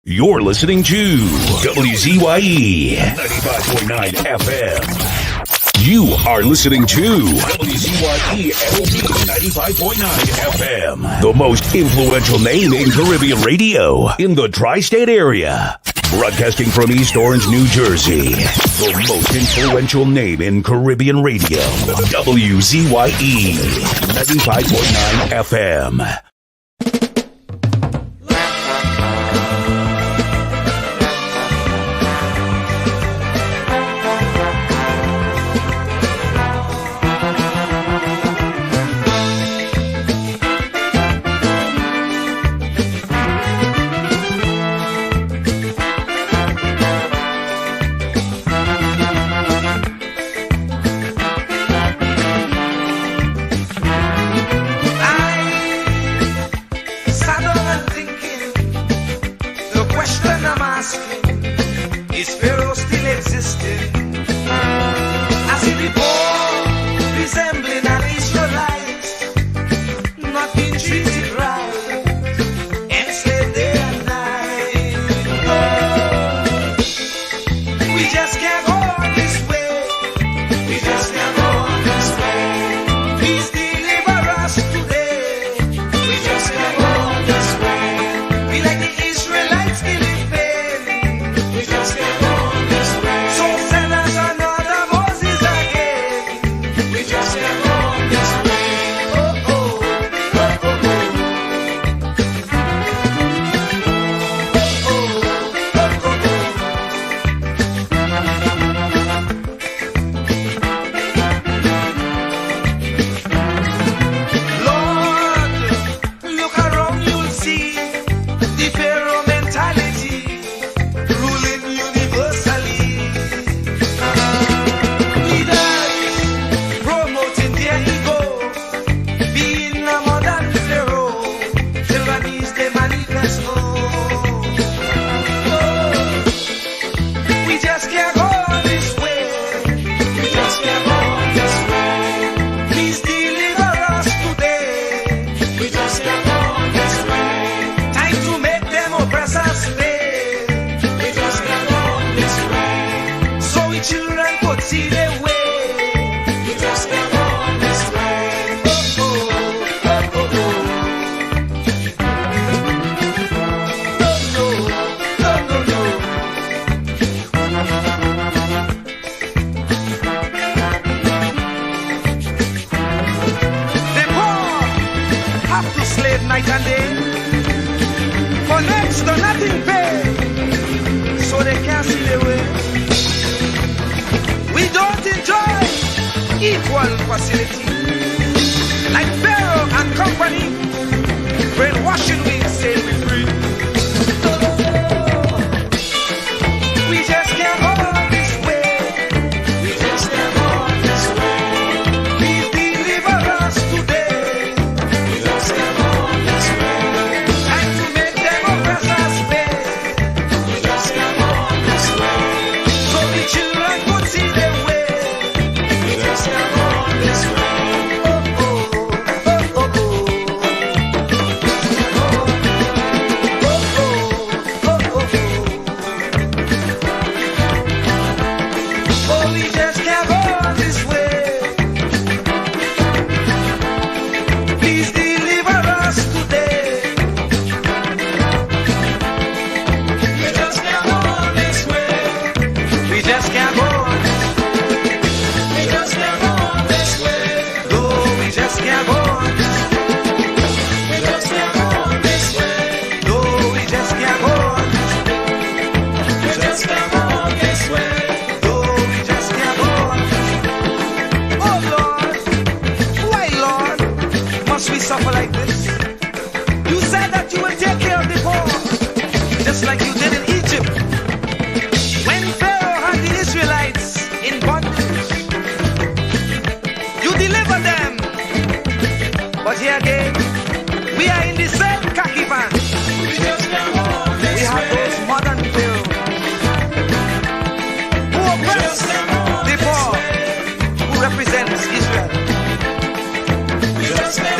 You're listening to WZYE 95.9 FM. You are listening to WZYE 95.9 FM, the most influential name in Caribbean radio in the tri-state area. Broadcasting from East Orange, New Jersey, the most influential name in Caribbean radio, WZYE 95.9 FM.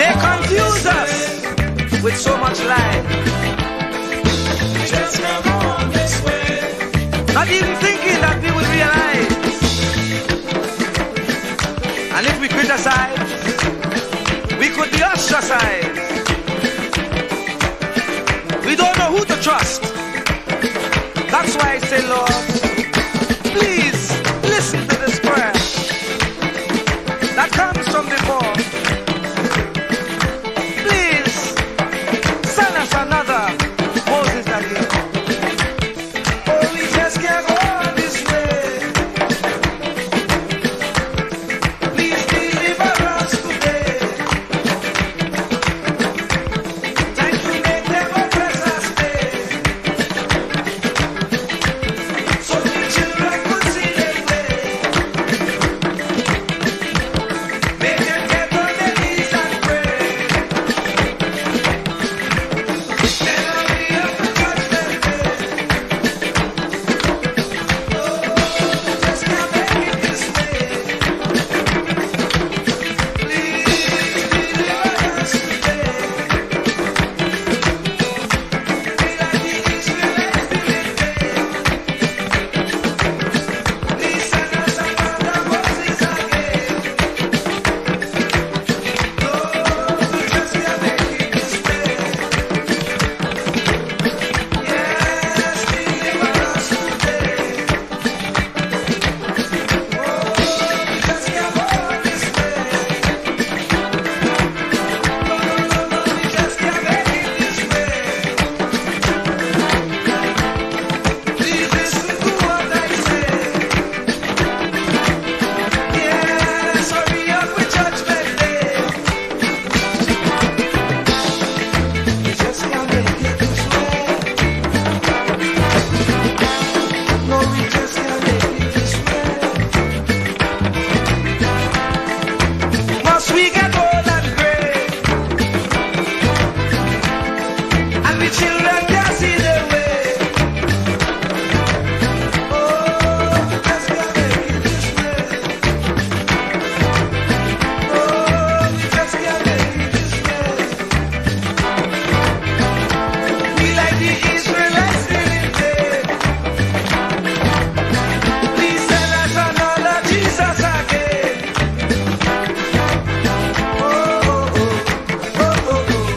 They confuse us with so much life. Just come on. ostracized. We don't know who to trust. That's why I say, Lord, please listen to this prayer that comes from the Lord. Please send us another Moses again. Oh, we just can't go on this way. Please deliver us today. Thank you, make them oppress us stay. So the children could see their way. Make them get on their knees and pray. Then I'll be up to judgment day. Oh, just can't make it this way. Please deliver us today. Be like the Israelites did it. Please send us another Moses again. Lord, we just can't make it this way. Yes, deliver us today. Oh, we just can't go this way. No, we just can't make it this way. Please listen to what I say. Yes, hurry up with judgment day. We just can't make it this way. No, we just can't make it this way. Must we get old and gray? And the children can't see their way. Oh, we just can't make it this way. Oh, we just can't make it this way. We like the Israelites did it. Please send us another Jesus again. Oh, oh, oh, oh, oh, oh.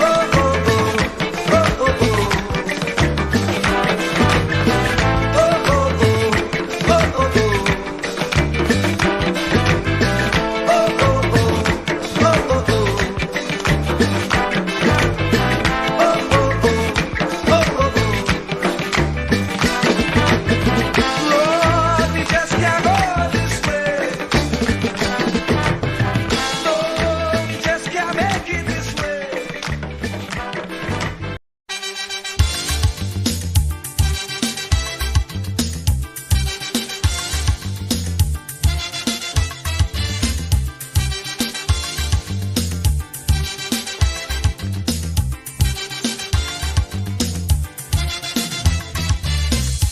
Oh, oh, oh, oh, oh, oh. Oh, oh, oh, oh, oh, oh. Lord, we just can't go this way. Lord, we just can't make it this way.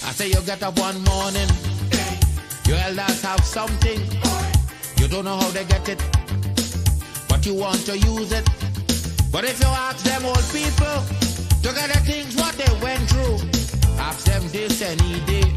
I say you get up one morning, your elders have something. You don't know how they get it, but you want to use it. But if you ask them old people to get the things what they went through, ask them this any day,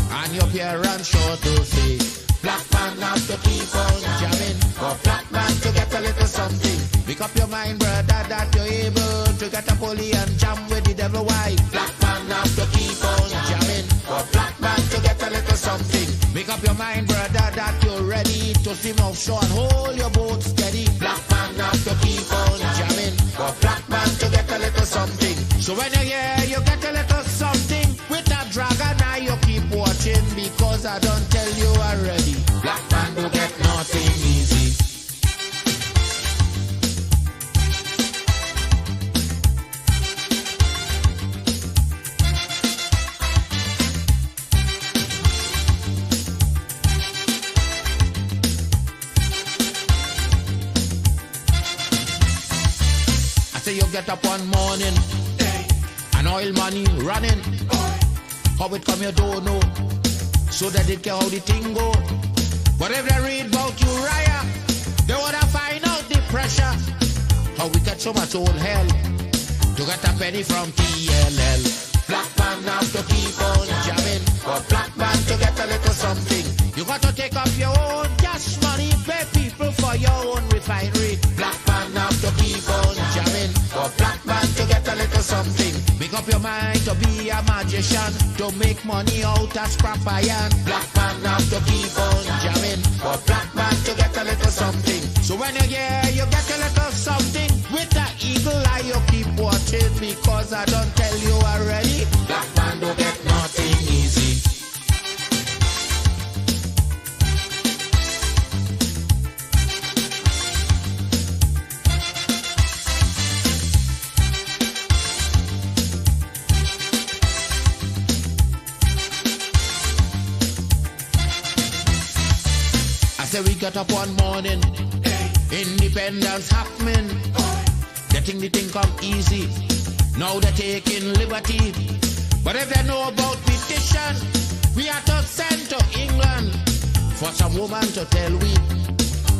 and your parents sure to say, black man have to keep on jamming, for black man to get a little something. Make up your mind, brother, that you're able to get a pulley and jam with the devil. Why? Black man have to keep on jamming, for black man to get a little something. Make up your mind, brother, that you're ready to swim offshore and hold your boat steady. Black man have to keep on jamming, for black man to get a little something. So when you hear you get a little something with that dragon, now you keep watching, because I don't tell you already. Black man don't get nothing easy. I say you get up one morning, and oil money running. How it come you don't know, so that they care how the thing go. But if they read about Uriah, they wanna find out the pressure. How we get so much old hell to get a penny from TLL. Black man have to keep on jamming, for black man to get a little something. You got to take up your own cash money, pay people for your refinery. Black man have to keep on jamming. For black man to get a little something. Make up your mind to be a magician, to make money out of scrap iron. Black man have to keep on jamming. For black man to get a little something. So when you hear you get a little something, with that eagle eye you keep watching, because I don't tell you already. Black man don't get nothing easy. Say we got up one morning, independence happening, letting the thing come easy. Now they're taking liberty, but if they know about petition, we are to send to England for some woman to tell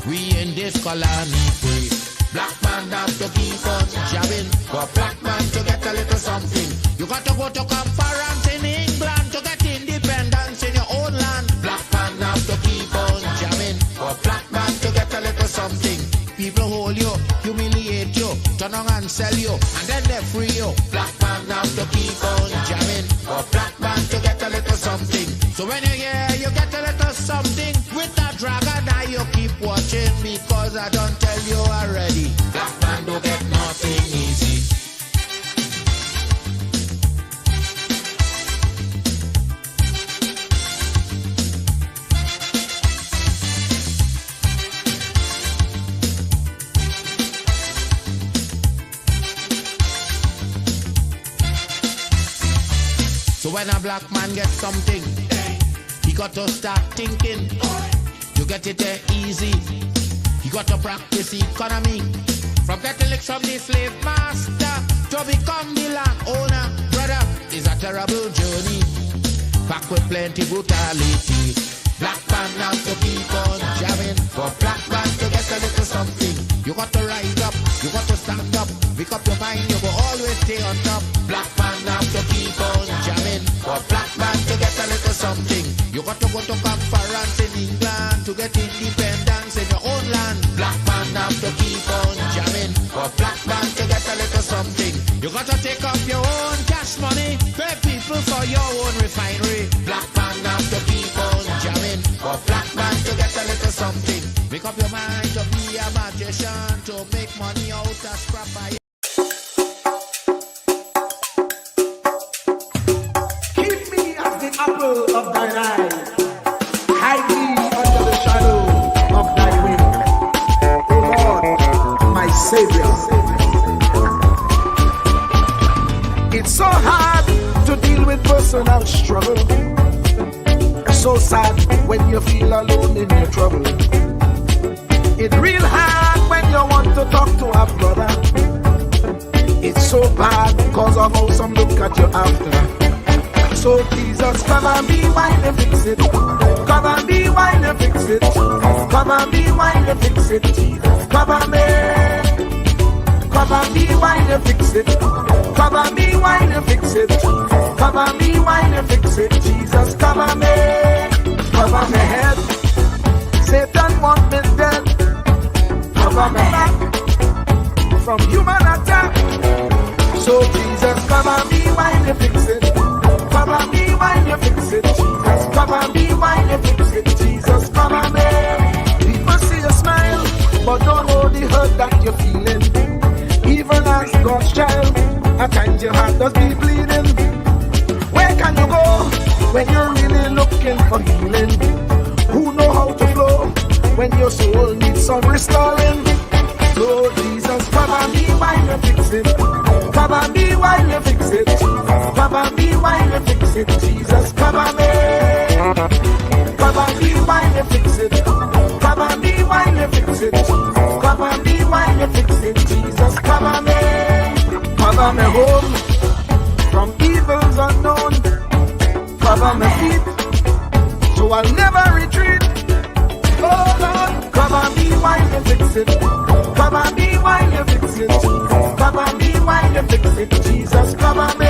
we in this colony free. Black man have to keep on jabbing, for black man to get a little something. You got to go to conference in England to get independence in your own land. Black man have to keep on jamming, for black man to get a little something. People hold you, humiliate you, turn on and sell you, and then they free you. Black man have to keep on jamming, for black man to get a little something. So when you hear you get a little something, with that dragon eye you keep watching, because I don't tell you already. Black man don't get nothing easy. So when a black man gets something, he got to start thinking to get it there easy. He got to practice economy, from getting licks from the slave master to become the land owner. Brother, it's a terrible journey, packed with plenty brutality. Black man have to keep on jamming, for black man to get a little something. You got to rise up, you got to stand up, make up your mind, you will always stay on top. Black man have to keep on jamming, for black man to get a little something. You got to go to conference in England to get independence in your own land. Black man have to keep on jamming, for black man to get a little something. You got to take up your own cash money, pay people for your own refinery. Black man have to keep on jamming, for black man to get a little something. Make up your mind to be a magician, to make money out of scrap iron. Keep me as the apple of thine eye. Hide me under the shadow of thy wing. O Lord, my Savior. It's so hard to deal with personal struggle. So sad when you feel alone in your trouble. It's real hard when you want to talk to a brother. It's so bad because of how some look at you after. So Jesus, cover me while you fix it. Cover me while you fix it. Cover me while you fix it. Jesus, cover me. Cover me while you fix it. Cover me while you fix it. Cover me while you fix it. Jesus, cover me. Cover my head. Satan want me dead. Cover my back from human attack. So Jesus, cover me while you fix it. Cover me while you fix it. Jesus, cover me while you fix it. Jesus, cover me. People see you smile, but don't know the hurt that you're feeling. Even as God's child, at times your heart does be bleeding. Where can you go when you're really looking for healing? Who know how to flow when your soul needs some restoring? So Jesus, cover me while you fix it. Cover me while you fix it. Cover me while you fix it. Jesus, cover me. Cover me while you fix it. Cover me while you fix it. Cover me while you fix it. Jesus, cover me. Cover me home from evils unknown. Cover my feet so I'll never retreat. Oh Lord, cover me while you fix it. Cover me while you fix it. Cover me while you fix it. Jesus, cover me.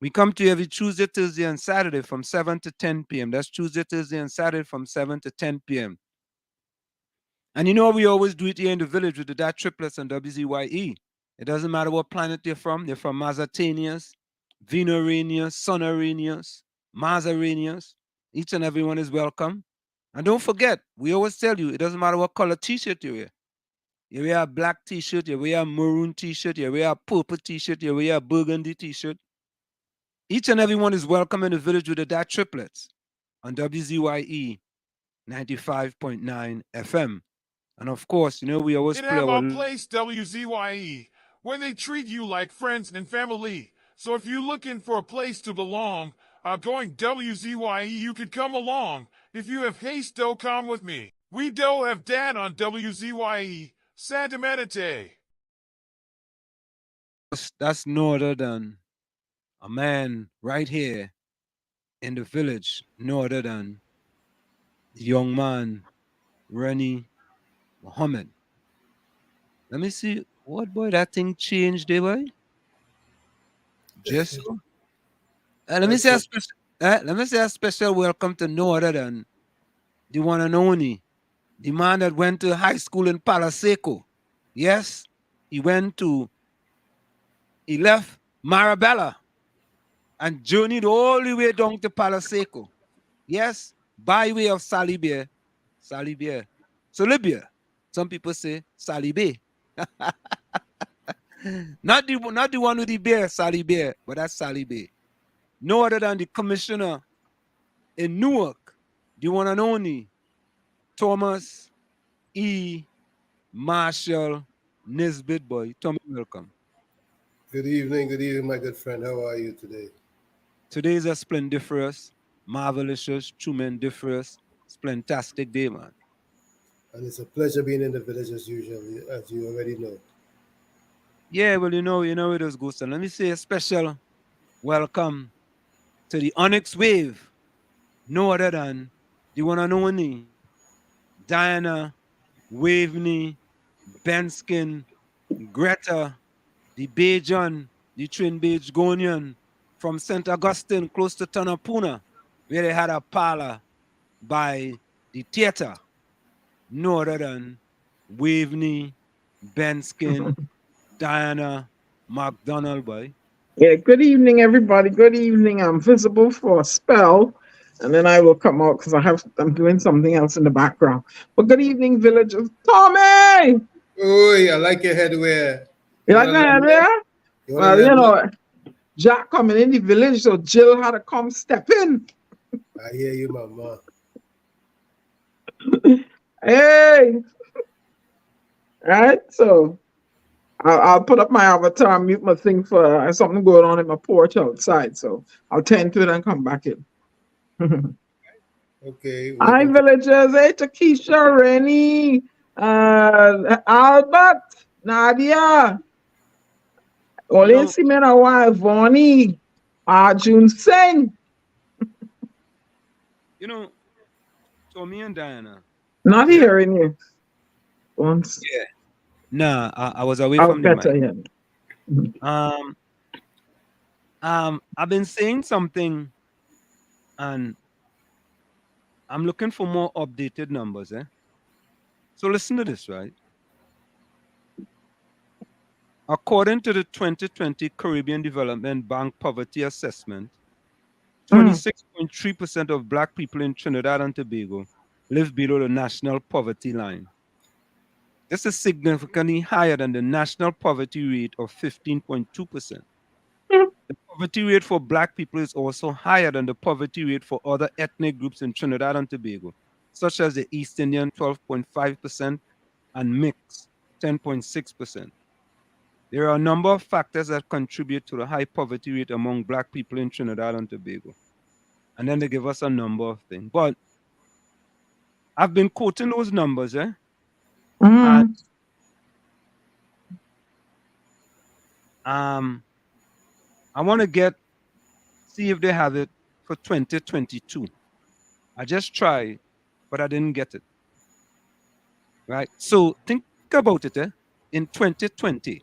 We come to you every Tuesday, Thursday, and Saturday from 7 to 10 p.m. That's Tuesday, Thursday, and Saturday from 7 to 10 p.m. And you know, we always do it here in the village with the Dot Triplets and WZYE. It doesn't matter what planet they're from. They're from Mazatanians, Venuranians, Sonaranians, Mazaranians. Each and everyone is welcome. And don't forget, we always tell you, it doesn't matter what color t-shirt you wear. You wear a black t-shirt, you wear a maroon t-shirt, you wear a purple t-shirt, you wear a burgundy t-shirt. Each and everyone is welcome in the village with the Dot Triplets on WZYE 95.9 FM. And of course, you know, we always It play have our... a place, WZYE, where they treat you like friends and family. So if you're looking for a place to belong, going WZYE, you could come along. If you have haste, come with me. We do have Dan on WZYE, Santa Meditate. That's no other than a man right here in the village, no other than the young man, Rennie Muhammad. Let me see. What boy that thing changed, eh, boy? Just so. Let me say a special. Let me say a special welcome to no other than the one and only, the man that went to high school in Palo Seco. Yes, he left Marabella and journeyed all the way down to Palo Seco. Yes, by way of Salibia. Salibia. Some people say Salibe. not the one with the bear, Salibe, but that's Salibe. No other than the commissioner in Newark, the one and only Thomas E. Marshall Nisbet, boy. Tommy, welcome. Good evening, my good friend. How are you today? Today is a splendiferous, marvelous, tremendous, splentastic day, man. And it's a pleasure being in the village as usual, as you already know. Yeah, well, you know it is good. So let me say a special welcome to the Onyx Wave, no other than the one and only Diana Waveney Benskin Greta, the Bajan, the Twin Bagonian from St. Augustine, close to Tanapuna, where they had a parlor by the theater, no other than Waveney Benskin Diana McDonald, boy. Yeah, good evening, everybody. Good evening. I'm visible for a spell, and then I will come out because I'm doing something else in the background. But good evening, villagers. Tommy, Oh, I like your headwear. you like my head there? Well, you know, Jack coming in the village, so Jill had to come step in. I hear you, mama. Hey, right. So I'll put up my avatar, mute my thing for something going on in my porch outside. So I'll tend to it and come back in. Okay. Hi, villagers. Hey, Takesha, Rennie, Albert, Nadia, Olin Simena, Vonnie, Arjun Singh. You know, Tommy and Diana. Not hearing you. Once. Yeah. Nah, I was away from the mic. I've been saying something, and I'm looking for more updated numbers, eh? So listen to this, right? According to the 2020 Caribbean Development Bank Poverty Assessment, 26.3% of Black people in Trinidad and Tobago live below the national poverty line. This is significantly higher than the national poverty rate of 15.2%. The poverty rate for Black people is also higher than the poverty rate for other ethnic groups in Trinidad and Tobago, such as the East Indian 12.5% and Mixed 10.6%. There are a number of factors that contribute to the high poverty rate among Black people in Trinidad and Tobago. And then they give us a number of things. But I've been quoting those numbers, eh? And I want to see if they have it for 2022. I just tried, but I didn't get it. Right? So think about it, eh? In 2020,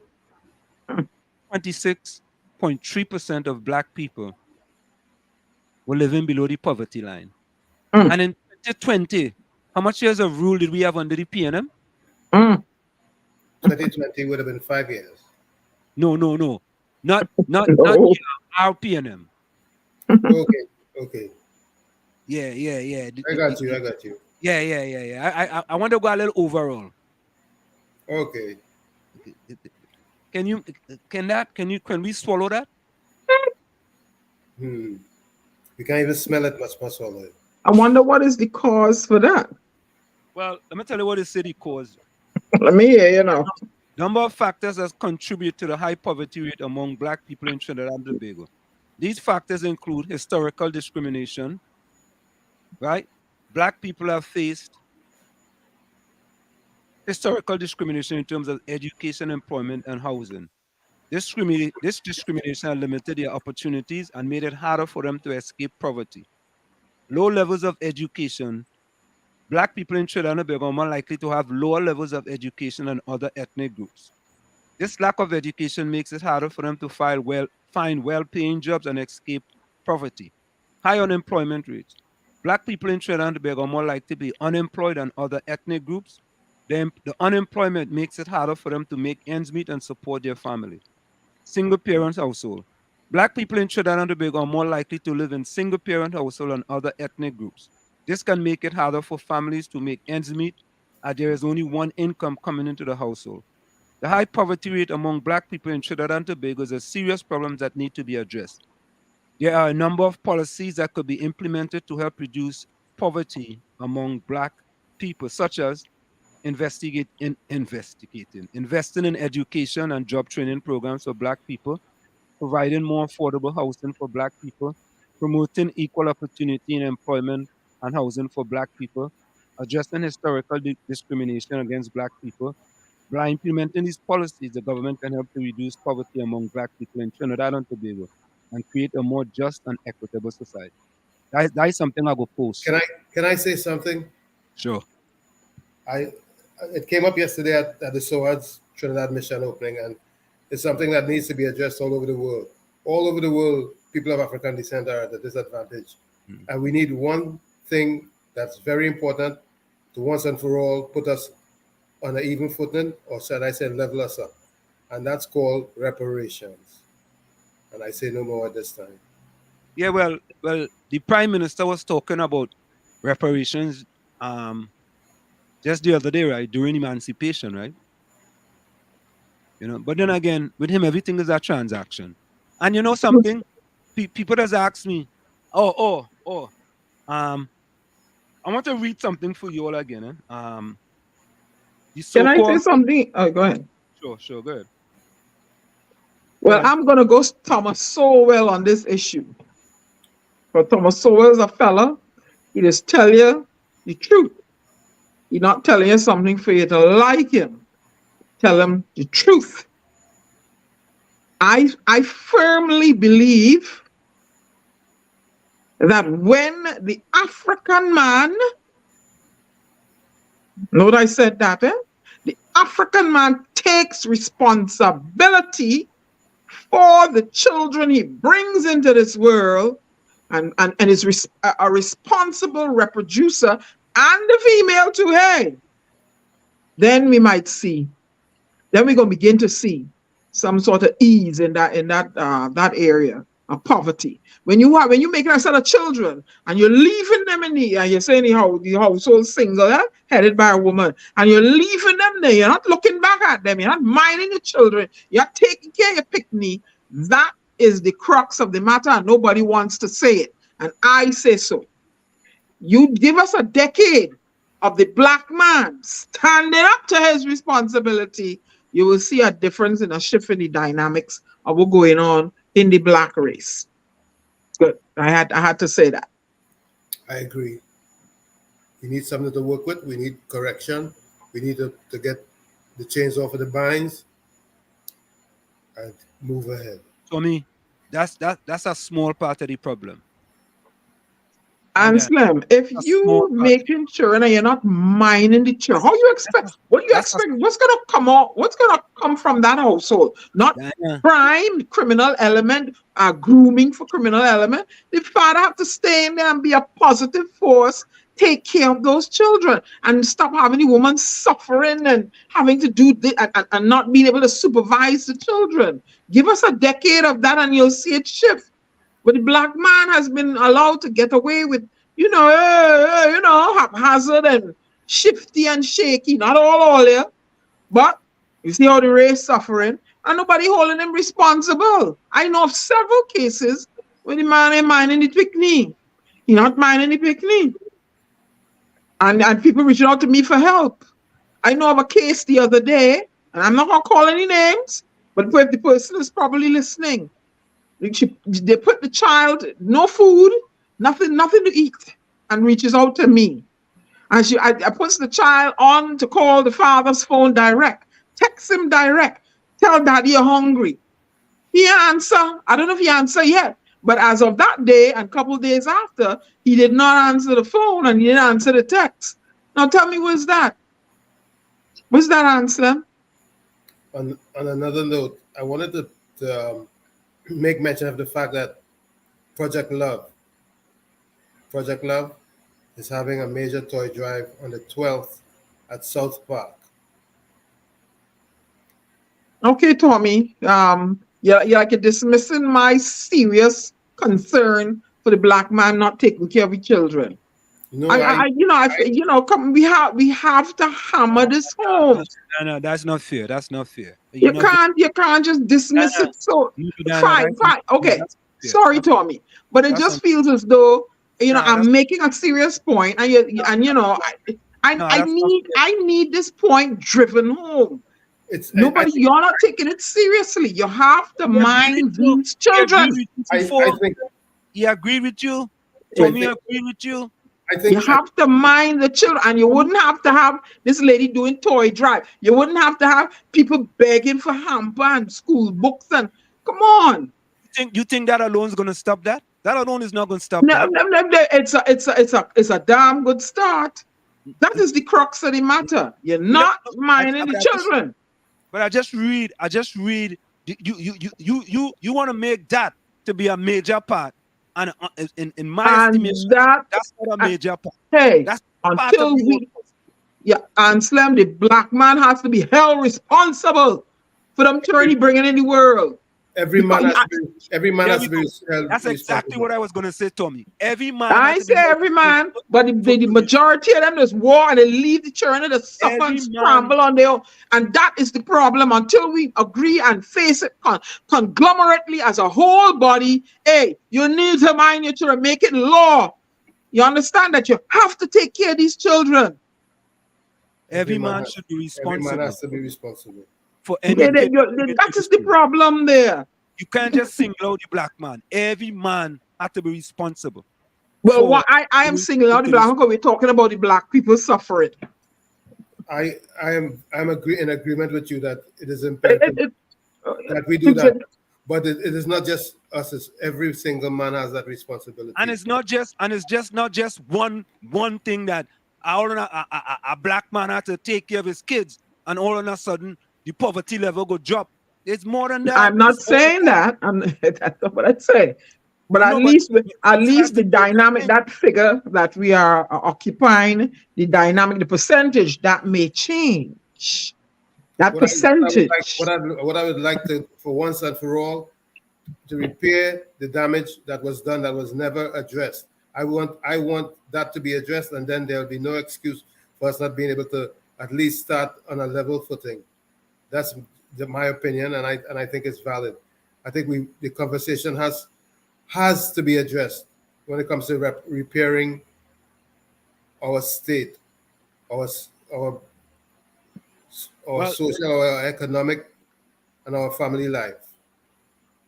26.3% 0.3% of black people were living below the poverty line. Mm. And in 2020, how much years of rule did we have under the PNM? 2020 would have been 5 years. No. Not No. our PNM. Okay. Yeah. I got you. Yeah. I want to go a little overall. Okay. Can we swallow that? You can't even smell it, much more swallow it. I wonder what is the cause for that. Well, let me tell you what the city caused. Let me hear, you know. Number of factors that contribute to the high poverty rate among black people in Trinidad and Tobago. These factors include historical discrimination, right? Black people have faced historical discrimination in terms of education, employment, and housing. This discrimination has limited their opportunities and made it harder for them to escape poverty. Low levels of education. Black people in Trinidad and Tobago are more likely to have lower levels of education than other ethnic groups. This lack of education makes it harder for them to find well-paying jobs and escape poverty. High unemployment rates. Black people in Trinidad and Tobago are more likely to be unemployed than other ethnic groups. The unemployment makes it harder for them to make ends meet and support their family. Single-parent household. Black people in Trinidad and Tobago are more likely to live in single-parent household than other ethnic groups. This can make it harder for families to make ends meet as there is only one income coming into the household. The high poverty rate among black people in Trinidad and Tobago is a serious problem that needs to be addressed. There are a number of policies that could be implemented to help reduce poverty among black people, such as investing in education and job training programs for black people, providing more affordable housing for black people, promoting equal opportunity in employment and housing for black people, addressing historical discrimination against black people. By implementing these policies, the government can help to reduce poverty among black people in Trinidad and Tobago and create a more just and equitable society. That is something I go post. Can I say something? Sure. It came up yesterday at the SOAD's Trinidad Mission opening, and it's something that needs to be addressed all over the world. All over the world, people of African descent are at a disadvantage. And we need one thing that's very important to once and for all put us on an even footing, or should I say level us up. And that's called reparations. And I say no more at this time. Yeah, well, the Prime Minister was talking about reparations just the other day, right? During emancipation, right? You know, but then again, with him, everything is a transaction. And you know something? People just ask me, I want to read something for you all again. Can I say something? Oh, go ahead. Sure, go ahead. Well, I'm going to go Thomas Sowell on this issue. But Thomas Sowell is a fella, he just tell you the truth. He's not telling you something for you to like him. Tell him the truth. I firmly believe that when the African man, note I said that, the African man takes responsibility for the children he brings into this world and is a responsible reproducer, and the female too, hey, then we might see, then we're going to begin to see some sort of ease in that area of poverty. When you make a set of children and you're leaving them and you're saying the household single, headed by a woman, and you're leaving them there, you're not looking back at them, you're not minding your children, you're taking care of your picnic. That is the crux of the matter, and nobody wants to say it. And I say so. You give us a decade of the black man standing up to his responsibility, you will see a difference in a shift in the dynamics of what's going on in the black race. Good. I had to say that. I agree. We need something to work with. We need correction. We need to get the chains off of the binds and move ahead. So me, that's a small part of the problem. And Slim, if a you small making children and you're not minding the children, how you expect? What do you that's a- expect? What's gonna come out? What's gonna come from that household? Not yeah. crime, criminal element, grooming for criminal element. The father have to stay in there and be a positive force, take care of those children, and stop having the woman suffering and having to do and not being able to supervise the children. Give us a decade of that, and you'll see it shift. But the black man has been allowed to get away with, haphazard and shifty and shaky. Not all here, but you see how the race suffering, and nobody holding him responsible. I know of several cases where the man ain't minding the picnic. He not minding the picnic. And people reaching out to me for help. I know of a case the other day, and I'm not gonna call any names, but if the person is probably listening, they put the child, no food, nothing to eat, and reaches out to me. And I puts the child on to call the father's phone direct, text him direct, tell daddy you're hungry. He answer. I don't know if he answer yet, but as of that day and a couple days after, he did not answer the phone and he didn't answer the text. Now tell me, what's that? What's that answer? On another note, I wanted to make mention of the fact that Project Love is having a major toy drive on the 12th at South Park. Okay, Tommy. You're like you're dismissing my serious concern for the black man not taking care of his children. No, we have to hammer this home. No, that's not fair. That's not fair. You can't just dismiss it. So fine. Okay. Sorry, Tommy, but it just feels as though I'm making a serious point, I need this point driven home. You're not taking it seriously. You have to mind these children. I think he agreed with you. Tommy agreed with you. You have to mind the children, and you wouldn't have to have this lady doing toy drive. You wouldn't have to have people begging for hamper and school books. And come on, you think that alone is going to stop that? That alone is not going to stop no, that. It's a damn good start. That is the crux of the matter. You're not minding the children. But I just read. You want to make that to be a major part. And in my estimation, that's not a major part. Hey, that's until and Slim, the black man has to be held responsible for them children bringing in the world. Every man has to be held. That's exactly what I was going to say, Tommy. Every man. I say every man, but the majority of them just war and they leave the children to suffer and scramble on their own. And that is the problem. Until we agree and face it conglomerately as a whole body, hey, you need to mind your children, make it law. You understand that you have to take care of these children. Every man should be responsible. Every man has to be responsible. For any that is the problem there. You can't just single out the black man. Every man has to be responsible. Well, I am singling out the black man because we're talking about the black people suffering. I am in agreement with you that it is imperative that we do that. But it is not just us; it's every single man has that responsibility. And it's not just not just one thing that a black man has to take care of his kids, and all of a sudden the poverty level go drop. It's more than that. I'm not saying that. That's not what I say. But at least the dynamic, that figure that we are occupying, the dynamic, the percentage, that may change. That percentage. What I would like to, for once and for all, to repair the damage that was done that was never addressed. I want that to be addressed, and then there'll be no excuse for us not being able to at least start on a level footing. That's my opinion, and I think it's valid. I think the conversation has to be addressed when it comes to repairing our state, our social, our economic, and our family life.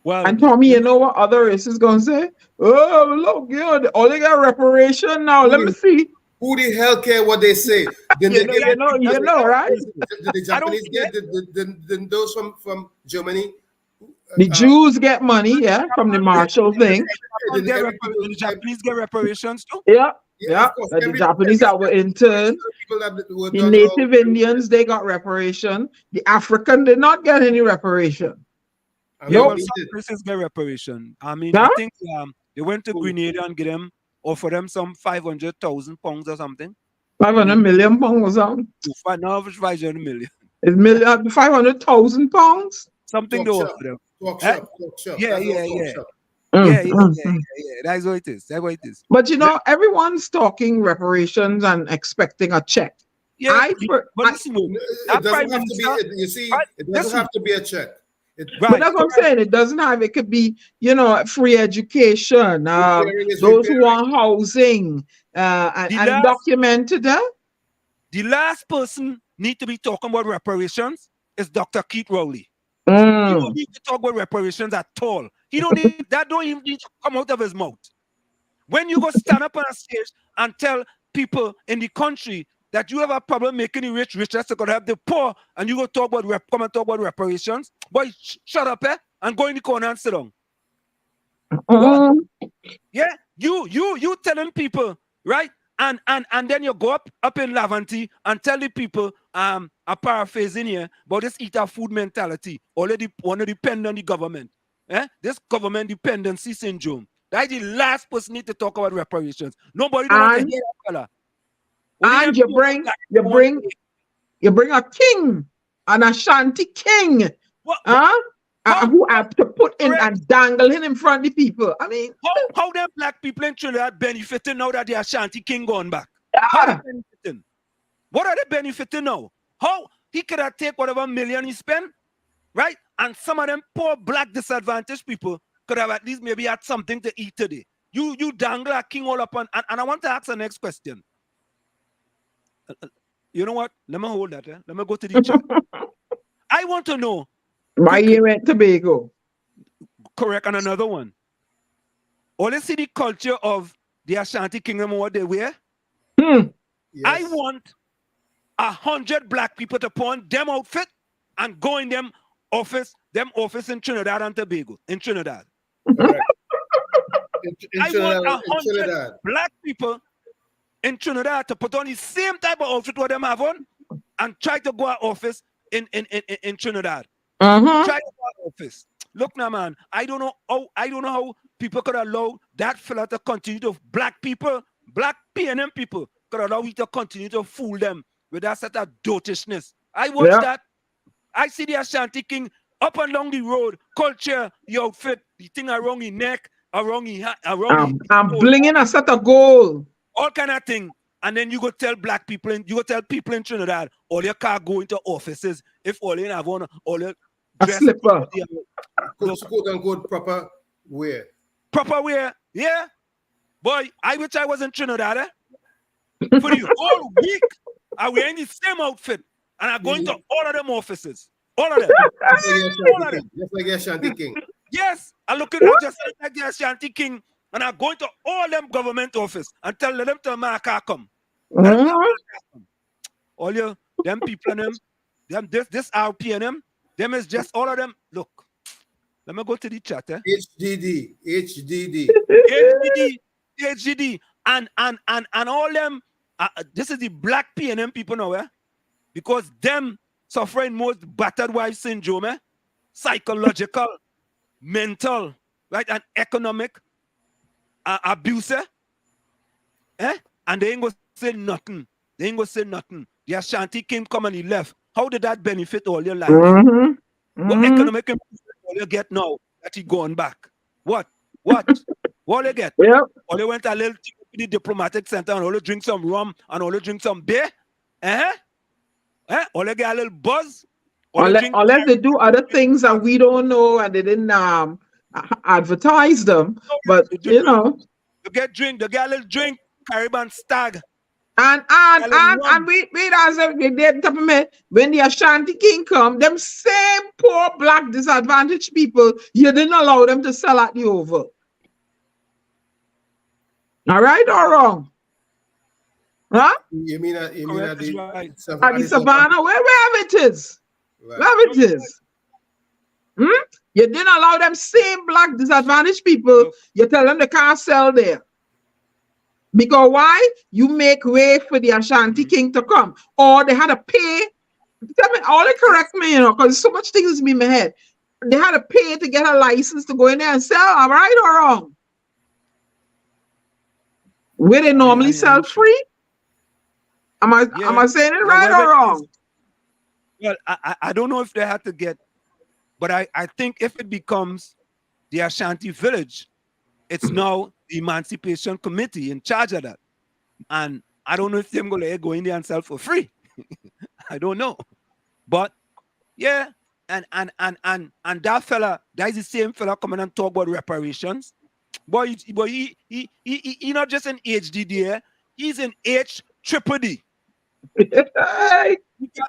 Well, and Tommy, you know what other race is going to say? Oh, look, all they got reparation now. Let me see. Who the hell care what they say? You know, right? Did the Japanese get those from Germany? The Jews get money, yeah, from the Marshall thing. The Japanese get reparations too. Yeah. Of course, The Japanese that were interned. people that were The done Native wrong. Indians, they got reparation. The African did not get any reparation. And Yeah, we well, need some it. places get reparation. I mean, Huh? I think they went to Grenada and get them, offer them some 500,000 pounds or something. 500 million pounds on. Now it's 500 million. It's 500,000 pounds. Something to offer them. Talk Eh? shop, talk shop. Yeah, That's yeah, all talk yeah. shop. Yeah. That's what it is. That's what it is. But you know, everyone's talking reparations and expecting a check. Yeah, but listen, It doesn't have to be. You see, it doesn't have to be a check. But that's what I'm saying. It doesn't have. It could be, you know, free education. Those who want housing, and documented that. The last person need to be talking about reparations is Dr. Keith Rowley. He don't need to talk about reparations at all. He don't need that. Don't even need to come out of his mouth. When you go stand up on a stage and tell people in the country that you have a problem making the rich richer, so gonna have the poor, and you go talk about come and talk about reparations, boy, shut up, and go in the corner and sit down. Yeah, you telling people, right? And then you go up in Laventille and tell the people, I'm paraphrasing here, but this eat our food mentality. Already want to depend on the government. This government dependency syndrome. That's the last person need to talk about reparations. Nobody don't want to hear that fella. And you bring a king, an Ashanti king, who have to put in and dangle him in front of the people. I mean, how them black people in Trinidad benefiting now that the Ashanti king gone back? How are they benefiting? What are they benefiting now? How he could have take whatever million he spent, right? And some of them poor black disadvantaged people could have at least maybe had something to eat today. You dangle a king all up on, and I want to ask the next question. You know what? Let me hold that. Let me go to the chat. I want to know why you went to Tobago. Correct, and another one. Only see the culture of the Ashanti Kingdom and what they wear. Yes. I want 100 black people to put on them outfit and go in them office in Trinidad and Tobago. In Trinidad. Correct. I want 100 black people in Trinidad to put on the same type of outfit what them have on and try to go to office in Trinidad. Try to go to office. Look now, man. I don't know how people could allow that fella to continue to black PNM people could allow you to continue to fool them with that set of dotishness. I watch that. I see the Ashanti king up and down the road, culture, the outfit, the thing around his neck, around his hat, around I'm blinging a set of gold. All kind of thing. And then you go tell black people, you go tell people in Trinidad, all your car go into offices if all you have on, all your dress. A slipper. Quote unquote proper wear. Proper wear, yeah. Boy, I wish I was in Trinidad, for the whole week, I wear in the same outfit. And I'm going to all of them offices. All of them. All of them. Just like the Ashanti king. Yes. I'm looking just like the Ashanti king. And I'm going to all them government office and tell them to my car come. All you, them people and them this RP and them is just all of them. Look. Let me go to the chat. HDD. And all them, this is the black PNM people now, because them suffering most battered wife syndrome, psychological, mental, right, and economic abuse, and they ain't gonna say nothing. They ain't gonna say nothing. The Ashanti king come and he left. How did that benefit all your life? What economic improvement all you get now that he gone back? What you get? All you went a little to the diplomatic center and all you drink some rum and all you drink some beer? Or they get a little buzz. Unless they do other things that we don't know and they didn't advertise them. But you know, they get a little drink, Caribbean stag. And wait, as when the Ashanti king come, them same poor black disadvantaged people, you didn't allow them to sell at the Oval. All right or wrong? Huh? You mean at the right. Savannah, wherever it is. Right. Wherever it is. You didn't allow them same black disadvantaged people. You tell them they can't sell there. Because why? You make way for the Ashanti king to come. Or they had to pay. Tell me, all they correct me, because so much things be in my head. They had to pay to get a license to go in there and sell. Am I right or wrong? Where they normally sell free? Am I saying it right or wrong? Well, I don't know if they had to get, but I think if it becomes the Ashanti village, it's now the Emancipation Committee in charge of that. And I don't know if they're going to go in there and sell for free. I don't know. But yeah, and that fella, that is the same fella coming and talk about reparations. Boy, he not just an HDD, he's an H triple D. He can't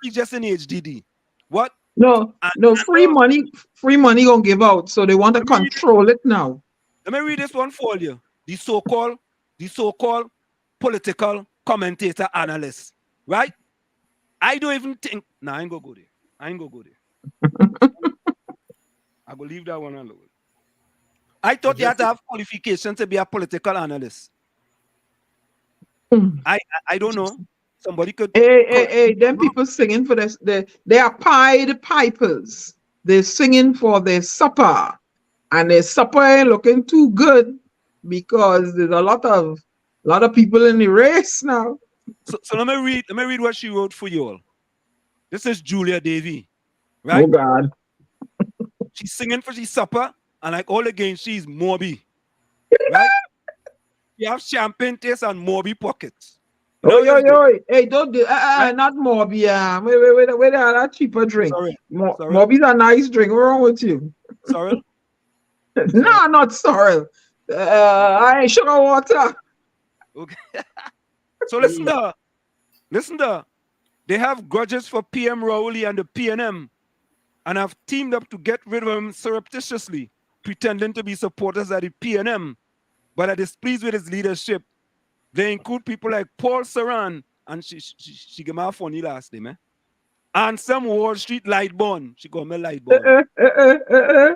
be just an HDD. What? No, free money gonna give out, so they want to control it now. Let me read this one for you. The so-called political commentator analyst, right? I don't even think. Nah, I ain't gonna go there. I'm gonna leave that one alone. I thought you had to have qualifications to be a political analyst. I don't know. Somebody could. Hey, them people singing for this. They are Pied Pipers. They're singing for their supper. And their supper ain't looking too good because there's a lot of people in the race now. So let me read what she wrote for you all. This is Julia Davy, right? Oh God. She's singing for the supper, and like all again, she's Moby, right? You have champagne taste and Moby pockets. You know, hey, don't do not Moby. Wait, that cheaper drink. Sorry. Moby's a nice drink. What's wrong with you? Sorry? No, not sorry. I ain't sugar water. Okay. So listen to. They have grudges for PM Rowley and the PNM and have teamed up to get rid of him surreptitiously, pretending to be supporters of the PNM, but are displeased with his leadership. They include people like Paul Saran, and she gave me a funny last name, and some Wall Street Lightborn. She called me Lightborn.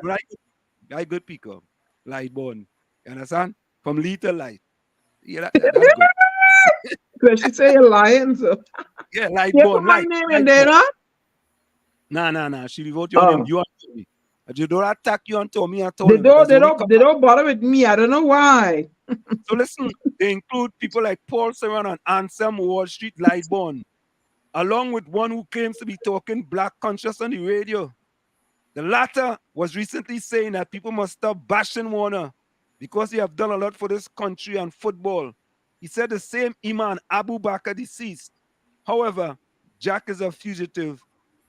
Right, good picker. Lightborn. You understand? From Little Light. Yeah, that's good. Because she say lions. Yeah, Lightborn. My name in there, huh? Nah. She wrote your name. You and me. You don't attack you and tell me at all. They don't bother with me. I don't know why. So listen, they include people like Paul Saran and Ansem Wall Street Lightborn, along with one who claims to be talking black conscious on the radio. The latter was recently saying that people must stop bashing Warner because he have done a lot for this country and football. He said the same Iman Abu Bakr deceased. However, Jack is a fugitive,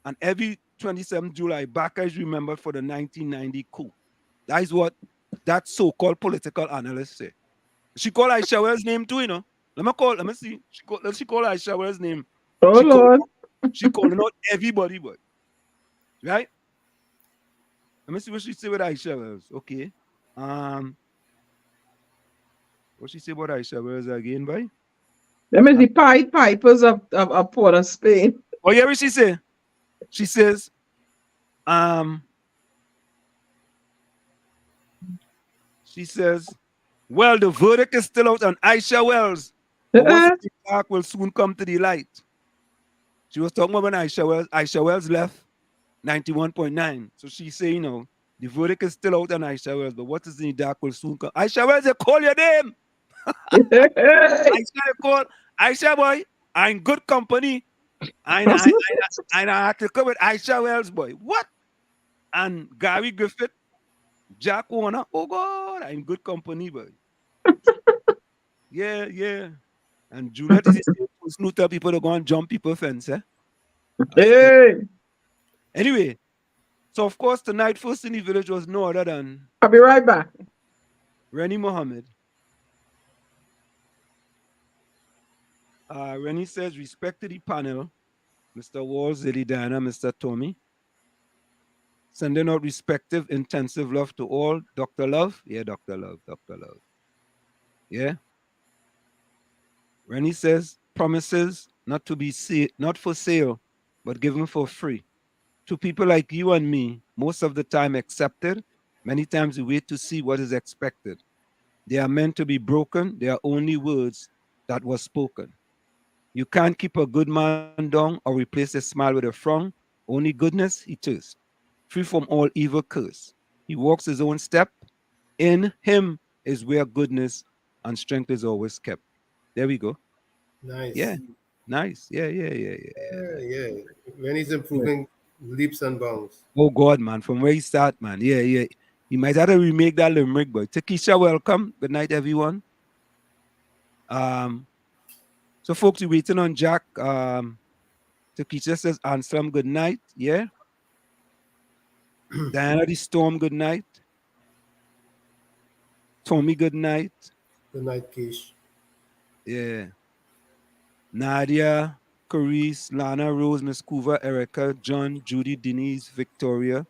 and every 27th July, Bakr is remembered for the 1990 coup. That is what that so-called political analyst said. She called Aisha Wells' name too, you know. Let me see. She called Aisha Wells' name. Oh, Lord. She calling out everybody, but right? Let me see what she said with Aisha Wells. Okay. What she say about Aisha Wells again, boy? Them is the Pied Pipers of Port of Spain. Oh, yeah, what she say? She says, well, the verdict is still out on Aisha Wells. But once the dark will soon come to the light. She was talking about when Aisha Wells left 91.9. So she say, the verdict is still out on Aisha Wells, but what is in the dark will soon come. Aisha Wells, they call your name. Aisha boy, I'm good company. I had to come with Aisha Wells, boy. What? And Gary Griffith, Jack Warner. Oh God, I'm good company, boy. Yeah. And Juliet is the tell people to go and jump people fence, eh? Hey. Anyway, so of course tonight, first in the village was no other than I'll be right back. Rennie Mohammed. Rennie says, respect to the panel, Mr. Walls, Lady Diana, Mr. Tommy. Sending out respective, intensive love to all. Dr. Love? Yeah, Dr. Love. Yeah. Rennie says, promises not for sale, but given for free. to people like you and me, most of the time accepted. Many times we wait to see what is expected. They are meant to be broken. They are only words that were spoken. You can't keep a good man down or replace a smile with a frown. Only goodness he thirsts, free from all evil curse. He walks his own step. In him is where goodness and strength is always kept. There we go. Yeah. Nice. Nice. Yeah. Yeah. When he's Yeah. improving leaps and bounds. Oh God, man, from where he start, man. Yeah. He might have to remake that limerick, boy. Takesha, welcome. Good night, everyone. Um, so folks, we're waiting on Jack. Takesha says Anselm, good night. Yeah. Diana the Storm, good night. Tommy, good night. Good night, Kish. Yeah. Nadia, Carice, Lana, Rose, Miss Cuva, Erica, John, Judy, Denise, Victoria,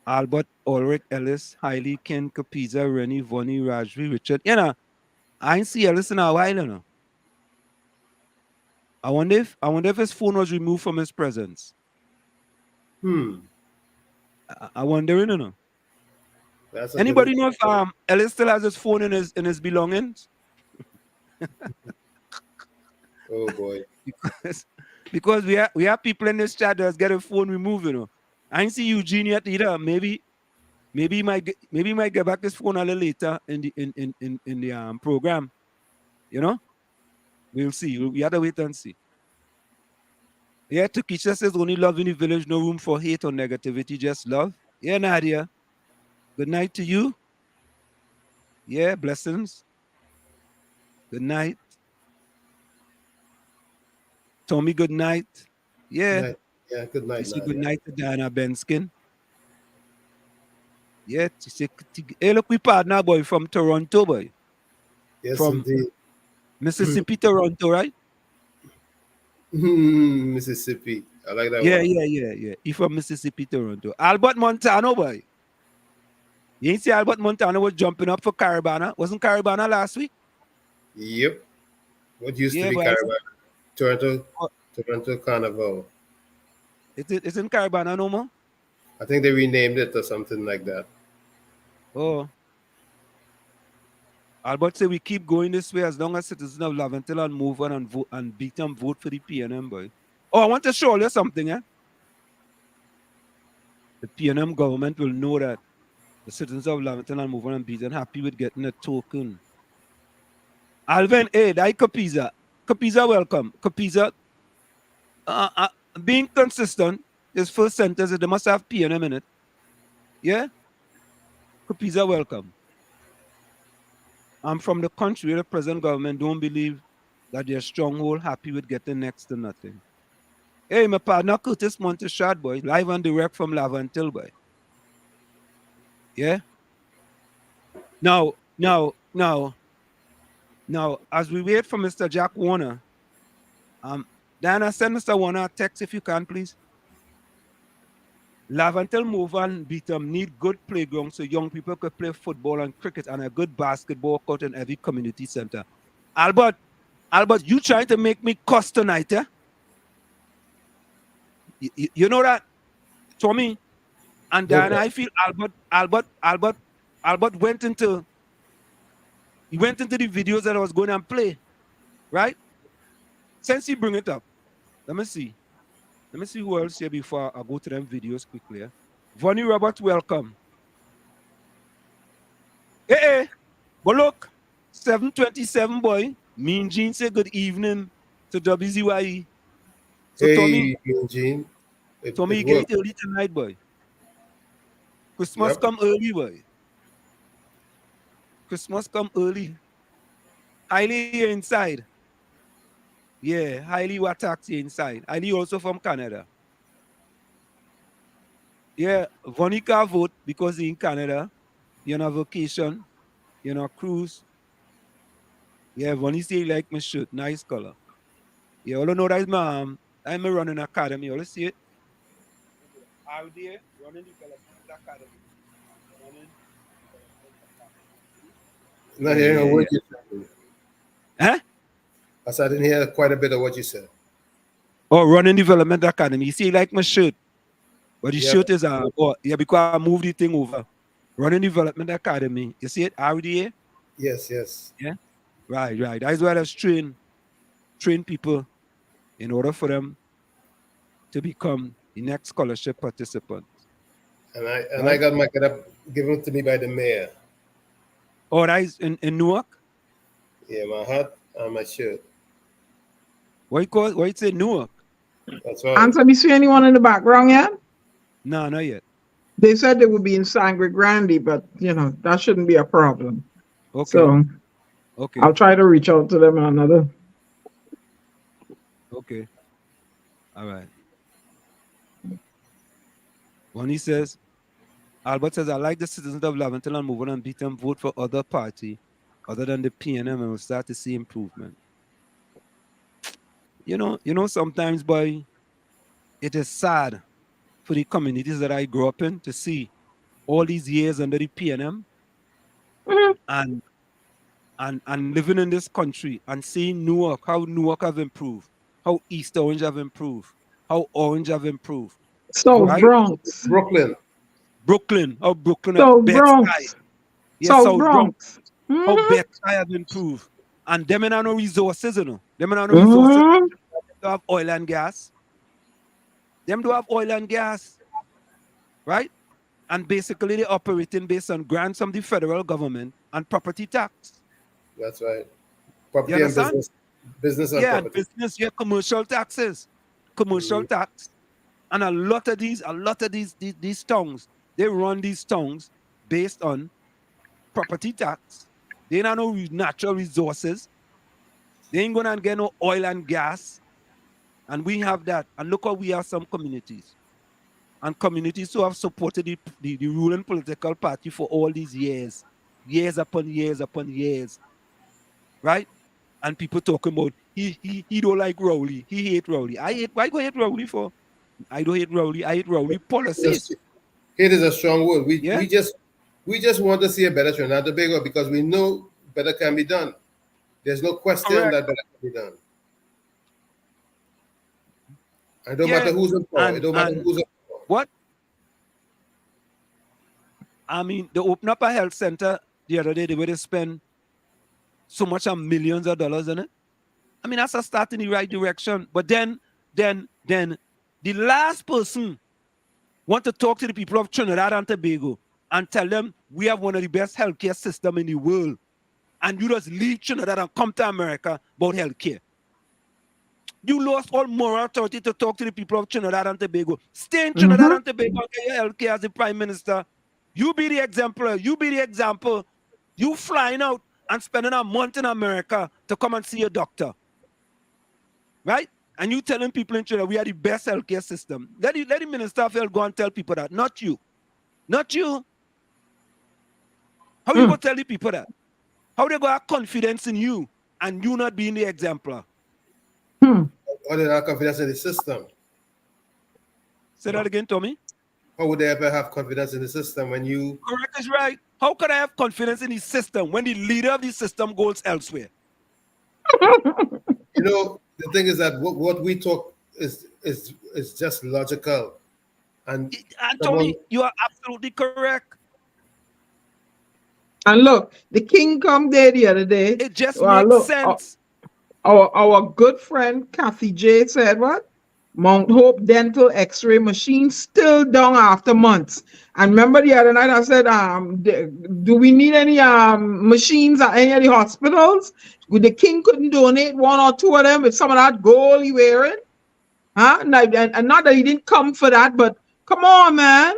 Albert, Ulrich, Ellis, Hailey, Ken, Capiza, Rennie, Vonnie, Rajvi, Richard. You know, I ain't see Ellis in a while, you know. I wonder if his phone was removed from his presence. I wondering, you know. That's a Anybody good. know if Ellis still has his phone in his belongings? Oh boy. because we have people in this chat that's get a phone removed, you know. I ain't see Eugene yet either. Maybe he might get back his phone a little later in the program. You know, we'll see. We have to wait and see. Yeah, Takisha says only love in the village, no room for hate or negativity, just love. Yeah, Nadia. Good night to you. Yeah, blessings. Good night. Tommy, good night. Yeah. Yeah, good night, She said good Nadia. night to Diana Benskin. Yeah, she said, hey, look, we partner, boy, from Toronto, boy. Yes, From indeed. Mississippi, Toronto, right? Mississippi. I like that Yeah. one. He from Mississippi, Toronto. Albert Montano, boy. You ain't see Albert Montano was jumping up for Carabana. Wasn't Carabana last week? Yep. What used to Yeah, be but Toronto Carnival. it's in Carabana no more? I think they renamed it or something like that. Oh. Albert said we keep going this way as long as citizens of Laventil and move on and vote and beat and vote for the PNM, boy. Oh, I want to show you something, eh? The PNM government will know that the citizens of Laventil and move on and beat and happy with getting a token. Alvin, hey, that Capiza. Capiza, welcome. Capiza, being consistent, his first sentence is they must have PNM in it. Yeah? Capiza, welcome. I'm from the country where the present government don't believe that they're stronghold happy with getting next to nothing. Hey, my partner Curtis Monteshad, boy, live and direct from Laventil, boy. Yeah? Now, as we wait for Mr. Jack Warner, Diana, send Mr. Warner a text if you can, please. Laventil move and beat them need good playgrounds so young people could play football and cricket and a good basketball court in every community center. Albert, you trying to make me cuss tonight, eh? You know that, Tommy and Go Diana, back. I feel Albert went into the videos that I was going and play, right? Since he bring it up, let me see who else here before I go to them videos quickly. Eh? Vonnie Robert, welcome. Hey, but look, 7:27, boy. Mean Gene say good evening to WZYE. So Hey, Eugene. Tommy, It you get it worked. early tonight, boy. Christmas Yep. come early, boy. Christmas come early. Highly inside. Yeah, Highly what taxi inside. Highly also from Canada. Yeah, Vonica vote because he in Canada. You're on vacation. You're on a cruise. Yeah, Vonnie say he like my shirt. Nice color. Yeah, all I know that is I'm a running academy. You see it? Out there running development academy. Running development academy. Not hearing a Yeah. word you said. Huh? I said I didn't hear quite a bit of what you said. Oh, Running Development Academy. You see, like my shirt. But the Yeah. shirt is because I moved the thing over. Running Development Academy. You see it? RDA? Yes, yes. Yeah. Right. That's where I train people in order for them to become the next scholarship participant. And I Right? got my get up given to me by the mayor. Oh, that is in Newark? Yeah, my hat and my shirt. What you say Newark? That's right. Answer, me see anyone in the background yet? No, not yet. They said they would be in Sangre Grande, but that shouldn't be a problem. Okay. So Okay. I'll try to reach out to them another. Okay. All right. When he says, Albert says, I like the citizens of Laventille and move on and beat them, vote for other party other than the PNM and we'll start to see improvement. Sometimes, boy, it is sad for the communities that I grew up in to see all these years under the PNM and living in this country and seeing Newark, how Newark have improved, how East Orange have improved, how Orange have improved. South Right? Bronx. Brooklyn, how Brooklyn, South Bed-Stuy. Bronx. Yes, South South Bronx. Bronx. How Mhm. Bed-Stuy have improved. And them ain't no resources, Them ain't no Mhm. resources. They have oil and gas. Them do have oil and gas. Right? And basically they're operating based on grants from the federal government and property tax. That's right. You Property and understand? business and Yeah, and property. business, commercial taxes. Commercial tax. And a lot of these towns, they run these towns based on property tax. They ain't no natural resources. They ain't gonna get no oil and gas. And we have that. And look how we have some communities. And communities who have supported the ruling political party for all these years. Years upon years upon years. Right? And people talking about he don't like Rowley. He hate Rowley. Why go hate Rowley for? I don't hate Rowley. I hate Rowley policies. Hate is a strong word. Yeah. We just want to see a better Trinidad and Tobago because we know better can be done. There's no question Correct. that better can be done. It don't matter who's in power. It don't matter who's in power. What? I mean, they open up a health center the other day. They were to spend so much of millions of dollars on it. I mean, that's a start in the right direction. But then the last person want to talk to the people of Trinidad and Tobago and tell them we have one of the best healthcare system in the world. And you just leave Trinidad and come to America about healthcare. You lost all moral authority to talk to the people of Trinidad and Tobago. Stay in Trinidad and Tobago and get your healthcare as the prime minister. You be the exemplar. You be the example. You flying out and spending a month in America to come and see a doctor. Right? And you telling people in Trinidad we are the best healthcare system. Let the minister of health go and tell people that. Not you. Not you. How you going to tell the people that? How they go have confidence in you and you not being the exemplar? Or they have confidence in the system. Say that again, Tommy. How would they ever have confidence in the system when you... Correct is right. How could I have confidence in the system when the leader of the system goes elsewhere? The thing is that what we talk is just logical. And Tommy, you are absolutely correct. And look, the king come there the other day. It just makes sense. Our good friend Kathy J said what? Mount Hope dental x-ray machine still down after months. And remember the other night I said, do we need any machines at any of the hospitals? The king couldn't donate one or two of them with some of that gold he wearing. Huh? And not that he didn't come for that, but come on, man.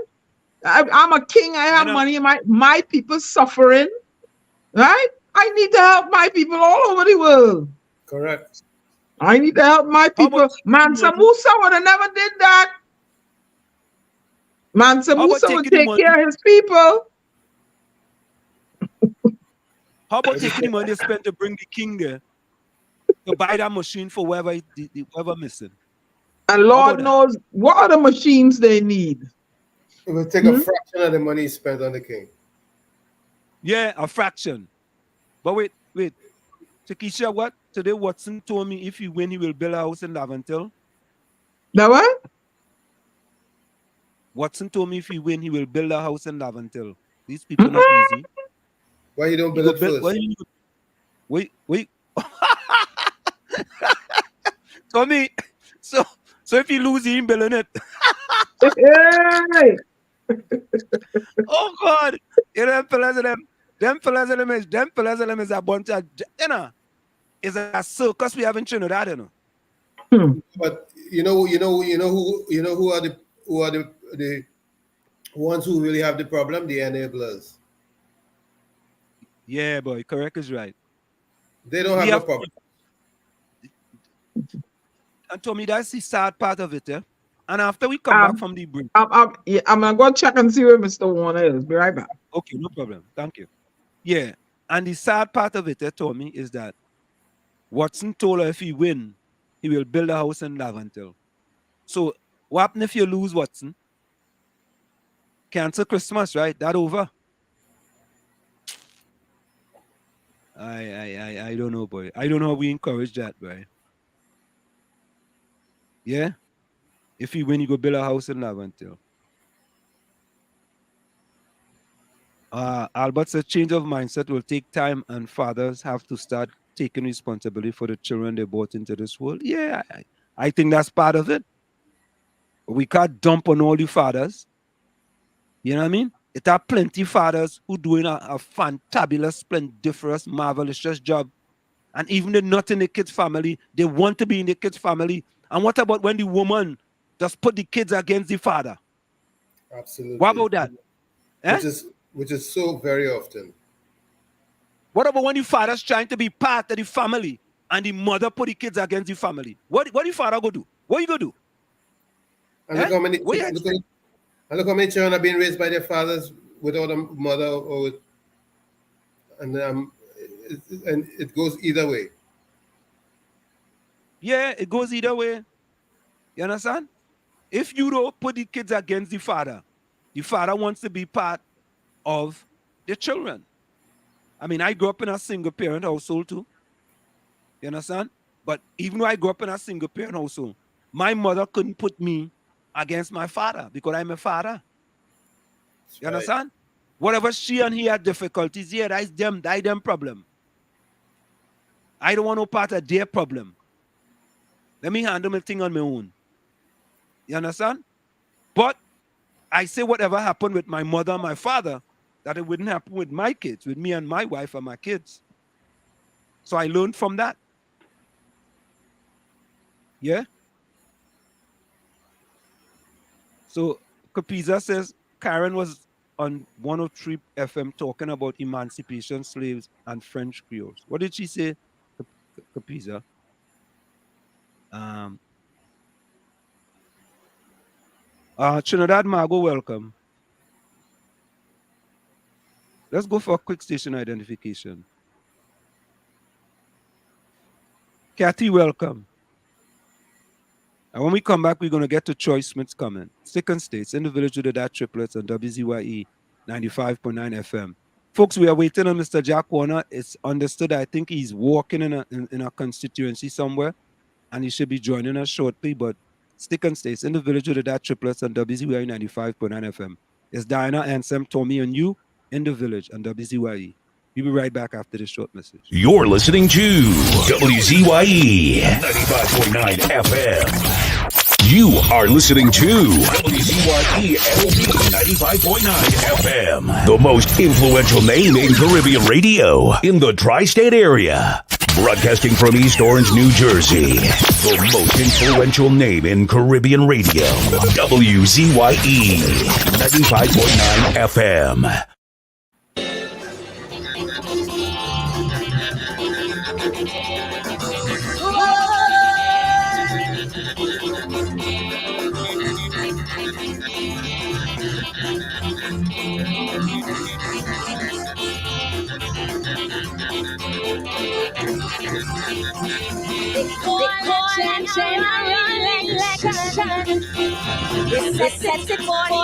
I'm a king. I have money. My people suffering. Right? I need to help my people all over the world. Correct. I need to help my people. Mansa Musa would have never did that. Mansa Musa would take care of his people. How about taking the money spent to bring the king there to buy that machine for whoever missing? And Lord knows what other machines they need. It will take a fraction of the money spent on the king. Yeah, a fraction. But wait. Takesha, what? Today Watson told me if he win, he will build a house in Laventille. The what? Watson told me if he win, he will build a house in Laventille. These people not easy. Why you don't build it first? Wait. Tommy, so if you lose, he ain't building it. Hey! Oh God! You know, them fellas of them is a bunch of, you know, it's a circus we have in Trinidad, you know. But you know who are the ones who really have the problem? The enablers. Yeah, boy, correct is right. They don't have no problem. And Tommy, that's the sad part of it, yeah. And after we come back from the break, I'm gonna go check and see where Mr. Warner is. Be right back. Okay, no problem. Thank you. Yeah, and the sad part of it, Tommy, is that Watson told her if he win, he will build a house in Laventille. So what happens if you lose, Watson? Cancel Christmas, right? That over. I don't know, boy. I don't know how we encourage that, boy. Yeah? If you win, you go build a house in Laventille. Albert said change of mindset will take time and fathers have to start taking responsibility for the children they brought into this world. Yeah, I think that's part of it. We can't dump on all the fathers. You know what I mean? It are plenty fathers who doing a fantabulous, splendiferous, marvelous job. And even they're not in the kid's family, they want to be in the kid's family. And what about when the woman just put the kids against the father? Absolutely. What about that? Which is so very often. What about when the father's trying to be part of the family and the mother put the kids against the family? What the father go do? What you go do? And look how many children are being raised by their fathers without a mother, and it goes either way. Yeah, it goes either way. You understand? If you don't put the kids against the father wants to be part of the children. I mean, I grew up in a single parent household too. You understand? But even though I grew up in a single parent household, my mother couldn't put me against my father because I'm a father. You understand? Whatever she and he had difficulties, yeah, that's them problem. I don't want no part of their problem. Let me handle my thing on my own. You understand? But I say whatever happened with my mother and my father, that it wouldn't happen with my kids, with me and my wife and my kids. So I learned from that. Yeah? So Capiza says Karen was on 103 FM talking about emancipation, slaves, and French Creoles. What did she say, Capiza? Trinidad Margo, welcome. Let's go for a quick station identification. Kathy, welcome. And when we come back, we're going to get to Troy Smith's comment. Second States, in the village with the dad triplets on WZYE 95.9 FM. Folks, we are waiting on Mr. Jack Warner. It's understood. I think he's walking in a constituency somewhere, and he should be joining us shortly. But stick and stays in the village with the dad triplets on WZYE 95.9 FM. It's Diana, Ansem, Tommy, and you in the village on WZYE. We'll be right back after this short message. You're listening to WZYE 95.9 FM. You are listening to WZYE 95.9 FM, the most influential name in Caribbean radio in the tri-state area. Broadcasting from East Orange, New Jersey, the most influential name in Caribbean radio. WZYE 95.9 FM. It's for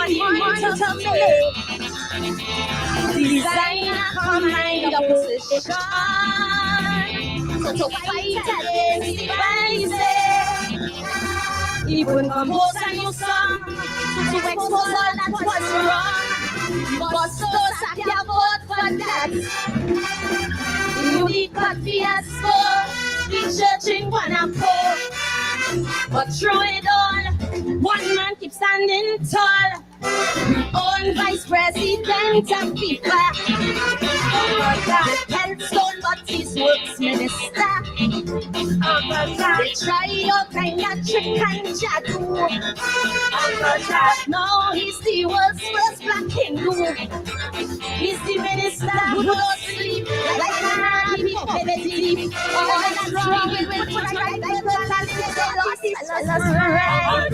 you to make. Design a command opposition. So fight against devices. Even compose a new song to expose all that was wrong. But those that can vote for that, you need God fiasco, be judging one and four. But through it all, one man keeps standing tall. Own vice president of FIFA. The headstone, but his works minister. They try all kind of trick and jadoo. But now he's the world's first black Hindu. He's the minister who don't sleep like a man keep thief. All that's wrong with right, the lost is right.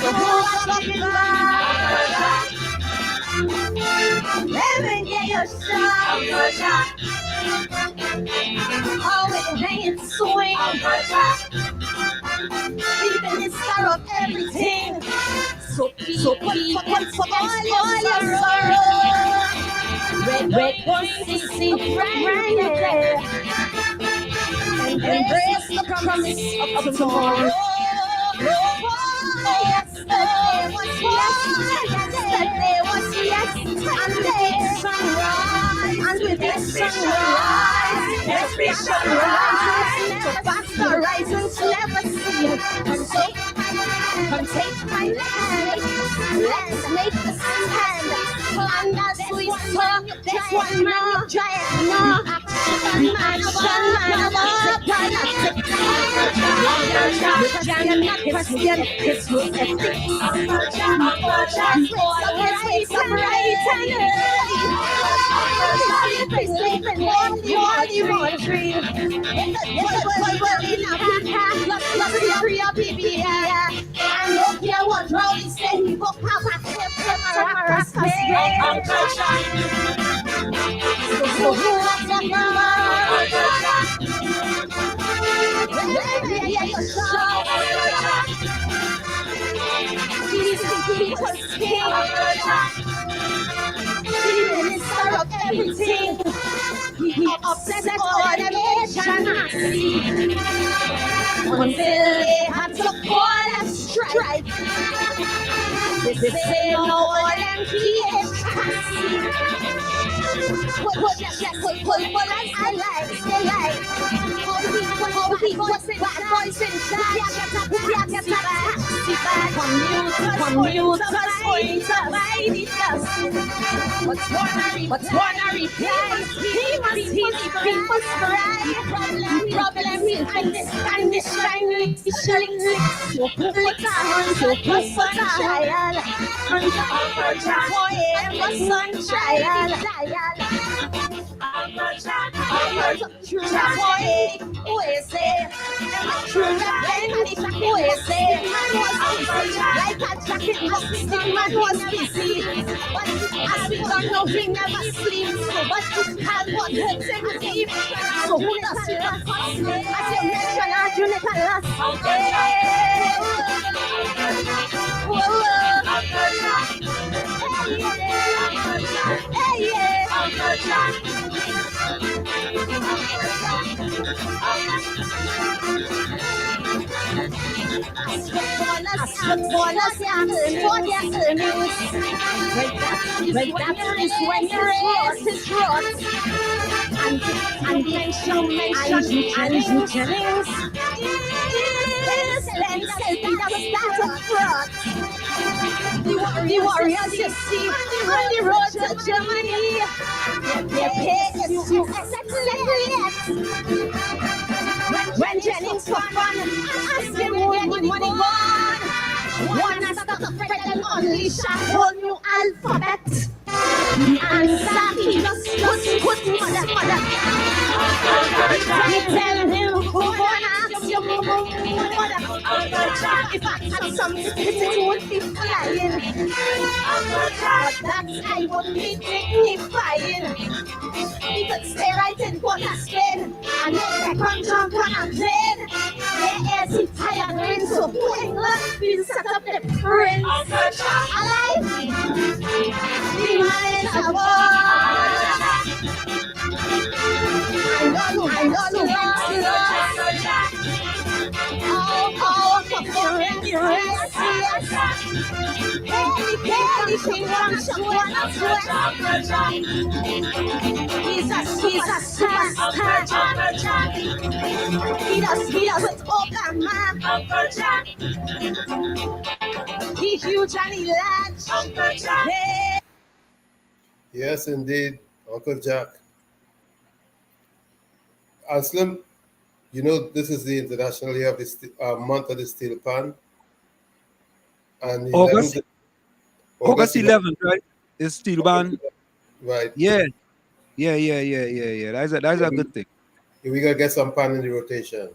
So who are talking about? Let me get your shot. How it hanging swing. The minister of everything. So put all your sorrow. Red pussy, Friday. Embrace the promise of tomorrow. Yesterday was yesterday, and with the sunrise, let's be sunrise. So fast horizons never seen. Come take my hand, let's make a stand. Plan as we talk, this one man giant, no action, man, not question, this was ethics. Always right and early. Dream. In a baby, and look here what Rowdy said, he booked out a clip from a Rasta. So who was the mama? People's king, the minister of everything. He upset all the nation. Until they had to call and strike. They say no all them PH pull and I like, they like. How people say bad boys in charge. Commuters going to buy the dust. What's one a reply? He must hear the people's cry. Problem is understand this shiny so put a hand to put a trial. For him a sun trial. True boy, who is it? True man, who is it? Man was busy, like a jacket box. The man was busy, but as we don't know, he never sleeps. But he can't what hurts him deep. So who does it not cost me? As you mentioned, I do not last. When you raise his rod and mention Jennings, then that's a fraud. The warriors you see on the road to Germany, their pay is to excellent. When Jennings for fun, ask him where the money gone. One has to spread and unleash a whole new alphabet. The answer he just put mother. He tell him who wanna ask your mother. If I had some it would be flying. But that I would be dignifying. He could stay right in Port of Spain and then come jump on a plane. There is he tired rain, so England will set up the prince. Alive, the man is a war. I know, Anything from someone else. He's a superstar. He does with Obama. He's huge and he large. Hey. Yes, indeed, Uncle Jack. Aslam, you know this is the International Year of the month of the Steel Pan. And August 11th, right? Is Steel Pan. Right. Yeah. That's a good thing. We gotta get some pan in the rotation.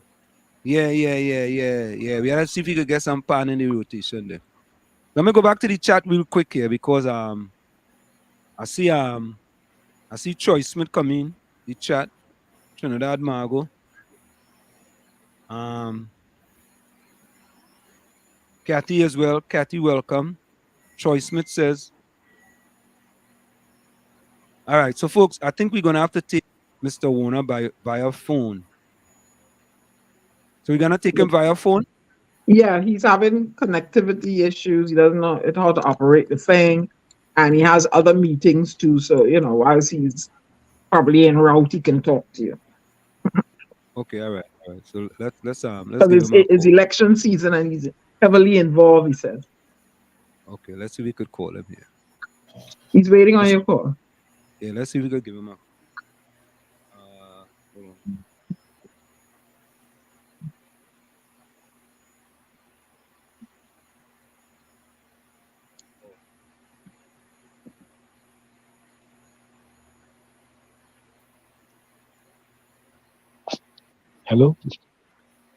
Yeah. We gotta see if we could get some pan in the rotation there. Let me go back to the chat real quick here because I see Troy Smith come in the chat. Trinidad Margo. Kathy as well. Kathy, welcome. Troy Smith says. All right, so folks, I think we're gonna have to take Mr. Warner via phone. So we're gonna take him via phone. Yeah, he's having connectivity issues. He doesn't know how to operate the thing, and he has other meetings too. So whilst he's probably en route, he can talk to you. Okay, all right. So let's Because it's election season and he's heavily involved. He said. Okay, let's see if we could call him here. He's waiting on your call. Yeah, let's see if we could give him a. Hold on.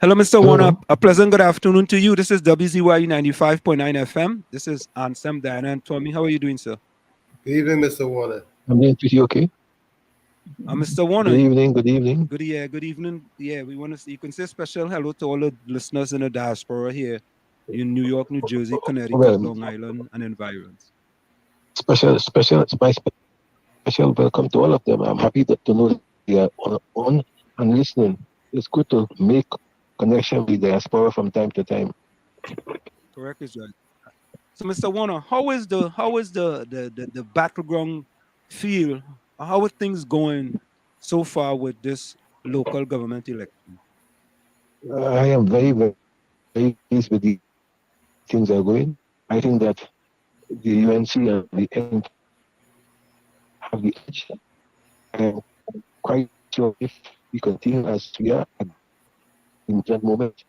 Hello, Mr. Warner. A pleasant good afternoon to you. This is WZYE 95.9 FM. This is Ansem, Diana, and Tommy. How are you doing, sir? Good evening, Mr. Warner. I'm doing pretty okay. Mr. Warner. Good evening. Good evening. Good evening. Yeah, we want to see. You can say special hello to all the listeners in the diaspora here in New York, New Jersey, Connecticut, Long Island, and environs. Special welcome to all of them. I'm happy to know they are on and listening. It's good to make connection with the diaspora from time to time. Correct, is right. So, Mr. Warner, how is the battleground feel? How are things going so far with this local government election? I am very, very, very pleased with the things are going. I think that the UNC and the N have the edge. I'm quite sure if we continue as we are in that moment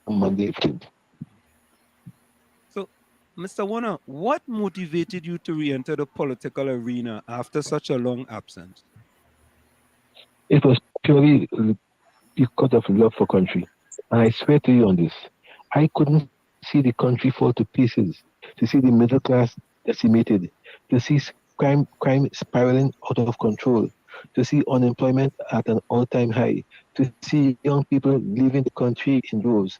on Monday. So, Mr. Warner, what motivated you to re-enter the political arena after such a long absence? It was purely because of love for country. And I swear to you on this, I couldn't see the country fall to pieces, to see the middle class decimated, to see crime spiraling out of control, to see unemployment at an all-time high, to see young people leaving the country in droves.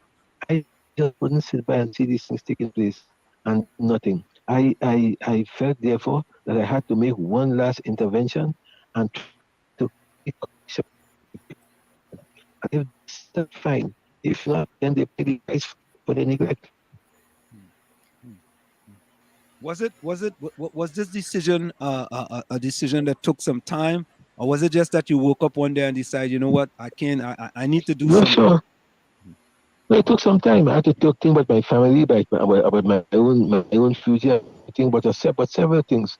I just couldn't sit by and see these things taking place and nothing. I felt, therefore, that I had to make one last intervention and to if that's fine. If not, then they pay the price for the neglect. Was this decision a decision that took some time, or was it just that you woke up one day and decided, you know what, I need to do something? Sure. No, it took some time. I had to think about my family, about my own future. I think about several things,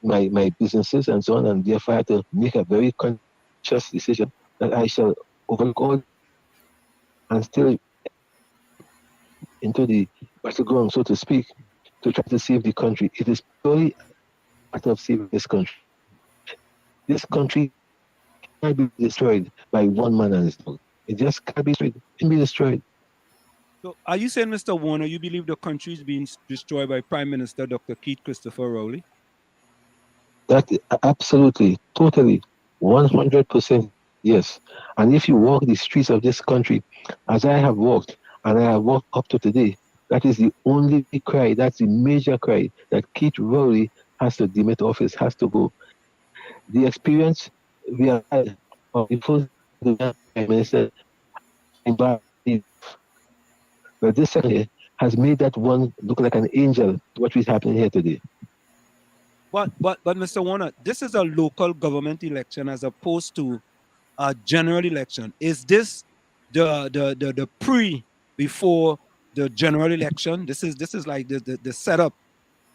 my businesses and so on, and therefore I had to make a very conscious decision that I shall overlook all and still into the battleground, so to speak, to try to save the country. It is purely a matter of saving this country. This country cannot be destroyed by one man and his dog. It just can't be destroyed. It can be destroyed. So are you saying, Mr. Warner, you believe the country is being destroyed by Prime Minister Dr. Keith Christopher Rowley? That absolutely, totally, 100%, yes. And if you walk the streets of this country, as I have walked, and I have walked up to today, that is the only cry, that's the major cry, that Keith Rowley has to demit office, has to go. The experience we have had of the first Prime Minister, but this second has made that one look like an angel to what is happening here today. But Mr. Warner, this is a local government election as opposed to a general election. Is this the pre before the general election? This is like the setup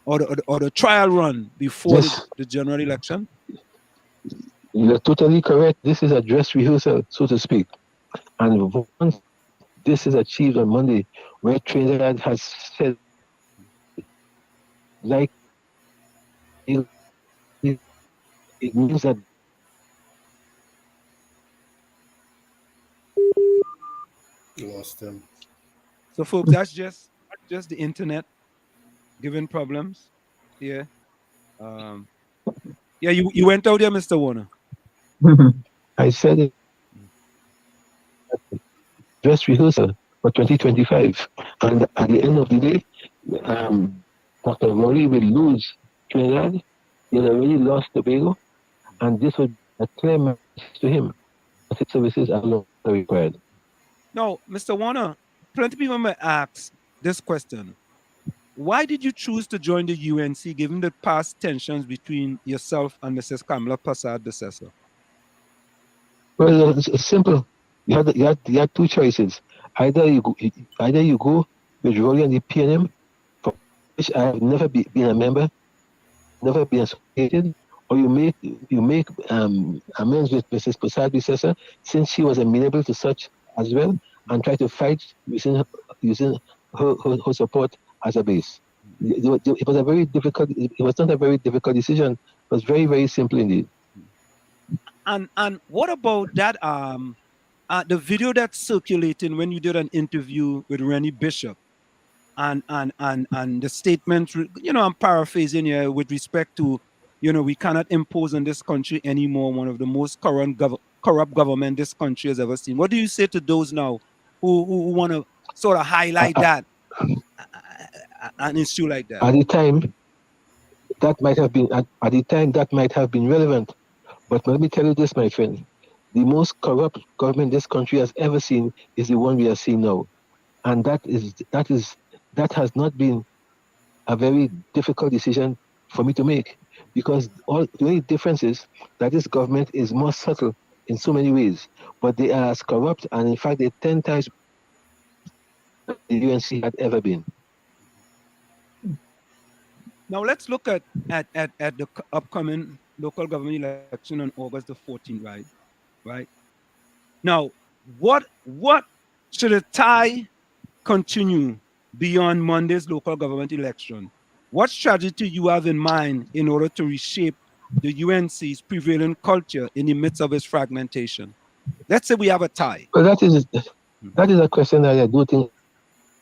or the trial run before Yes, the general election? you're totally correct. This is a dress rehearsal, so to speak. And once this is achieved on Monday, where Trinidad has said, like, it means that Lost him. So folks, that's just the internet giving problems here. Yeah, you went out there, Mr. Warner. I said it, dress rehearsal for 2025. And at the end of the day, Dr. Rory will lose Trinidad. He'll already lost Tobago. And this would be a clear message to him that his services are no longer required. No, Mr. Warner, plenty of people may ask this question. Why did you choose to join the UNC given the past tensions between yourself and Mrs. Kamala Prasad Decessor? Well, it's simple. You had two choices. Either you go with Rory and the PNM, for which I have never been a member, never been associated, or you make amends with Mrs. Prasad Decessor, since she was amenable to such as well, and try to fight using her support as a base. It was a very difficult. It was not a very difficult decision. It was very, very simple indeed. And what about that the video that's circulating when you did an interview with Rennie Bishop and the statement, I'm paraphrasing here with respect to, we cannot impose on this country anymore one of the most corrupt government this country has ever seen. What do you say to those now who want to sort of highlight that an issue like that? At the time, that might have been relevant. But let me tell you this, my friend. The most corrupt government this country has ever seen is the one we are seeing now. And that has not been a very difficult decision for me to make, because the only difference is that this government is more subtle in so many ways, but they are as corrupt, and in fact they're 10 times the UNC had ever been. Now let's look at the upcoming local government election on August the 14th, right? Now, what should a tie continue beyond Monday's local government election? What strategy you have in mind in order to reshape the UNC's prevailing culture in the midst of its fragmentation? Let's say we have a tie. Well, that is a question that I don't think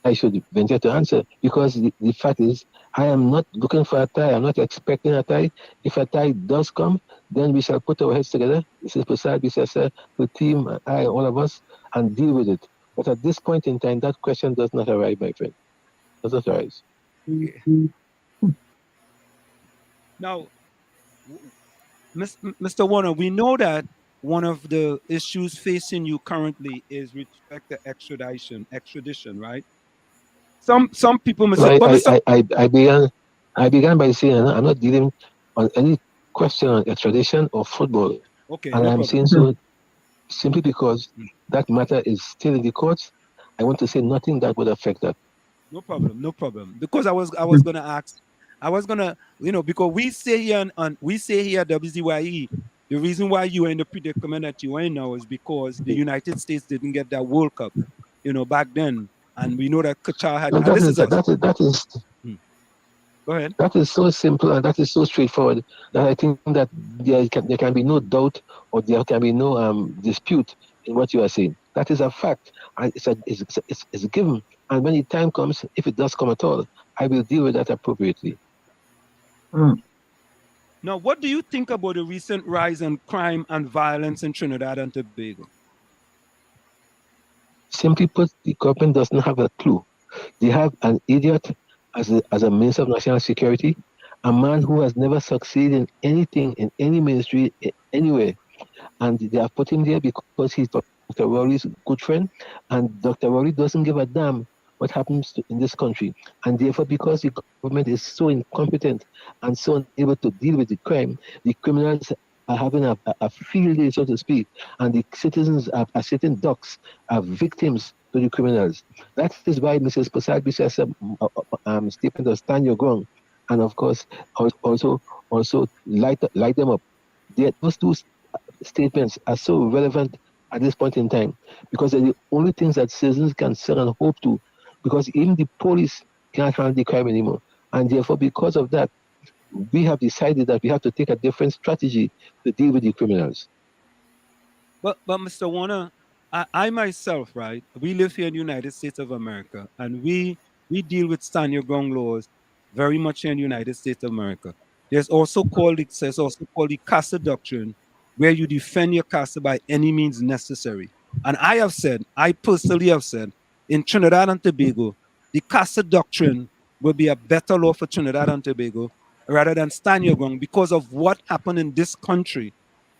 I should venture to answer, because the fact is, I am not looking for a tie. I'm not expecting a tie. If a tie does come, then we shall put our heads together. This is Prasad, the team, I, all of us, and deal with it. But at this point in time, that question does not arise, my friend. Does not arise. Now, Mr. Warner, we know that one of the issues facing you currently is with respect to extradition, right? Some people may say, I began by saying I'm not dealing on any question on extradition or football. Okay, and I'm saying so simply because that matter is still in the courts. I want to say nothing that would affect that. No problem. Because I was gonna ask, because we say here at WZYE, the reason why you are in the predicament that you are in now is because the United States didn't get that World Cup, back then. And we know that Qatar had. That is. Go ahead. That is so simple and that is so straightforward that I think that there can be no doubt or there can be no dispute in what you are saying. That is a fact, and it's a given. And when the time comes, if it does come at all, I will deal with that appropriately. Now, what do you think about the recent rise in crime and violence in Trinidad and Tobago? Simply put, the government doesn't have a clue. They have an idiot as a Minister of National Security, a man who has never succeeded in anything, in any ministry, anywhere. And they have put him there because he's Dr. Rory's good friend, and Dr. Rory doesn't give a damn what happens in this country. And therefore, because the government is so incompetent and so unable to deal with the crime, the criminals are having a field day, so to speak, and the citizens are sitting ducks, are victims to the criminals. That is why Mrs. Prasad Biswas' statement of stand your ground, and of course, also light them up. Those two statements are so relevant at this point in time because they're the only things that citizens can sit and hope to, because even the police can't handle the crime anymore. And therefore, because of that, we have decided that we have to take a different strategy to deal with the criminals. But Mr. Warner, I myself, right? We live here in the United States of America, and we deal with stand your ground laws very much here in the United States of America. There's also called the CASA doctrine, where you defend your CASA by any means necessary. And I personally have said, in Trinidad and Tobago, the CASA doctrine will be a better law for Trinidad and Tobago rather than stand your ground because of what happened in this country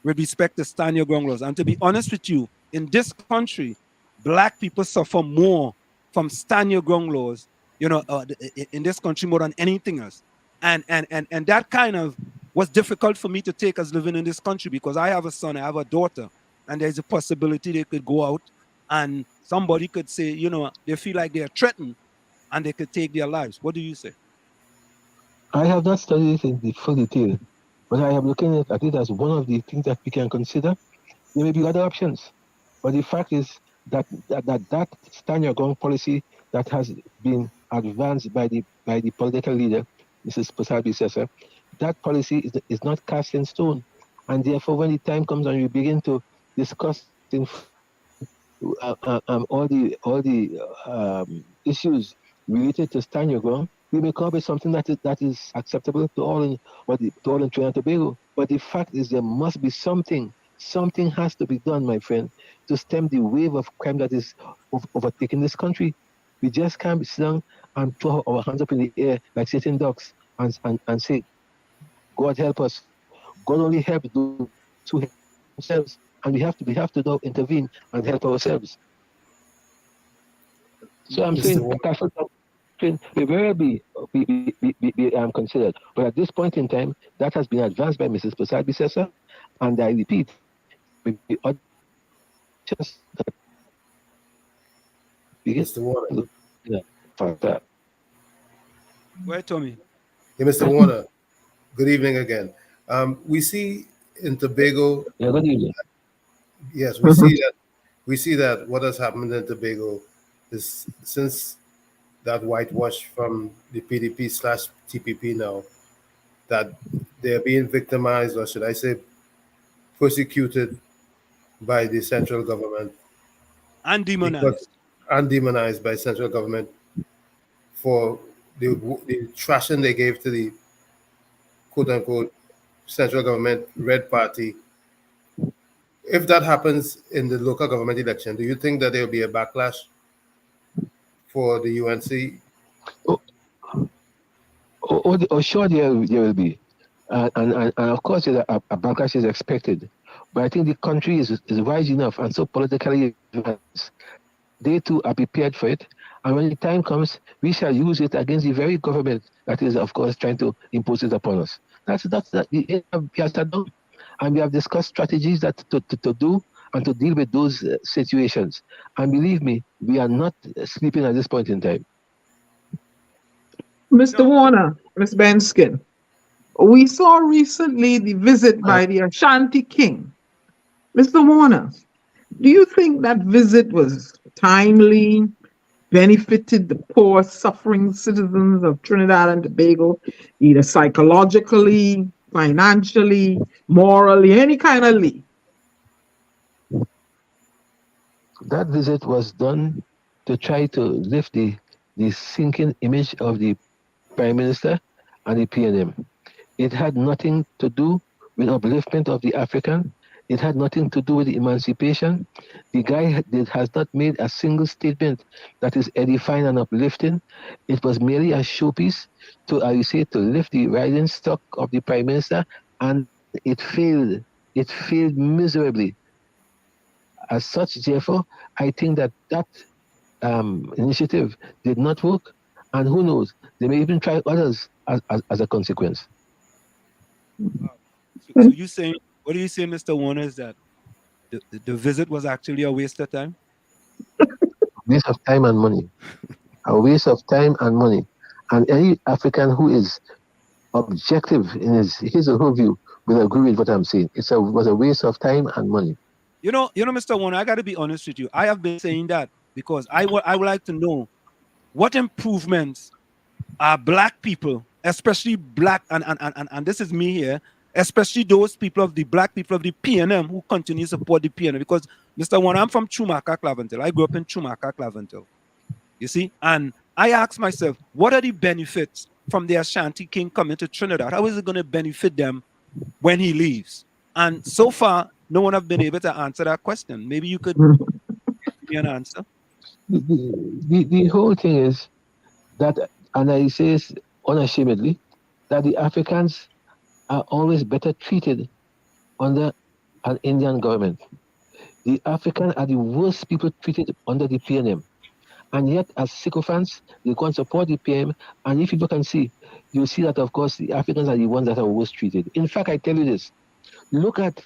with respect to stand your ground laws. And to be honest with you, in this country, black people suffer more from stand your ground laws, in this country more than anything else. And that kind of was difficult for me to take as living in this country because I have a son, I have a daughter, and there's a possibility they could go out and somebody could say, they feel like they're threatened and they could take their lives. What do you say? I have not studied it in the full detail, but I am looking at it as one of the things that we can consider. There may be other options, but the fact is that stand your ground policy that has been advanced by the political leader, Mrs. Prasad Biswas, that policy is not cast in stone, and therefore, when the time comes and we begin to discuss all the issues related to stand your ground, we may come up with something that is acceptable to all in Trinidad and Tobago. But the fact is, there must be something. Something has to be done, my friend, to stem the wave of crime that is overtaking this country. We just can't be sitting and throw our hands up in the air like sitting ducks and say, God help us. God only help those who help themselves, and we have to now intervene and help ourselves. So I'm saying castle doctrine may very be considered, but at this point in time, that has been advanced by Mrs. Prasad Biswas, and I repeat, with the other just that Mr. Warner. for that. Where, Tommy? Hey, Mr. Warner. Good evening again. We see in Tobago. Yeah, good evening. Yes, we see that. We see that what has happened in Tobago is since that whitewash from the PDP/TPP now, that they're being victimized, or should I say, persecuted by the central government and demonized by central government for the trashing they gave to the quote-unquote central government red party. If that happens in the local government election, do you think that there will be a backlash for the UNC? Sure, there will be. And of course, a backlash is expected. But I think the country is wise enough and so politically advanced. They too are prepared for it. And when the time comes, we shall use it against the very government that is, of course, trying to impose it upon us. That's we have done. And we have discussed strategies that to do and to deal with those situations. And believe me, we are not sleeping at this point in time. Mr. Warner, Ms. Benskin, we saw recently the visit by the Ashanti King. Mr. Warner, do you think that visit was timely, benefited the poor, suffering citizens of Trinidad and Tobago, either psychologically, financially, morally, any kind of way? That visit was done to try to lift the sinking image of the Prime Minister and the PNM. It had nothing to do with upliftment of the African. It had nothing to do with the emancipation. The guy has not made a single statement that is edifying and uplifting. It was merely a showpiece to lift the riding stock of the Prime Minister, and it failed. It failed miserably. As such, therefore, I think that initiative did not work, and who knows, they may even try others as a consequence. So you saying, what do you say, Mr. Warner, is that the visit was actually a waste of time? Waste of time and money. A waste of time and money. And any African who is objective in his or her view will agree with what I'm saying. Was a waste of time and money. You know, Mr. Warner, I got to be honest with you. I have been saying that because I would like to know what improvements are black people, especially black, and this is me here, especially those people of the black people of the PNM who continue to support the PNM. Because, Mr. Warner, I'm from Chumaka, Claventel. I grew up in Chumaka, Claventel. You see? And I asked myself, what are the benefits from the Ashanti King coming to Trinidad? How is it going to benefit them when he leaves? And so far, no one have been able to answer that question. Maybe you could give me an answer. The whole thing is that, and I say this unashamedly, that the Africans are always better treated under an Indian government. The Africans are the worst people treated under the PNM. And yet, as sycophants, they go and support the PM. And if people can see, you'll see that, of course, the Africans are the ones that are worst treated. In fact, I tell you this, look at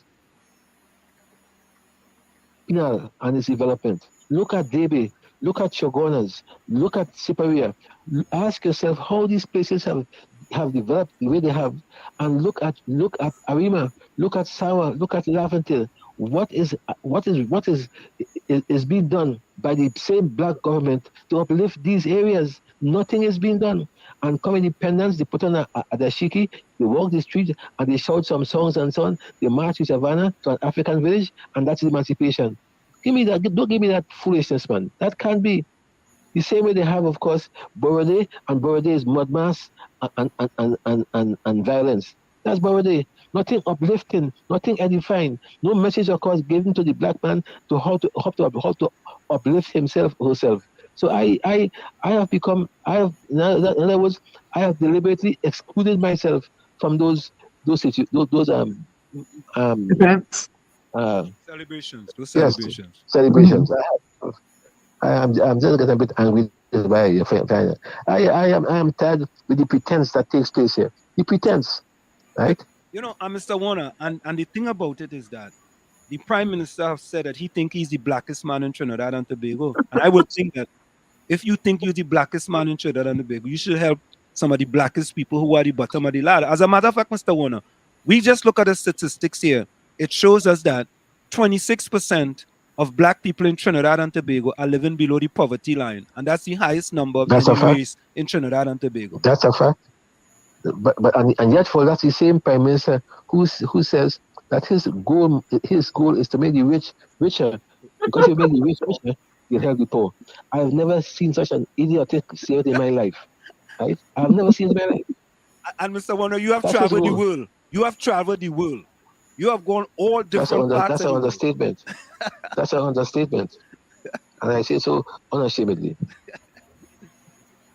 Pinal and its development. Look at Debe, look at Shogunas, look at Siparia. Ask yourself how these places have developed the way they have, and look at Arima, look at Sawa, look at Laventille. What is being done by the same black government to uplift these areas? Nothing is being done. And come independence, they put on a dashiki, they walk the street and they shout some songs and so on. They march to Savannah to an African village, and that's emancipation. Give me that. Don't give me that foolishness, man. That can't be. The same way they have, of course, Borode, and Borode is mud mass and violence. That's Borode. Nothing uplifting, nothing edifying, no message, of course, given to the black man to how to uplift himself or herself. So I have in other words, I have deliberately excluded myself from those Celebrations. Those celebrations. Yes, celebrations. I'm just getting a bit angry by your friend. I am tired with the pretense that takes place here. The pretense, right? You know, Mr. Warner, and the thing about it is that the Prime Minister has said that he thinks he's the blackest man in Trinidad and Tobago. And I would think that if you think you're the blackest man in Trinidad and Tobago, you should help some of the blackest people who are the bottom of the ladder. As a matter of fact, Mr. Warner, we just look at the statistics here. It shows us that 26% of black people in Trinidad and Tobago are living below the poverty line. And that's the highest number of any race in Trinidad and Tobago. That's a fact. But yet for that, the same Prime Minister who says that his goal is to make the rich richer, because you make the rich richer, you help the poor. I've never seen such an idiotic statement in my life. Right? I've never seen it in my life. And Mr. Warner, you have traveled the world. You have traveled the world. You have gone all different parts. That's an understatement. That's an understatement. And I say so unashamedly.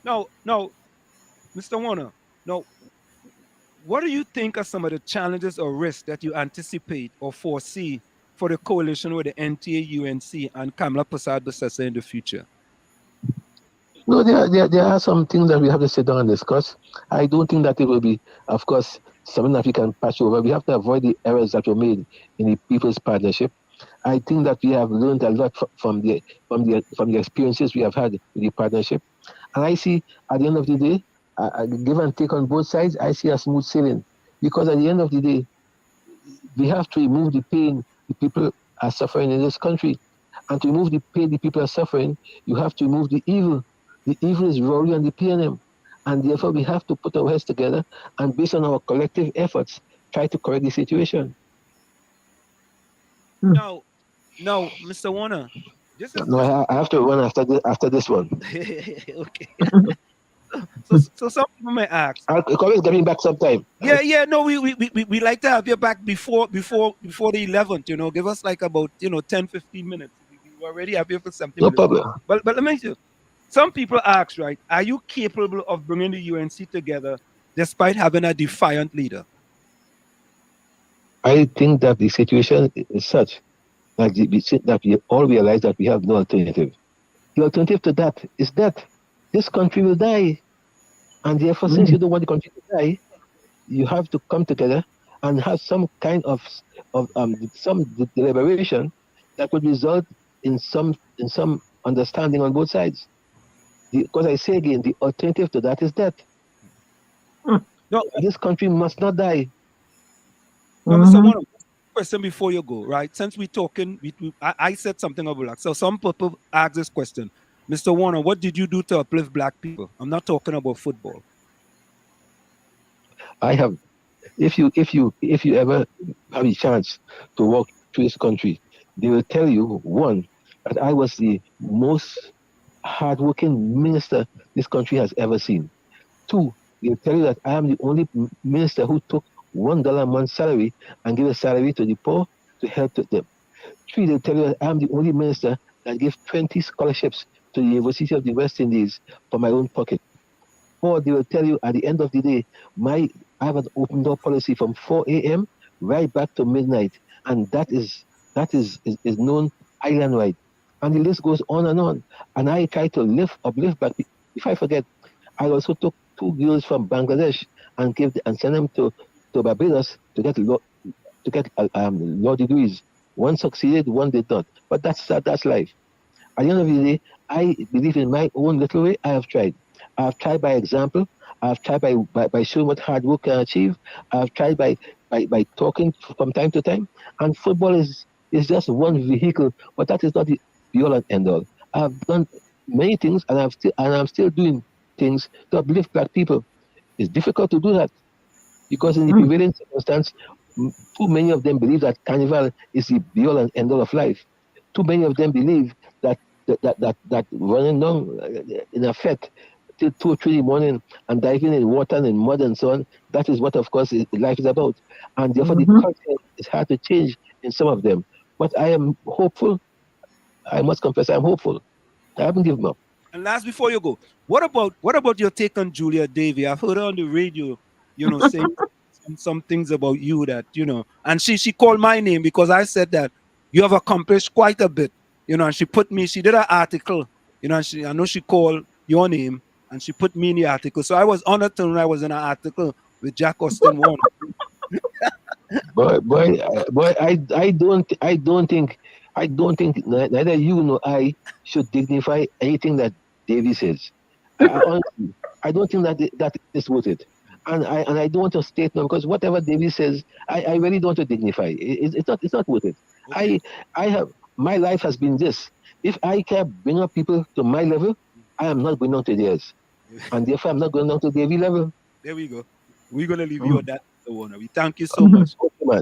No, Mr. Warner, no. What do you think are some of the challenges or risks that you anticipate or foresee for the coalition with the NTA, UNC, and Kamala Persad-Bessessa in the future? No, there are some things that we have to sit down and discuss. I don't think that it will be, of course, something that we can patch over. We have to avoid the errors that were made in the People's Partnership. I think that we have learned a lot from the experiences we have had with the partnership. And I see at the end of the day, give and take on both sides, I see a smooth sailing. Because at the end of the day, we have to remove the pain the people are suffering in this country. And to remove the pain the people are suffering, you have to remove the evil. The evil is rolling on the PNM. And therefore, we have to put our heads together and, based on our collective efforts, try to correct the situation. No, Mr. Warner. I have to run after this one. Okay. So some people may ask. I'll always get me back sometime. Yeah. No, we like to have you back before the 11th. You know, give us like about 10, 15 minutes. We already have you for something. No problem. But let me say, some people ask, right? Are you capable of bringing the UNC together despite having a defiant leader? I think that the situation is such that we all realize that we have no alternative. The alternative to that is that this country will die. And therefore, since you don't want the country to die, you have to come together and have some kind of some deliberation that would result in some understanding on both sides. Because I say again, the alternative to that is death. No, This country must not die. no, Mr. Warner, question before you go, right? Since we're talking, I said something about black. So some people ask this question. Mr. Warner, what did you do to uplift black people? I'm not talking about football. I have, if you ever have a chance to walk through this country, they will tell you, one, that I was the most hardworking minister this country has ever seen. Two, they'll tell you that I am the only minister who took $1 a month salary and gave a salary to the poor to help them. Three, they'll tell you that I am the only minister that gave 20 scholarships to the University of the West Indies from my own pocket. Four, they will tell you at the end of the day, I have an open door policy from 4 a.m. right back to midnight, and that is known island-wide. And the list goes on. And I try to uplift back. If I forget, I also took 2 girls from Bangladesh and sent them to Barbados to get law degrees. One succeeded, one did not. But that's life. At the end of the day, I believe in my own little way. I have tried. I have tried by example. I have tried by showing what hard work can achieve. I have tried by talking from time to time. And football is just one vehicle, but that is not the all and end all. I have done many things, and I'm still doing things to uplift black people. It's difficult to do that because in the prevailing circumstance, too many of them believe that carnival is the be all and end all of life. Too many of them believe that running down in a fete till 2 or 3 in the morning and diving in water and in mud and so on, that is what, of course, life is about. And therefore, the culture is hard to change in some of them. But I am hopeful. I must confess, I'm hopeful. I haven't given up. And last, before you go, what about your take on Julia Davy? I've heard her on the radio, saying some things about you that, and she called my name because I said that you have accomplished quite a bit, and she did an article, and I know she called your name and she put me in the article. So I was honored to know I was in an article with Jack Austin Warner. boy, I don't think neither you nor I should dignify anything that Davy says. Honestly, I don't think that is worth it. And I don't want to state now because whatever Davy says, I really don't want to dignify. It's not worth it. Okay. I have, my life has been this. If I can bring up people to my level, I am not going down to theirs. And therefore I'm not going down to Davy level. There we go. We're gonna leave you on that, Mr. Warner. We thank you so much.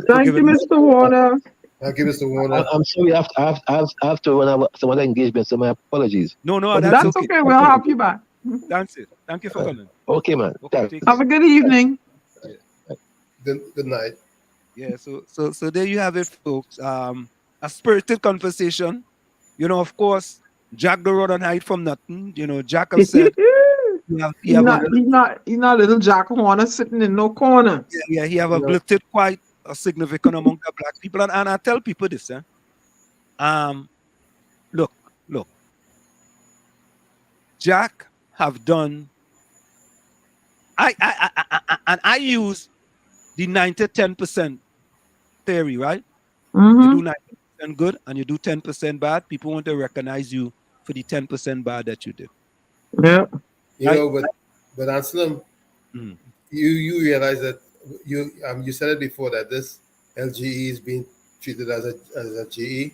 Thank you, Mr. Warner. Thank you, Mr. Warner. I'm sorry, I have to run out some other engagement, so my apologies. No, that's okay. We'll have you back. That's it. Thank you for coming. Okay, man. Okay, have a good evening. Good night. Yeah, so there you have it, folks. A spirited conversation. Of course, Jack the rod and hide from nothing. Jack has said he's not little Jack Horner sitting in no corner. Yeah, he have uplifted quite a significant among the black people. And I tell people this, look, Jack have done, I use the 90-10% theory, right? You do 90% good and you do 10% bad. People want to recognize you for the 10% bad that you did. Yeah. But Anselm, you realize that you said it before that this LGE is being treated as a GE.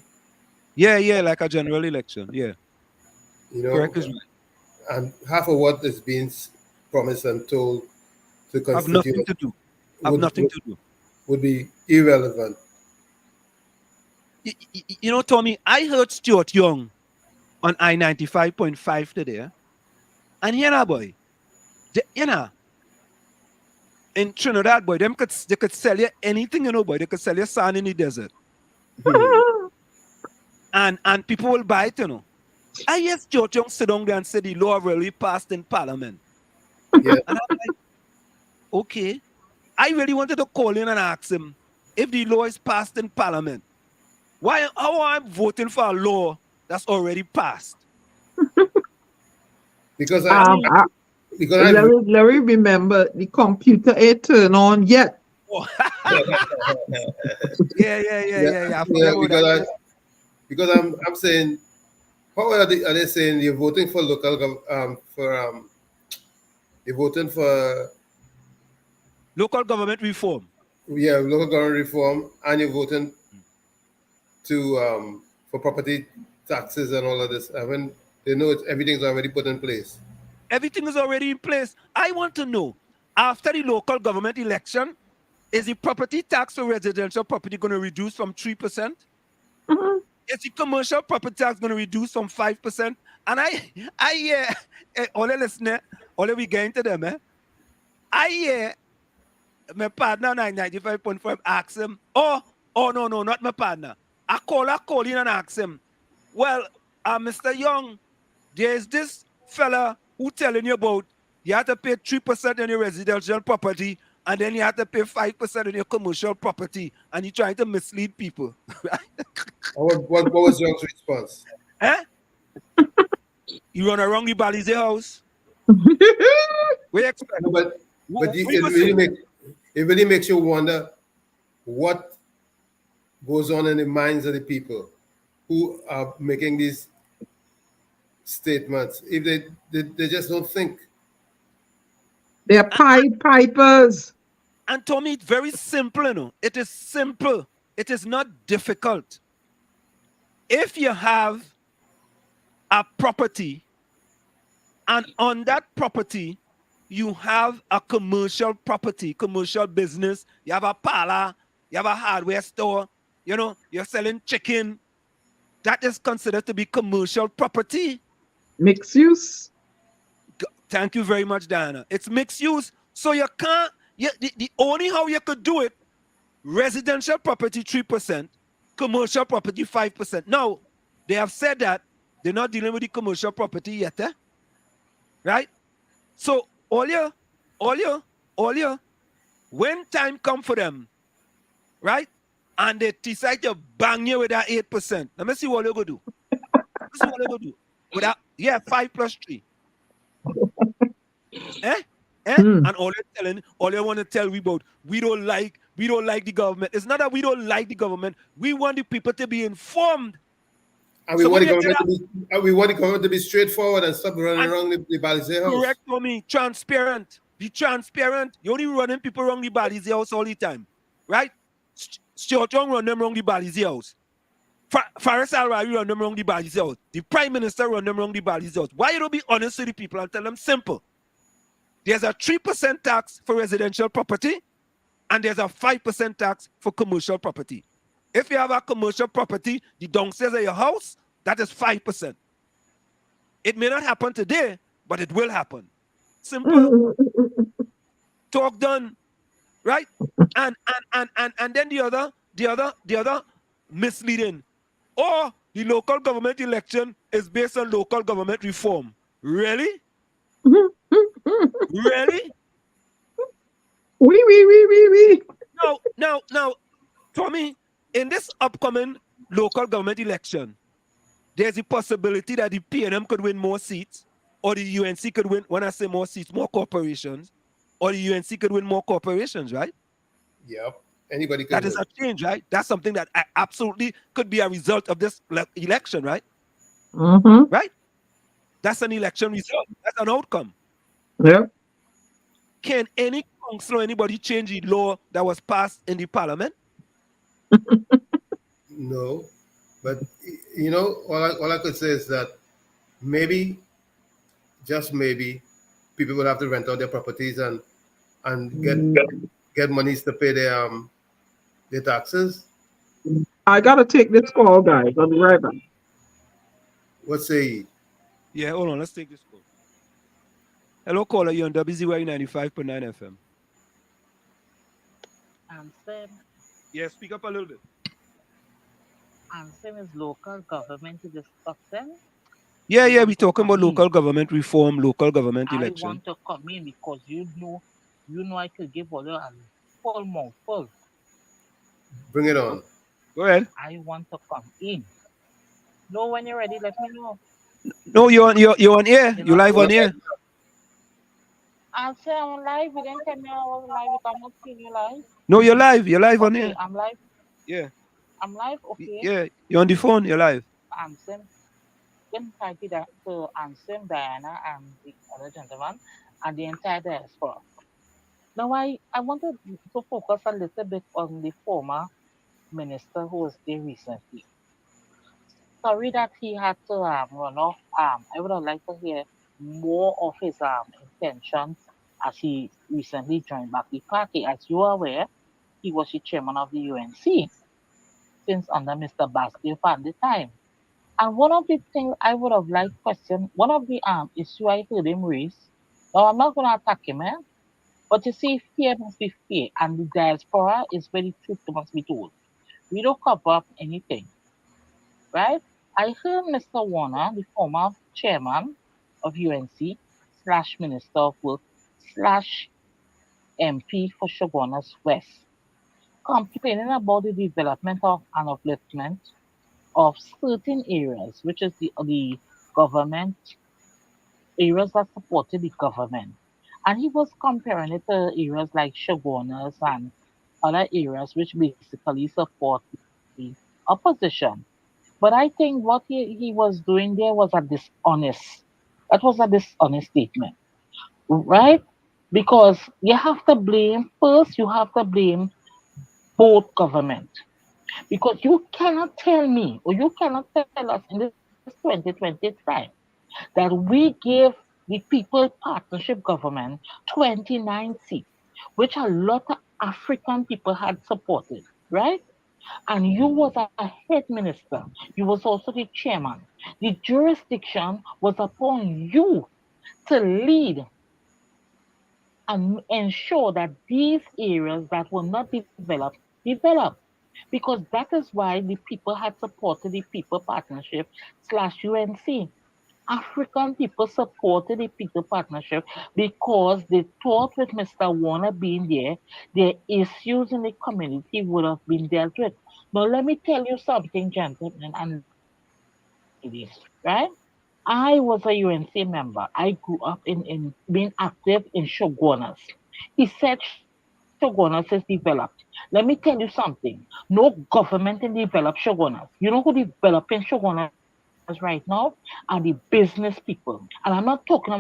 Yeah, like a general election. Yeah. Correct is right. And half of what is being promised and told to constitute have nothing to do. Would be irrelevant. Tommy, I heard Stuart Young on I-95.9 today, and here, boy, in Trinidad, boy, they could sell you anything, boy. They could sell you sand in the desert, and people will buy it, I hear Stuart Young sit down there and say the law really passed in Parliament. Yeah. And I'm like, okay. I really wanted to call in and ask him if the law is passed in Parliament. How I'm voting for a law that's already passed? because Um, I, because I Larry, remember the computer ain't turn on yet. Oh. Yeah. I forget about because that. because I'm saying, how are they saying you're voting for you're voting for Local government reform. local government reform, and you're voting to for property taxes and all of this. I mean, they know everything's already put in place. Everything is already in place. I want to know, after the local government election, is the property tax for residential property going to reduce from 3%? Mhm. Is the commercial property tax going to reduce from 5%? And I hear, all the listeners, all we get into them, I hear my partner 95.5 ask him, oh, no, not my partner. I call in and ask him, well, Mr. Young, there's this fella who telling you about you have to pay 3% on your residential property and then you have to pay 5% on your commercial property, and you're trying to mislead people. What was Young's response? Eh? You run around the Balize house? We expect. No, but What it you really say? it really makes you wonder what goes on in the minds of the people who are making these statements. If they just don't think. They're Pied Pipers. And Tommy, it's very simple, you know. It is simple. It is not difficult. If you have a property and on that property you have a commercial property, commercial business, you have a parlor, you have a hardware store, you know, you're selling chicken, that is considered to be commercial property. Mixed use. Thank you very much, Diana. It's mixed use. So you can't, the only how you could do it, residential property 3%, commercial property 5%. Now, they have said that they're not dealing with the commercial property yet, right? So all you, when time come for them, right? And they decide to bang you with that 8%. Let me see what they're gonna do. Let's see what they're gonna do. With that, 5 plus 3. Eh? Hmm. And all you want to tell we about, we don't like the government. It's not that we don't like the government. We want the people to be informed. And So we want the government to be straightforward and stop running around the Balize house. correct for me, transparent. Be transparent. You're only running people around the Balize house all the time. Right? Stuart Young run them around the Balize house. Faris Al-Rawi run them around the Balize house. The Prime Minister run them around the Balize house. Why you don't be honest with the people and tell them simple? There's a 3% tax for residential property and there's a 5% tax for commercial property. If you have a commercial property, the downstairs of your house, that is 5%. It may not happen today, but it will happen. Simple. Talk done. Right? And then the other misleading. Or the local government election is based on local government reform. Really? Really? Oui. Now, Tommy, in this upcoming local government election, there's a possibility that the PNM could win more seats, or the UNC could win, when I say more seats, more corporations, or the UNC could win more corporations, right? Yep. Anybody could That is a change, right? That's something that absolutely could be a result of this election, right? Mm-hmm. Right? That's an election result. That's an outcome. Yep. Can any council or anybody change the law that was passed in the parliament? No. But you know, all I could say is that maybe, just maybe, people will have to rent out their properties and get monies to pay their taxes. I gotta take this call, guys. I'll be right back. What say ye? Yeah, hold on. Let's take this call. Hello, caller. You're on WZYE 95.9 FM. Ansem, Yeah, speak up a little bit. Ansem is local government discussion. Yeah, we're talking about local government reform, local government election. I want to come in because you know I could give all a full mouthful. Bring it on. Go ahead. I want to come in. No, when you're ready, let me know. No, you're on air. You You know, live on air. I'll say I'm live. You didn't tell me I was live because I'm not seeing you live. No, you're live. You're live on Okay, air. I'm live. Yeah. I'm live. Okay. Yeah. You're on the phone. You're live. I'm thank you to Ansim, Diana, and the other gentleman, and the entire diaspora. Now, I wanted to focus a little bit on the former minister who was there recently. Sorry that he had to run off. I would have liked to hear more of his intentions as he recently joined back the party. As you are aware, he was the chairman of the UNC since under Mr. Bastille at the time. And one of the things I would have liked question, one of the issue I heard him raise. Now I'm not gonna attack him, eh? But you see, fear must be fear, and the diaspora is where the truth must be told. We don't cover up anything, right? I heard Mr. Warner, the former chairman of UNC slash Minister of Work slash MP for Shogunas West, complaining about the development of and upliftment of certain areas, which is the government areas that supported the government. And he was comparing it to areas like Shogunas and other areas which basically support the opposition. But I think what he was doing there was a dishonest. That was a dishonest statement, right? Because you have to blame, first, you have to blame both government. Because you cannot tell me or you cannot tell us in this 2020 time that we give the People Partnership Government 29 seats, which a lot of African people had supported, right? And you was a head minister. You was also the chairman. The jurisdiction was upon you to lead and ensure that these areas that were not developed develop. Because that is why the people had supported the People Partnership slash UNC. African people supported the People Partnership because they thought with Mr. Warner being there, their issues in the community would have been dealt with. Now, let me tell you something, gentlemen and ladies, right? I was a UNC member. I grew up in being active in Shogunas. He said Shogunas is developed. Let me tell you something. No government in developed Shogunas. You know who developing Shogunas right now? Are the business people. And I'm not talking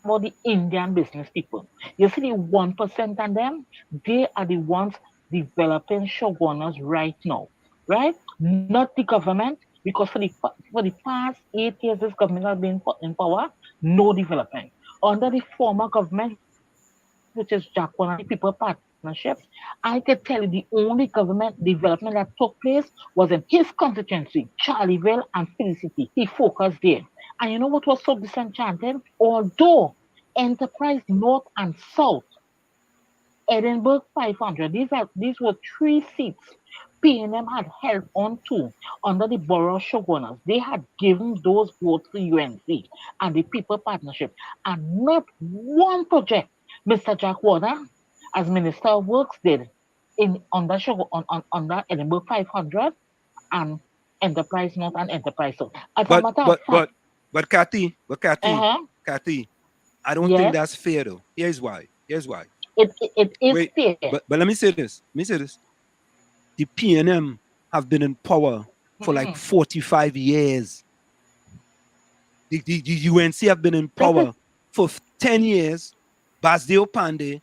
about the Indian business people. You see the 1% on them? They are the ones developing Shogunas right now. Right? Not the government, because for the past 8 years this government has been in power, no development. Under the former government, which is Jack Warner and the People Partnership, I could tell you the only government development that took place was in his constituency, Charlieville and Felicity. He focused there. And you know what was so disenchanted? Although Enterprise North and South, Edinburgh 500, these were three seats PNM had held on to under the Borough Shogunas. They had given those votes to UNC and the People Partnership, and not one project Mr. Jack Warner, as Minister of Works, did in under Edinburgh 500 and Enterprise North and Enterprise South. As a But matter of but fact, but but Kathy, uh-huh, Kathy, I don't think yes, that's fair though. Here's why. Here's why. it is Wait, fair. but let me say this. Let me say this. The PNM have been in power for like Mhm. 45 years. The UNC have been in That is power for 10 years. Basdeo Pandey,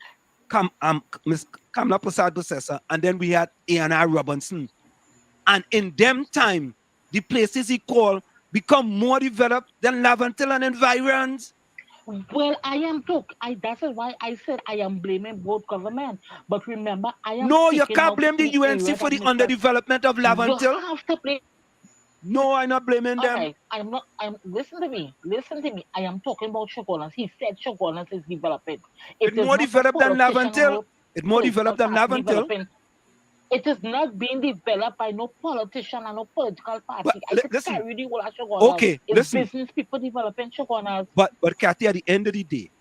Miss Kamla Prasad Bosessa, and then we had A&I Robinson. And in them time, the places he called become more developed than Lavantil and environs. Well, I am took. I That is why I said I am blaming both government. But remember, I am No, you speaking can't now blame to the the UNC area for that the Mr. underdevelopment of You Lavantil. have to blame. No, I'm not blaming All them. right, I'm not. I'm Listen to me. Listen to me. I am talking about Shogunas. He said Shogunas is developing. It's It is more not a developed than politician or Lavantil. no It's more political developed than party Lavantil. developing. It is not being developed by no politician and no political But party. I could listen, tell you the whole of Shogunas. okay, It's listen. business people developing Shogunas. But Kathy, at the end of the day,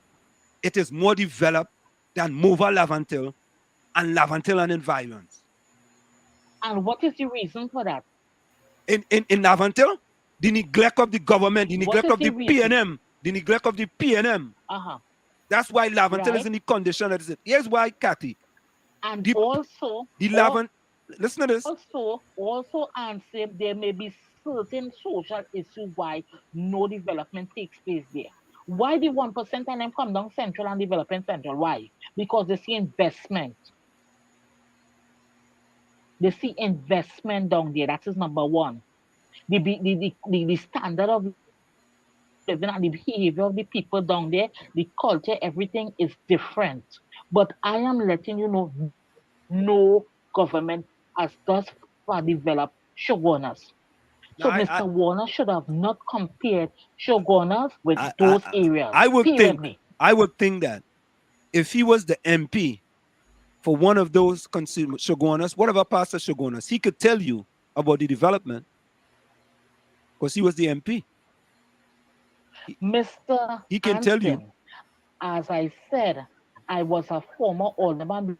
it is more developed than Mova Lavantil and Lavantil and environs. And what is the reason for that? In Lavantil, The neglect of the government, the What neglect is of the the reason? PNM, the neglect of the PNM. That's why Laventille is Right. in the condition that it is. Here's why, Kathy. And The also, listen to this. Also, answer there may be certain social issues why no development takes place there. Why the 1% and them come down central and development central? Why? Because they see investment. They see investment down there. That is number one. The standard of living and the behavior of the people down there, the culture, everything is different. But I am letting you know, no government has thus far developed shogunas. So Mr. Warner should have not compared shogunas with those areas. I would think that if he was the MP for one of those shogunas, whatever past the shogunas, he could tell you about the development because he was the MP. Mr. He can tell you. As I said, I was a former alderman.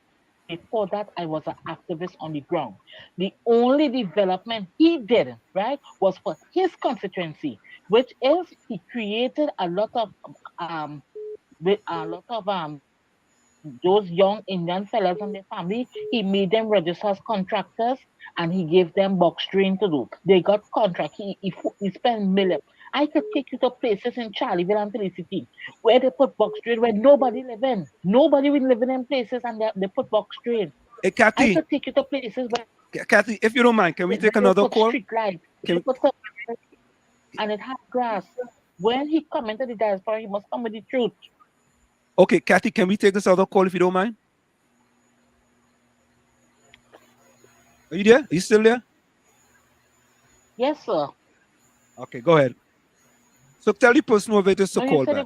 Before that, I was an activist on the ground. The only development he did, right, was for his constituency, which is he created a lot of those young Indian fellas and their family. He made them register as contractors and he gave them box drain to do. They got contract. He spent millions. I could take you to places in Charlieville and Felicity where they put box drain where nobody live in. Nobody will live in them places and they put box drain. Hey, Kathy. I could take you to places where Kathy, if you don't mind, can we take another call? Street light. And it had grass. When he commented the diaspora, he must come with the truth. Okay, Kathy, can we take this other call if you don't mind? Are you there? Are you still there? Yes, sir. Okay, go ahead. So tell the person over there to call back.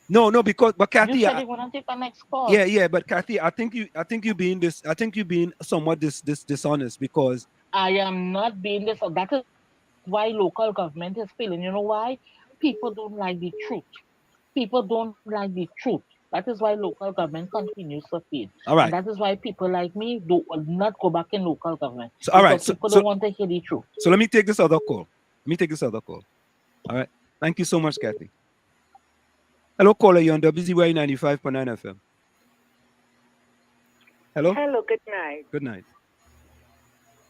No, but Kathy, you said you want to take the next call. Yeah, but Kathy, I think you being somewhat dishonest because I am not being this. That is why local government is failing. You know why? People don't like the truth. People don't like the truth. That is why local government continues to fail. All right. And that is why people like me do not go back in local government. So, all right. People don't want to hear the truth. So let me take this other call. All right. Thank you so much, Kathy. Hello, caller. You're on WZYE 95.9 FM. Hello? Hello, good night. Good night.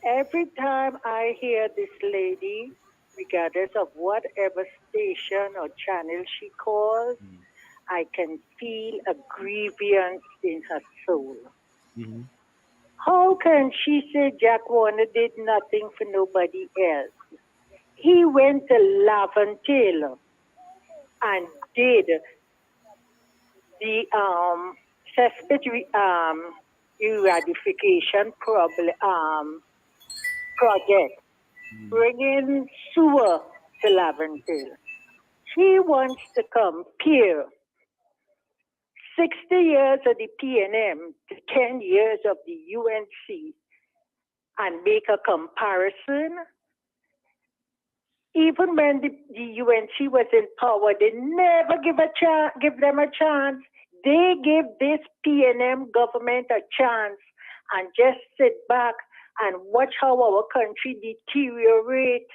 Every time I hear this lady, regardless of whatever station or channel she calls, I can feel a grievance in her soul. Mm-hmm. How can she say Jack Warner did nothing for nobody else? He went to Laventille and did the cesspit eradication project, bringing sewer to Laventille. He wants to compare 60 years of the PNM to 10 years of the UNC and make a comparison. Even when the UNC was in power, they never give them a chance. They give this PNM government a chance and just sit back and watch how our country deteriorate.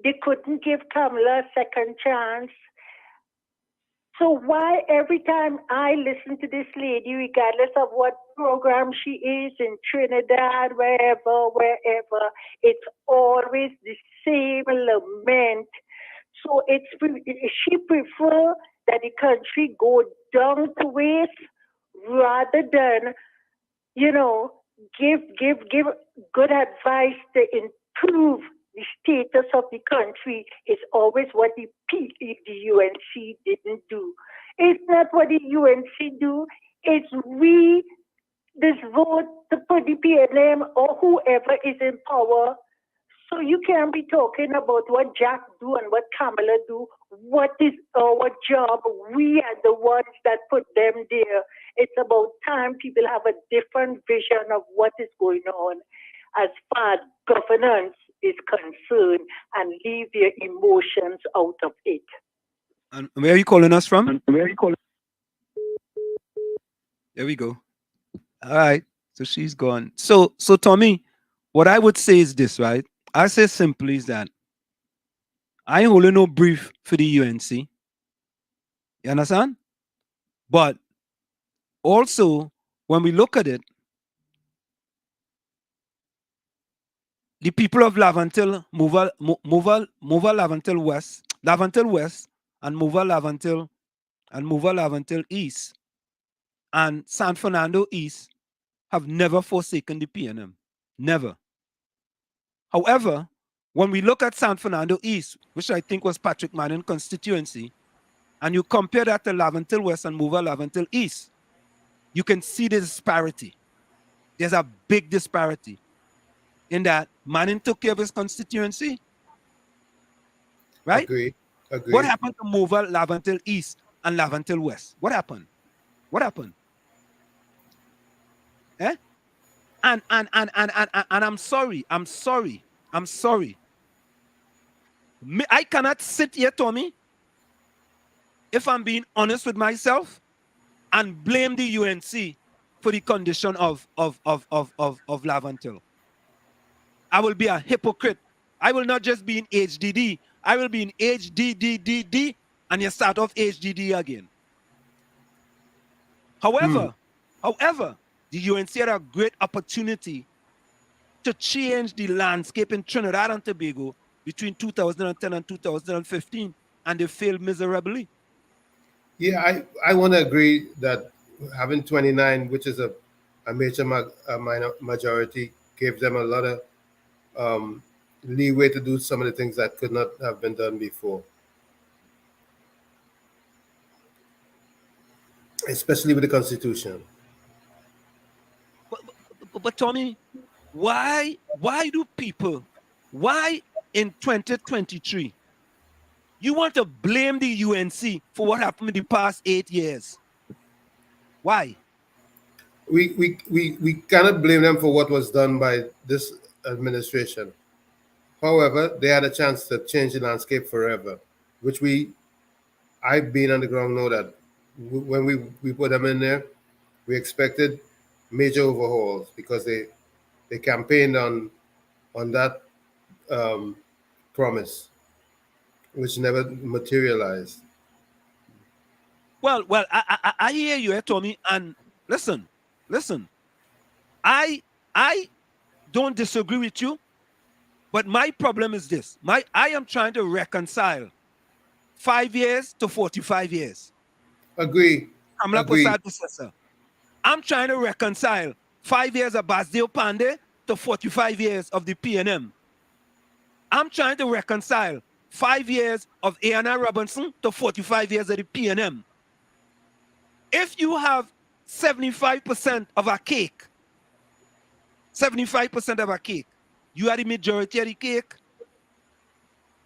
They couldn't give Kamala a second chance. So why every time I listen to this lady, regardless of what program she is in Trinidad, wherever, it's always the same lament. So she prefer that the country go down to waste rather than, give good advice to improve the status of the country. Is always what the UNC didn't do. It's not what the UNC do. It's we this vote to put the PNM or whoever is in power. So you can't be talking about what Jack do and what Kamala do. What is our job? We are the ones that put them there. It's about time people have a different vision of what is going on as far as governance is concerned and leave their emotions out of it. And where are you calling us from? There we go. All right. So she's gone. So Tommy, what I would say is this, right? I say simply is that I ain't holding no brief for the UNC. You understand? But also, when we look at it, the people of Lavantil, Mova Lavantil West, and Mova Lavantil East, and San Fernando East have never forsaken the PNM. Never. However, when we look at San Fernando East, which I think was Patrick Manning constituency, and you compare that to Lavantil West and Mova Lavantil East, you can see the disparity. There's a big disparity in that Manning took care of his constituency, right? Agree. What happened to Mova Lavantil East and Lavantil West? What happened? What happened? Eh? And I'm sorry. I cannot sit here, Tommy, if I'm being honest with myself, and blame the UNC for the condition of Lavantil. I will be a hypocrite. I will not just be in HDD. I will be in HDDDD, and you start off HDD again. However, the UNC had a great opportunity to change the landscape in Trinidad and Tobago between 2010 and 2015, and they failed miserably. Yeah, I want to agree that having 29, which is a major minor majority, gave them a lot of leeway to do some of the things that could not have been done before, especially with the Constitution. But Tommy, why do people, why in 2023, you want to blame the UNC for what happened in the past 8 years? Why? We cannot blame them for what was done by this administration. However, they had a chance to change the landscape forever, which I've been on the ground know that when we put them in there, we expected major overhauls because they campaigned on that promise, which never materialized. Well, I hear you, Tommy, and listen. I don't disagree with you, but my problem is this. I am trying to reconcile 5 years to 45 years. Agree. I'm trying to reconcile 5 years of Basdeo Pandey to 45 years of the PNM. I'm trying to reconcile 5 years of A&R Robinson to 45 years of the PNM. If you have 75% of a cake, 75% of a cake, you are the majority of the cake.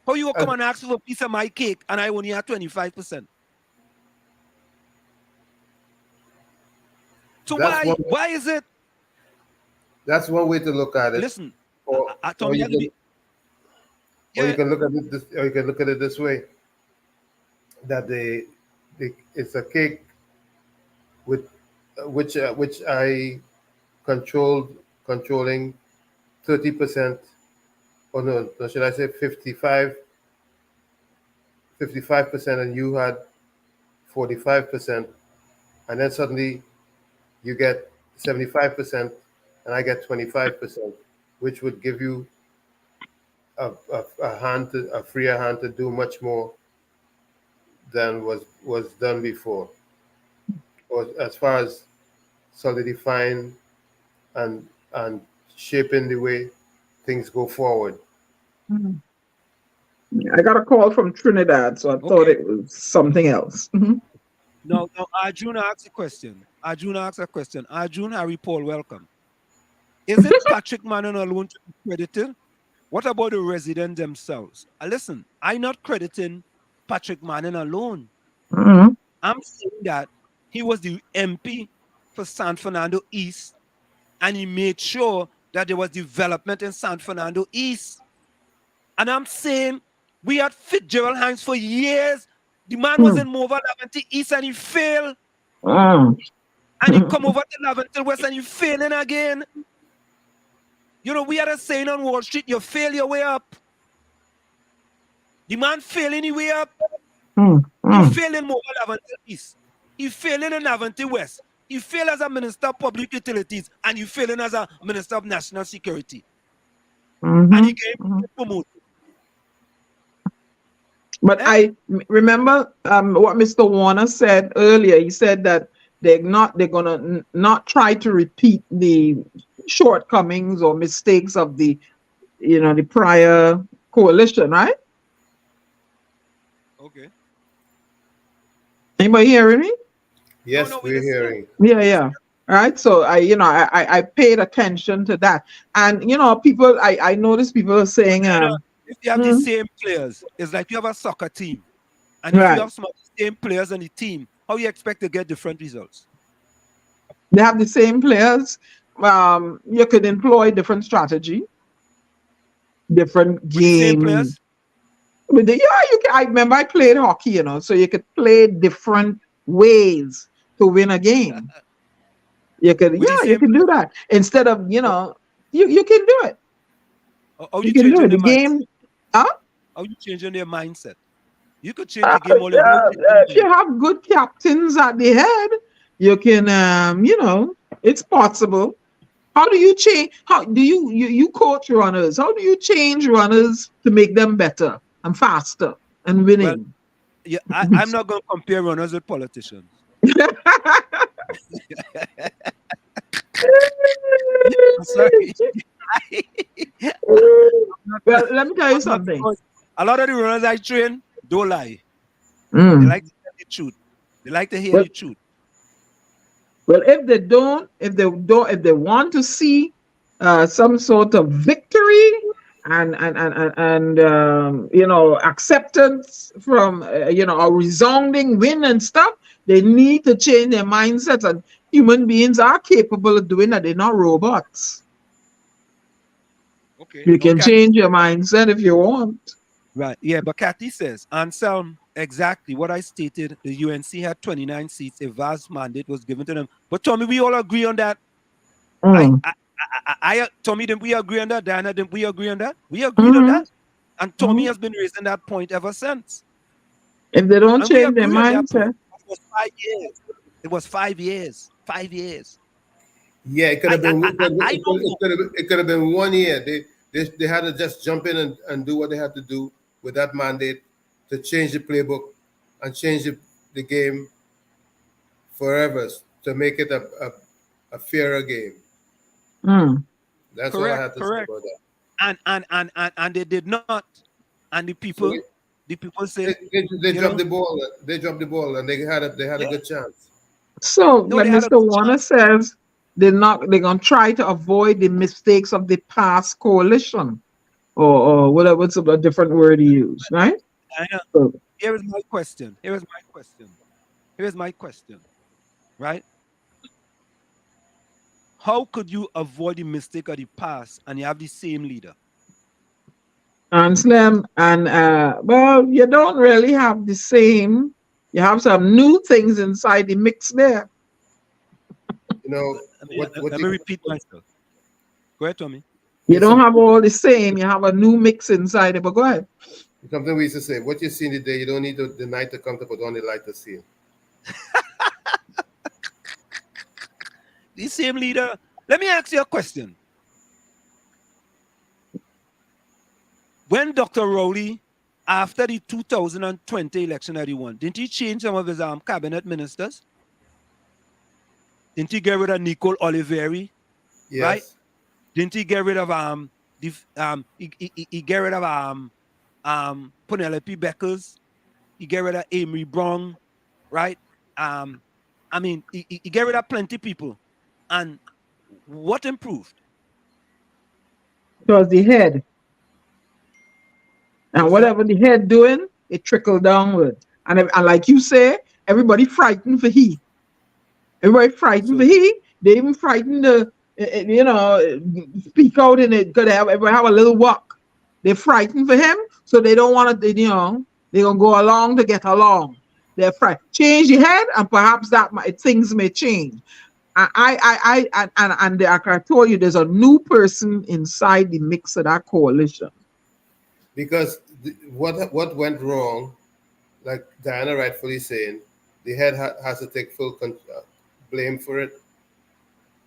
How you come and ask for a piece of my cake and I only have 25%? So why is it? That's one way to look at it. Listen, or you can look at it or you can look at it this way: that it's a cake with which I controlling 30%, or no, should I say 55%, and you had 45%, and then suddenly you get 75% and I get 25%, which would give you a freer hand to do much more than was done before, or as far as solidifying and shaping the way things go forward. I got a call from Trinidad, so I thought it was something else. No, Arjun asked a question. Arjun, Harry Paul, welcome. Is it Patrick Manning alone to be credited? What about the residents themselves? Listen, I'm not crediting Patrick Manning alone. I'm saying that he was the MP for San Fernando East, and he made sure that there was development in San Fernando East. And I'm saying we had Fitzgerald Hines for years. The man was in Mova Lavantil East and he failed. And he come over to Lavantil West and he failing again. You know, we had a saying on Wall Street, you fail your way up. The man fail anyway up. Mm. He failed in Mobile Avenue East. He failed in Avenue West. He failed as a Minister of Public Utilities, and he failed as a Minister of National Security. And he came promoted. But I remember what Mr. Warner said earlier. He said that they're gonna not try to repeat the shortcomings or mistakes of the the prior coalition, right? Okay. Anybody hearing me? Yes, we're hearing. Yeah. Right. So I paid attention to that, and people I noticed people saying if you have the same players, it's like you have a soccer team, and if you have some of the same players on the team, how you expect to get different results? They have the same players. You could employ different strategy, different game. Same players. You can. I remember I played hockey, so you could play different ways to win a game. You could, you can do that instead of you can do it. You can do it. The game. How you changing their mindset? You could change the game all if you have good captains at the head, you can, it's possible. How do you change? How do you coach runners? How do you change runners to make them better and faster and winning? Well, yeah, I'm not going to compare runners with politicians. Sorry. Well, let me tell you something. A lot of the runners I train don't lie. They like to tell the truth. They like to hear the truth. Well, if they want to see some sort of victory and acceptance from a resounding win and stuff, they need to change their mindsets. And human beings are capable of doing that. They're not robots. Okay. You can change your mindset if you want. Right. Yeah, but Kathy says, Anselm, exactly what I stated. The UNC had 29 seats. A vast mandate was given to them. But Tommy, we all agree on that. Tommy, didn't we agree on that? Diana, didn't we agree on that? We agreed on that. And Tommy has been raising that point ever since. If they don't change their mindset. It was 5 years. It was 5 years. 5 years. Yeah, it could have been. It could have been 1 year. They had to just jump in and do what they had to do with that mandate to change the playbook and change the game forever to make it a fairer game. That's what I have to say about that. And they did not. And the people say they dropped the ball. They dropped the ball and they had a good chance. So when Mr. Warner says they're gonna try to avoid the mistakes of the past coalition, or whatever, what's a different word he used, right? I know. So, Here is my question. Right? How could you avoid the mistake of the past and you have the same leader? And Slim, and well, you don't really have the same. You have some new things inside the mix there. Let me repeat myself. Go ahead, Tommy. You don't have all the same. You have a new mix inside it, but go ahead. Something we used to say, what you see in the day, you don't need the night to come to put on the light to see it. The same leader. Let me ask you a question. When Dr. Rowley, after the 2020 election that he won, didn't he change some of his cabinet ministers? Didn't he get rid of Nicole Oliveri? Yes. Right? Didn't he get rid of he get rid of Penelope Beckers? He get rid of Amy Brown, right? He get rid of plenty of people. And what improved? It was the head. And whatever the head doing, it trickled downward. And like you say, everybody frightened for he. Everybody frightened for he. They even frightened to, speak out in it. Could everybody have a little walk? They're frightened for him, so they don't want to, they're going to go along to get along. They're frightened. Change your head, and perhaps things may change. And I told you, there's a new person inside the mix of that coalition. Because what went wrong, like Diana rightfully saying, the head has to take full blame for it.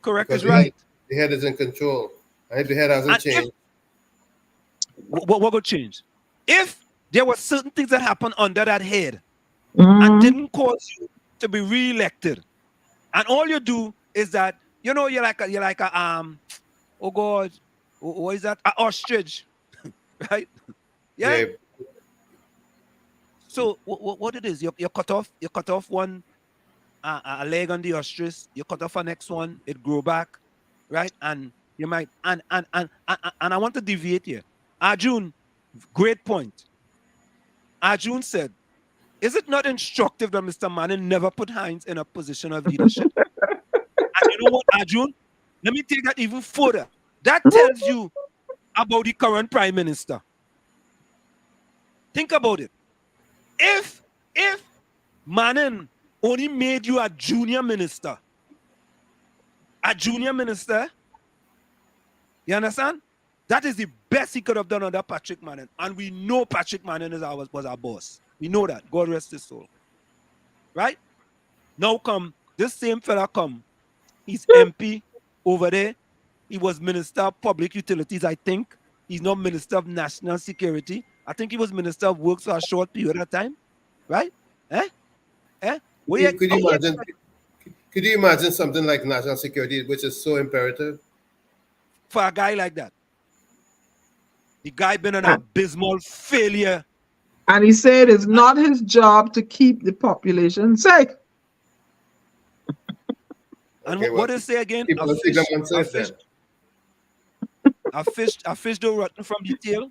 Correct Because is right. The head is in control. And if the head hasn't And changed, what would change? If there were certain things that happened under that head and Mm. didn't cause you to be re-elected, and all you do is that, you know, you're like a oh God, what is that? An ostrich, right? Yeah. yeah, So what it is? You cut off one a leg on the ostrich. You cut off a next one. It grow back, right? And you might and I want to deviate here. Arjun, great point. Arjun said, "Is it not instructive that Mr. Manning never put Hines in a position of leadership?" And you know what, Arjun? Let me take that even further. That tells you about the current prime minister. Think about it. If Manning only made you a junior minister, you understand? That is the best he could have done under Patrick Manning. And we know Patrick Manning was our boss. We know that. God rest his soul. Right? Now come, this same fella come. He's MP over there. He was Minister of Public Utilities, I think. He's not Minister of National Security. I think he was Minister of Works for a short period of time. Right? could you imagine something like national security, which is so imperative? For a guy like that. The guy been an abysmal failure. And he said it's not his job to keep the population safe. And what did he say again? A fish don't rotten from the tail.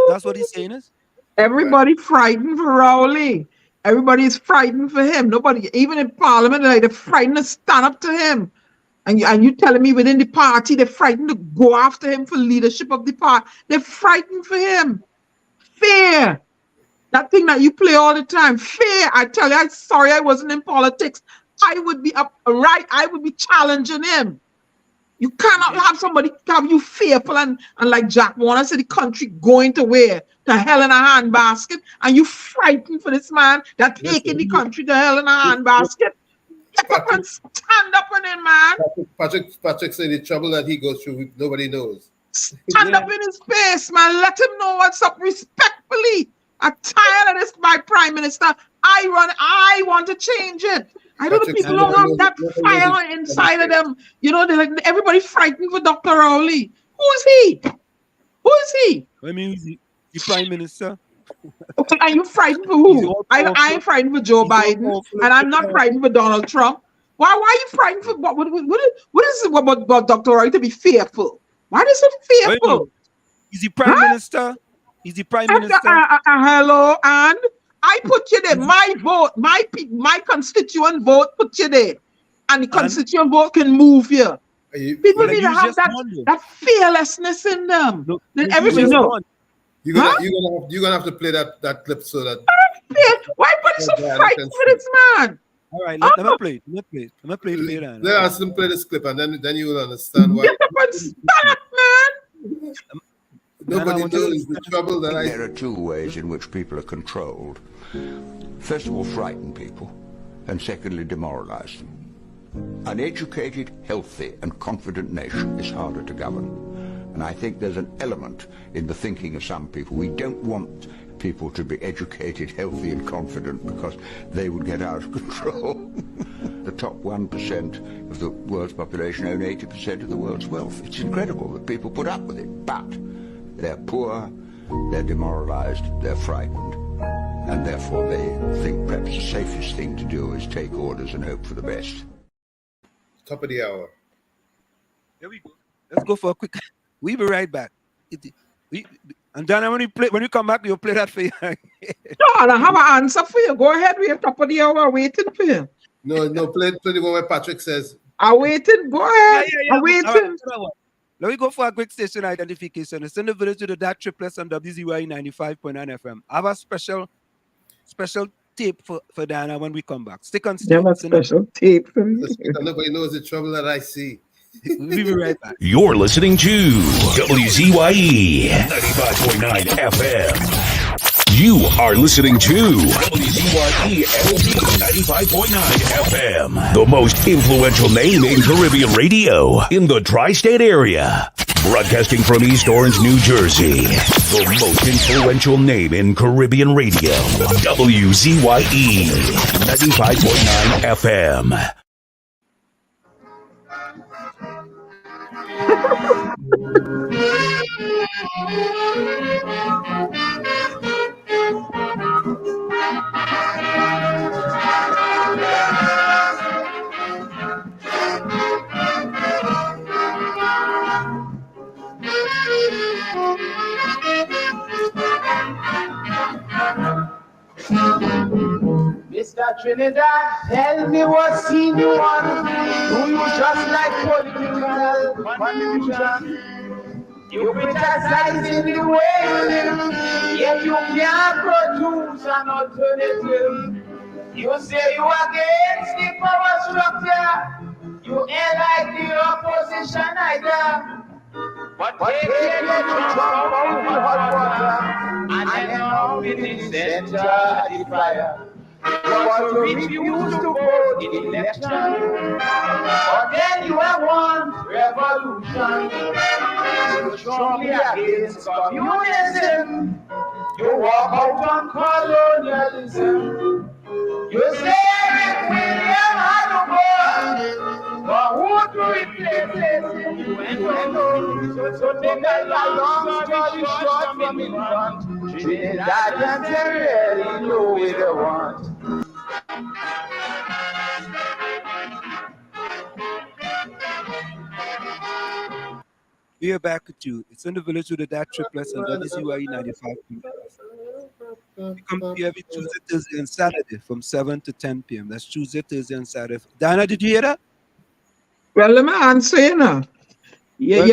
That's what he's saying is. Everybody frightened for Rowley. Everybody's frightened for him. Nobody, even in Parliament, they're frightened to stand up to him. And you telling me within the party, they're frightened to go after him for leadership of the party. They're frightened for him. Fear. That thing that you play all the time. Fear. I tell you, I'm sorry I wasn't in politics. I would be I would be challenging him. You cannot have somebody have you fearful and like Jack Warner said, the country going to where? To hell in a handbasket. And you frightened for this man that taking the country to hell in a handbasket. Get up and stand up on it, man. Patrick said the trouble that he goes through, nobody knows. Stand up in his face, man. Let him know what's up respectfully. I'm tired of this, my prime minister. I want to change it. I know the people don't have that fire inside of them. You know, they're like everybody frightened for Dr. Rowley. Who is he? Who is he? I mean, the prime minister. Are you frightened for who? I ain't frightened for Joe Biden, and I'm not frightened for Donald Trump. Why are you frightened for what is it about Dr. Rowley to be fearful? Why is it fearful? He's the prime minister. He's the prime minister. Hello, and I put you there. My vote, my constituent vote put you there. And the constituent vote can move here. People need to have that fearlessness in them. Everybody know. You're gonna have to play that clip so that. Why everybody so frightened for this man? All right, let me play. Let me play it. Let us play this clip, and then you will understand why. Get up and stand up, man. Nobody knows the trouble that There are two ways in which people are controlled. First of all, frighten people, and secondly, demoralize them. An educated, healthy, and confident nation is harder to govern. And I think there's an element in the thinking of some people. We don't want people to be educated, healthy, and confident because they would get out of control. The top 1% of the world's population own 80% of the world's wealth. It's incredible that people put up with it, but they're poor, they're demoralized, they're frightened, and therefore they think perhaps the safest thing to do is take orders and hope for the best. Top of the hour. There we go. Let's go for a quick. We'll be right back. And then when you come back, you'll play that for you. No, I have an answer for you. Go ahead. We're top of the hour waiting for you. No, play the one where Patrick says. I'm waiting. Go ahead. I'm waiting. Let me go for a quick station identification. It's in the village with that triplets on WZYE 95.9 FM. I have a special tape for Diana when we come back. Stick on. You have a special tape for me. Nobody knows the trouble that I see. We'll be right back. You're listening to WZYE 95.9 FM. You are listening to WZYE 95.9 FM, the most influential name in Caribbean radio in the tri-state area. Broadcasting from East Orange, New Jersey, the most influential name in Caribbean radio, WZYE 95.9 FM. Mr. Trinidad, tell me what scene you want. Do you just like political confusion? You criticize in the way you live, yet you can't produce an alternative. You say you against the power structure, you ain't like the opposition either. But take care to jump out the hot water and end up in the center of the fire. You want to refuse to vote in election, but then you have won revolution. You strongly against communism. You walk out on colonialism. You say William had to go, but who to replace him? You ain't no. So take a long story short from in front. Trinidadians really know what they want. We are back with you. It's in the village with the dad triplets and WZYE 95. We come to you every Tuesday, Thursday, and Saturday from 7 to 10 p.m. That's Tuesday, Thursday, and Saturday. Diana, did you hear that? Well, let me answer you now. Yeah, Well,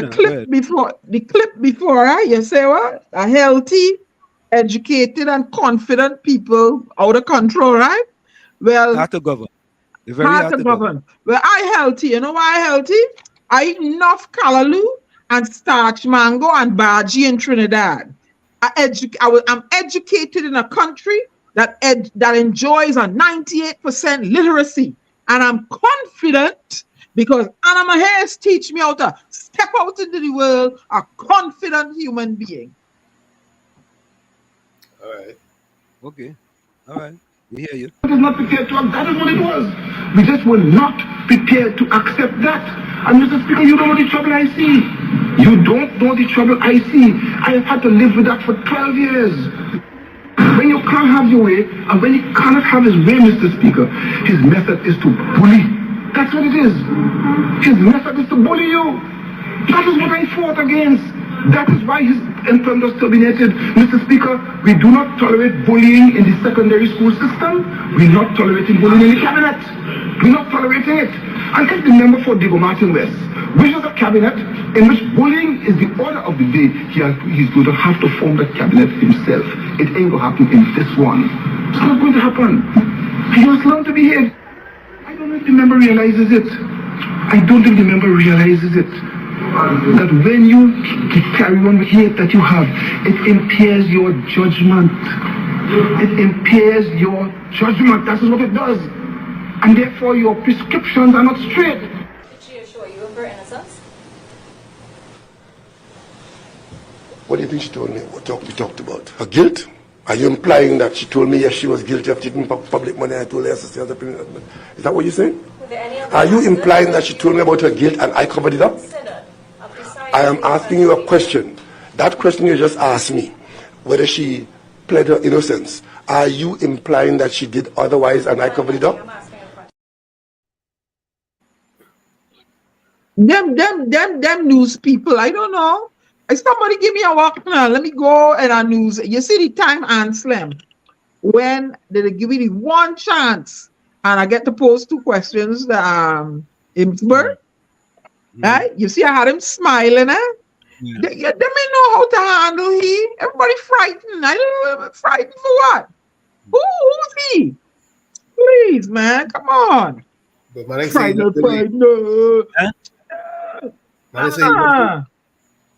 the clip before, you say what? A healthy, educated, and confident people out of control, right? Well, hard to govern. They're very hard to govern. Well, I healthy. You know why I healthy? I eat enough callaloo and starch mango and bhaji in Trinidad. I'm educated in a country that enjoys a 98% literacy, and I'm confident because Anna Mahes teach me how to step out into the world a confident human being. All right. Okay. All right. We hear you. Is not prepared to, that is what it was. We just were not prepared to accept that. And Mr. Speaker, you don't know the trouble I see. You don't know the trouble I see. I have had to live with that for 12 years. When you can't have your way, and when he cannot have his way, Mr. Speaker, his method is to bully. That's what it is. His method is to bully you. That is what I fought against. That is why his anthem was terminated. Mr. Speaker, we do not tolerate bullying in the secondary school system. We're not tolerating bullying in the cabinet. We're not tolerating it. And if the member for Diego Martin West wishes a cabinet in which bullying is the order of the day, he's going to have to form that cabinet himself. It ain't going to happen in this one. It's not going to happen. He must learn to behave. I don't know if the member realizes it. I don't think the member realizes it. That when you carry on with hate that you have, it impairs your judgment. It impairs your judgment. That is what it does. And therefore your prescriptions are not straight. Did she assure you of her innocence? What do you think she told me? What we talked about? Her guilt? Are you implying that she told me yes, she was guilty of taking public money? I told her yes, as a criminal. Is that what you're saying? Are you implying that she told me about her guilt and I covered it up? I am asking you a question. That question you just asked me, whether she pled her innocence, are you implying that she did otherwise and I covered it up? Them news people, I don't know. Somebody give me a walk now. Let me go and a news. You see the time Anselm, when they give me the one chance and I get to pose two questions to Imsberg. Right? You see, I had him smiling, eh? Yeah. They may know how to handle him. Everybody frightened. I don't know, frightened for what? Who's he? Please, man, come on. But man, frightened.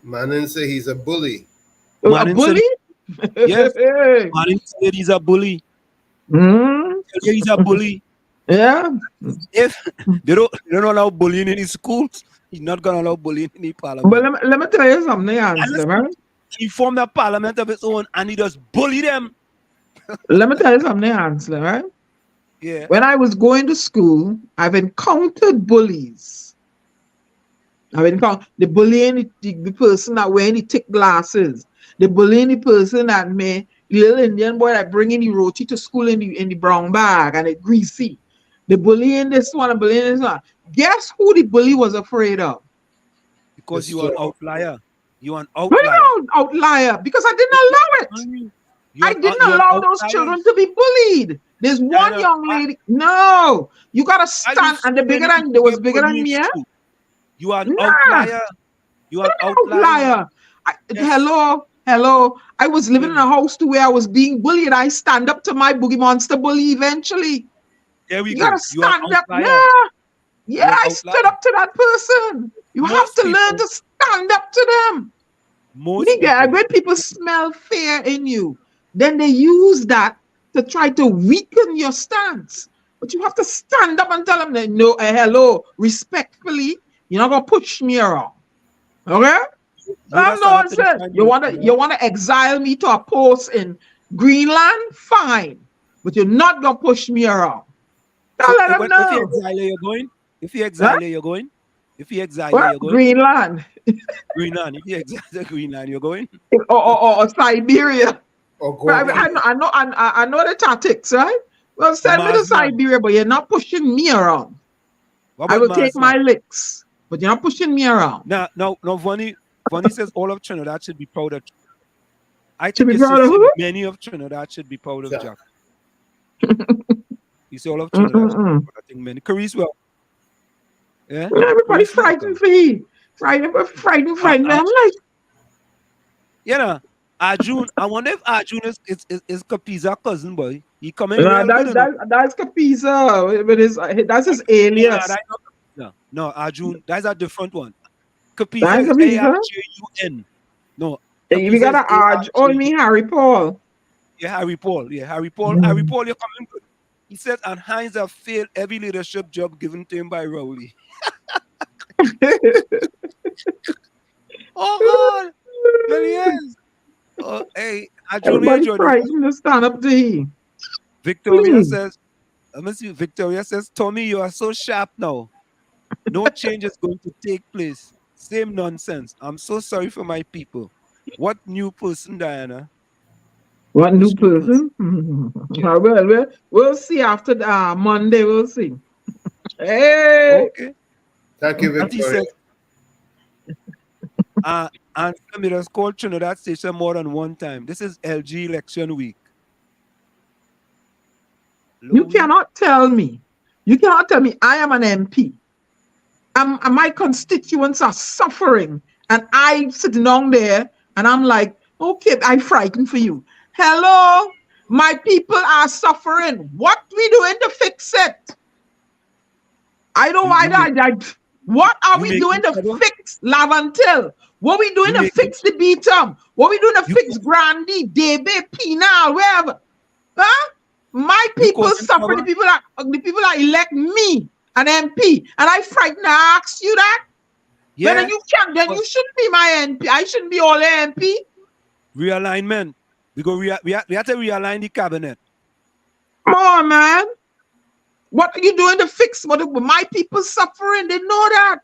Man say he's a bully. A bully? Yes. Man said he's a bully. He's a bully. Yeah. If they don't allow bullying in his schools, he's not gonna allow bullying in the parliament. But let me tell you something, right? He formed a parliament of his own and he just bully them. Let me tell you something, Hansler, right? Yeah. When I was going to school, I've encountered bullies. I've encountered the bullying the person that wearing the thick glasses, the bullying the person that may little Indian boy that bringing the roti to school in the brown bag and it greasy. The bullying this one and bullying this one. Guess who the bully was afraid of? Because you are an outlier. You are an outlier. What outlier? Because I didn't allow it. I didn't allow those children to be bullied. There's one young lady. No, you gotta stand. And the bigger than there was bigger than me. Yeah? You are an outlier. You are an outlier. Hello. I was living in a house to where I was being bullied. I stand up to my boogie monster bully eventually. There we you go. Gotta stand up. Yeah, I stood up to that person. You have to learn to stand up to them. When people smell fear in you, then they use that to try to weaken your stance. But you have to stand up and tell them that no, hello, respectfully, you're not gonna push me around. Okay? I'm no one said you wanna exile me to a post in Greenland, fine, but you're not gonna push me around. Let them know. If you exile, you're going. If you exile, you're going. If you exile, you're going. Greenland. Greenland. If you exile Greenland, you're going. Or Siberia. I know the tactics, right? Well, send me to Siberia, but you're not pushing me around. I will take my licks, but you're not pushing me around. No, Vonnie says all of Trinidad should be proud of. I think many of Trinidad should be proud of Jack. You see all of Trinidad. I think many. Carice, well. Yeah. Everybody frightened for you. Frightened. I'm like, Arjun. I wonder if Arjun is Kapiza's cousin, boy. He coming. That's Kapiza, but that's his alias. No, Arjun. That's a different one. Kapiza is ARJUN. No. We got to Arj. Only Harry Paul. Yeah, Harry Paul. Harry Paul, you're coming good. He said, and Heinz have failed every leadership job given to him by Rowley. Oh God, there he is. Oh, hey, everybody frightened to stand up to him. Victoria says, let me see. Victoria says, Tommy, you are so sharp now. No change is going to take place. Same nonsense. I'm so sorry for my people. What new person, Diana? What new person? Well, we'll see after Monday. We'll see. Hey. Okay. Thank you, Victoria. And it has called Trinidad Station more than one time. This is LG election week. You cannot tell me I am an MP. My constituents are suffering, and I sitting down there, and I'm like, okay, I'm frightened for you. Hello, my people are suffering. What we doing to fix it? What are we doing to fix Lavantil? What we doing to fix the Beatum? What we doing to fix Grandy, Debe, Penal, wherever? Huh? My people suffer. The people that elect me an MP, and I frightened to ask you that. Yeah. Then you shouldn't be my MP. I shouldn't be all MP. Realignment. We have to realign the cabinet. Come on, man. What are you doing to fix what my people suffering? They know that.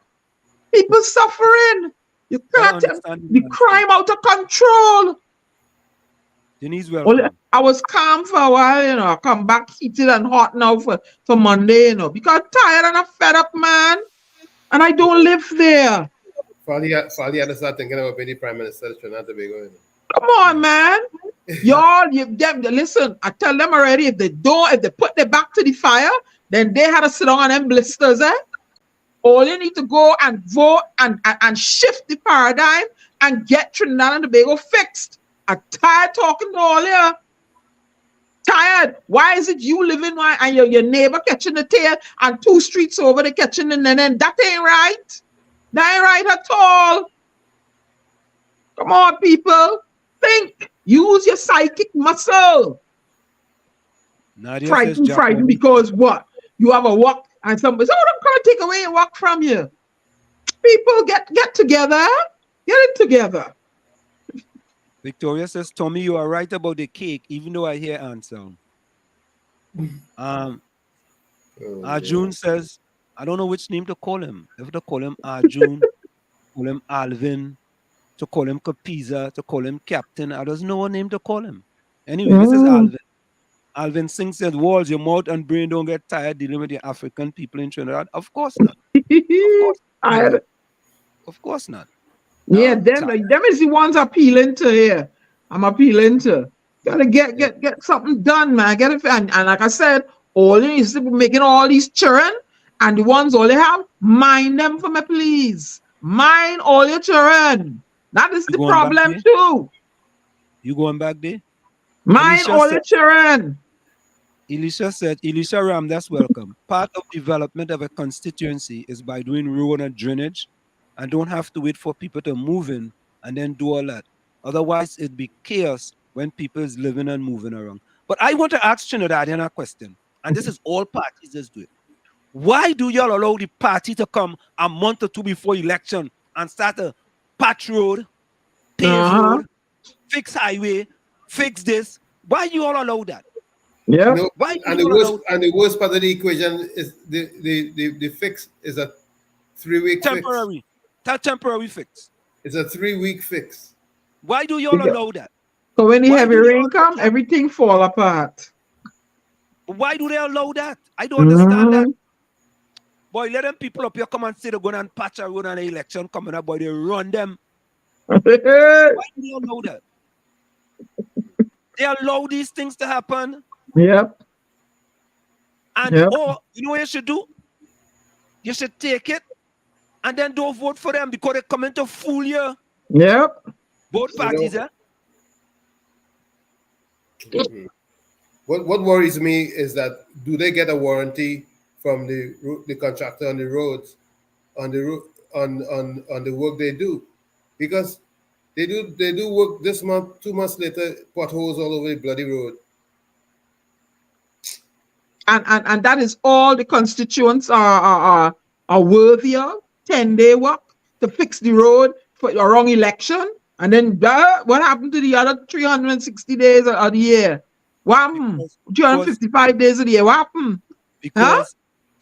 People suffering. You can't the crime out of control. Denise, welcome. I was calm for a while, I come back heated and hot now for Monday, because I'm tired and I'm fed up, man. And I don't live there. Fali had to start thinking about being the Prime Minister of Trinidad and Tobago. Come on, man. Y'all, listen, I tell them already, if they put their back to the fire, then they had to sit on them blisters, All you need to go and vote and shift the paradigm and get Trinidad and Tobago fixed. I'm tired talking to all you. Tired. Why is it you living and your neighbor catching the tail and 2 streets over the catching and then that ain't right? That ain't right at all. Come on, people. Think. Use your psychic muscle. Nadia says Frightened because what? You have a walk and somebody says, oh, I'm going to take away a walk from you. People, get together. Get it together. Victoria says, Tommy, you are right about the cake, even though I hear ant sound. Arjun says, I don't know which name to call him. If to call him Arjun, call him Alvin, to call him Capiza, to call him Captain. I don't know what name to call him. Anyway, this is Alvin. Alvin Singh said, Walls, your mouth and brain don't get tired dealing with the African people in Trinidad. Of course not. Of course not. Yeah, them is the ones appealing to here. I'm appealing to. Gotta get something done, man. Get it, and like I said, all these people making all these children, and the ones all they have, mind them for me, please. Mind all your children. That is the problem too. You going back there? Mind all your children. Elisha Ram, that's welcome. Part of development of a constituency is by doing road and drainage, and don't have to wait for people to move in and then do all that. Otherwise, it'd be chaos when people is living and moving around. But I want to ask Trinidadian a question, and this is all parties just do it. Why do y'all allow the party to come a month or two before election and start a patch road, pave road, fix highway, fix this? Why you all allow that? Yeah. No, and the worst part of the equation is the fix is a 3-week temporary. That temporary fix. It's a 3-week fix. Why do y'all allow that? So when the heavy rain come, everything fall apart. Why do they allow that? I don't understand that. Boy, let them people up here come and say they're going and patch a road on an election coming up, boy, they run them. Why do they allow that? They allow these things to happen. Yep. And or you know what you should do? You should take it and then don't vote for them because they're coming to fool you. Yep. Both parties, What worries me is that do they get a warranty from the contractor on the roads on the work they do? Because they do work this month, 2 months later, potholes all over the bloody road. And that is all the constituents are worthy of. 10-day work to fix the road for a wrong election. And then what happened to the other 360 days of the year? What happened? 355 days of the year. What happened? Because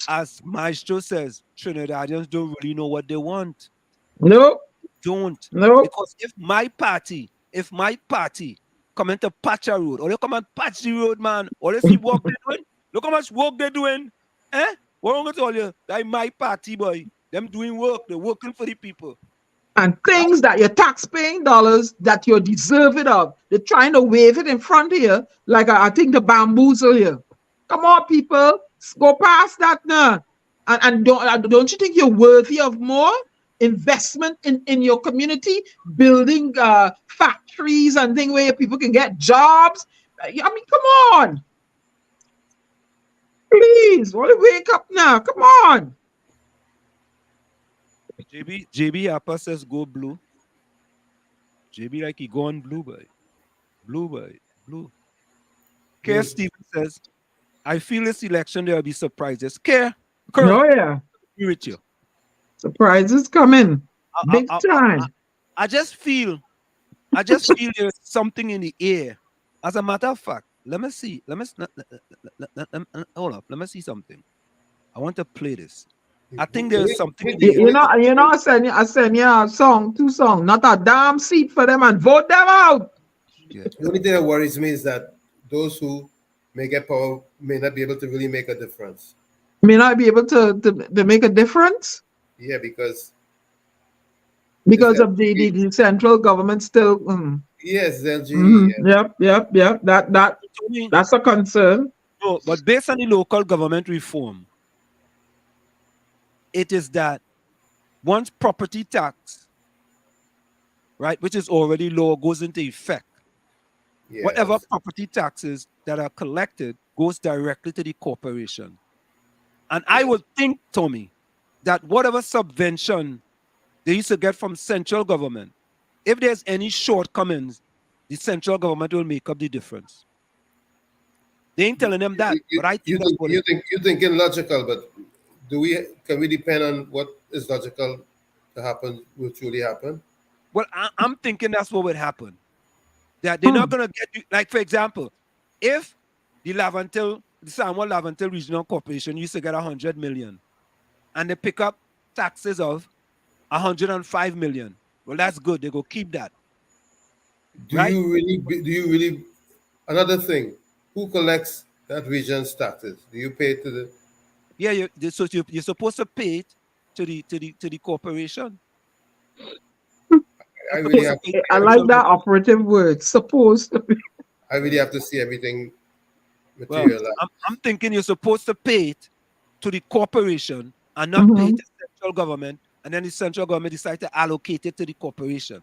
as Maestro says, Trinidadians don't really know what they want. No. Don't. No. Because if my party come into patch a road, or they come and patch the road, man, or they see work they're doing, look how much work they're doing. What I'm going to tell you? That my party, boy. Them doing work. They're working for the people. And things that your tax-paying dollars that you're deserving of, they're trying to wave it in front of you like I think the bamboozle you. Come on, people. Go past that now. And don't you think you're worthy of more investment in your community, building factories and things where people can get jobs? I mean, come on. Please, wake up now. Come on. JB Appa says go blue. JB like he gone blue, boy. Blue. Kerr Stevens says, I feel this election there will be surprises. Kerr. Oh yeah. Agree with you. Surprises coming. Big time. I just feel there's something in the air. As a matter of fact, let me see. Hold up. Let me see something. I want to play this. I think there's something in the air. You know, I send you a song, 2 songs, not a damn seat for them and vote them out. Yeah. The only thing that worries me is that those who may get power may not be able to really make a difference. May not be able to make a difference? Yeah, because of the central government still. Yes, LG. Yep. That's a concern. No, but based on the local government reform, it is that once property tax, right, which is already low, goes into effect, whatever property taxes that are collected goes directly to the corporation. And I would think, Tommy, that whatever subvention they used to get from central government. If there's any shortcomings, the central government will make up the difference. They ain't telling them that, but I think that's what it is. You think illogical, but can we depend on what is logical to happen will truly happen? Well, I'm thinking that's what would happen. That they're not gonna get you, like for example, if the Samuel Lavantil Regional Corporation used to get 100 million and they pick up taxes of 105 million. Well, that's good. They go keep that. Do you really another thing, who collects that region's taxes? Do you pay to the Yeah, you're supposed to pay it to the corporation. I like that operative word, supposed to be. I really have to see everything Well, materialize. I'm thinking you're supposed to pay it to the corporation and not pay it to the central government, and then the central government decide to allocate it to the corporation.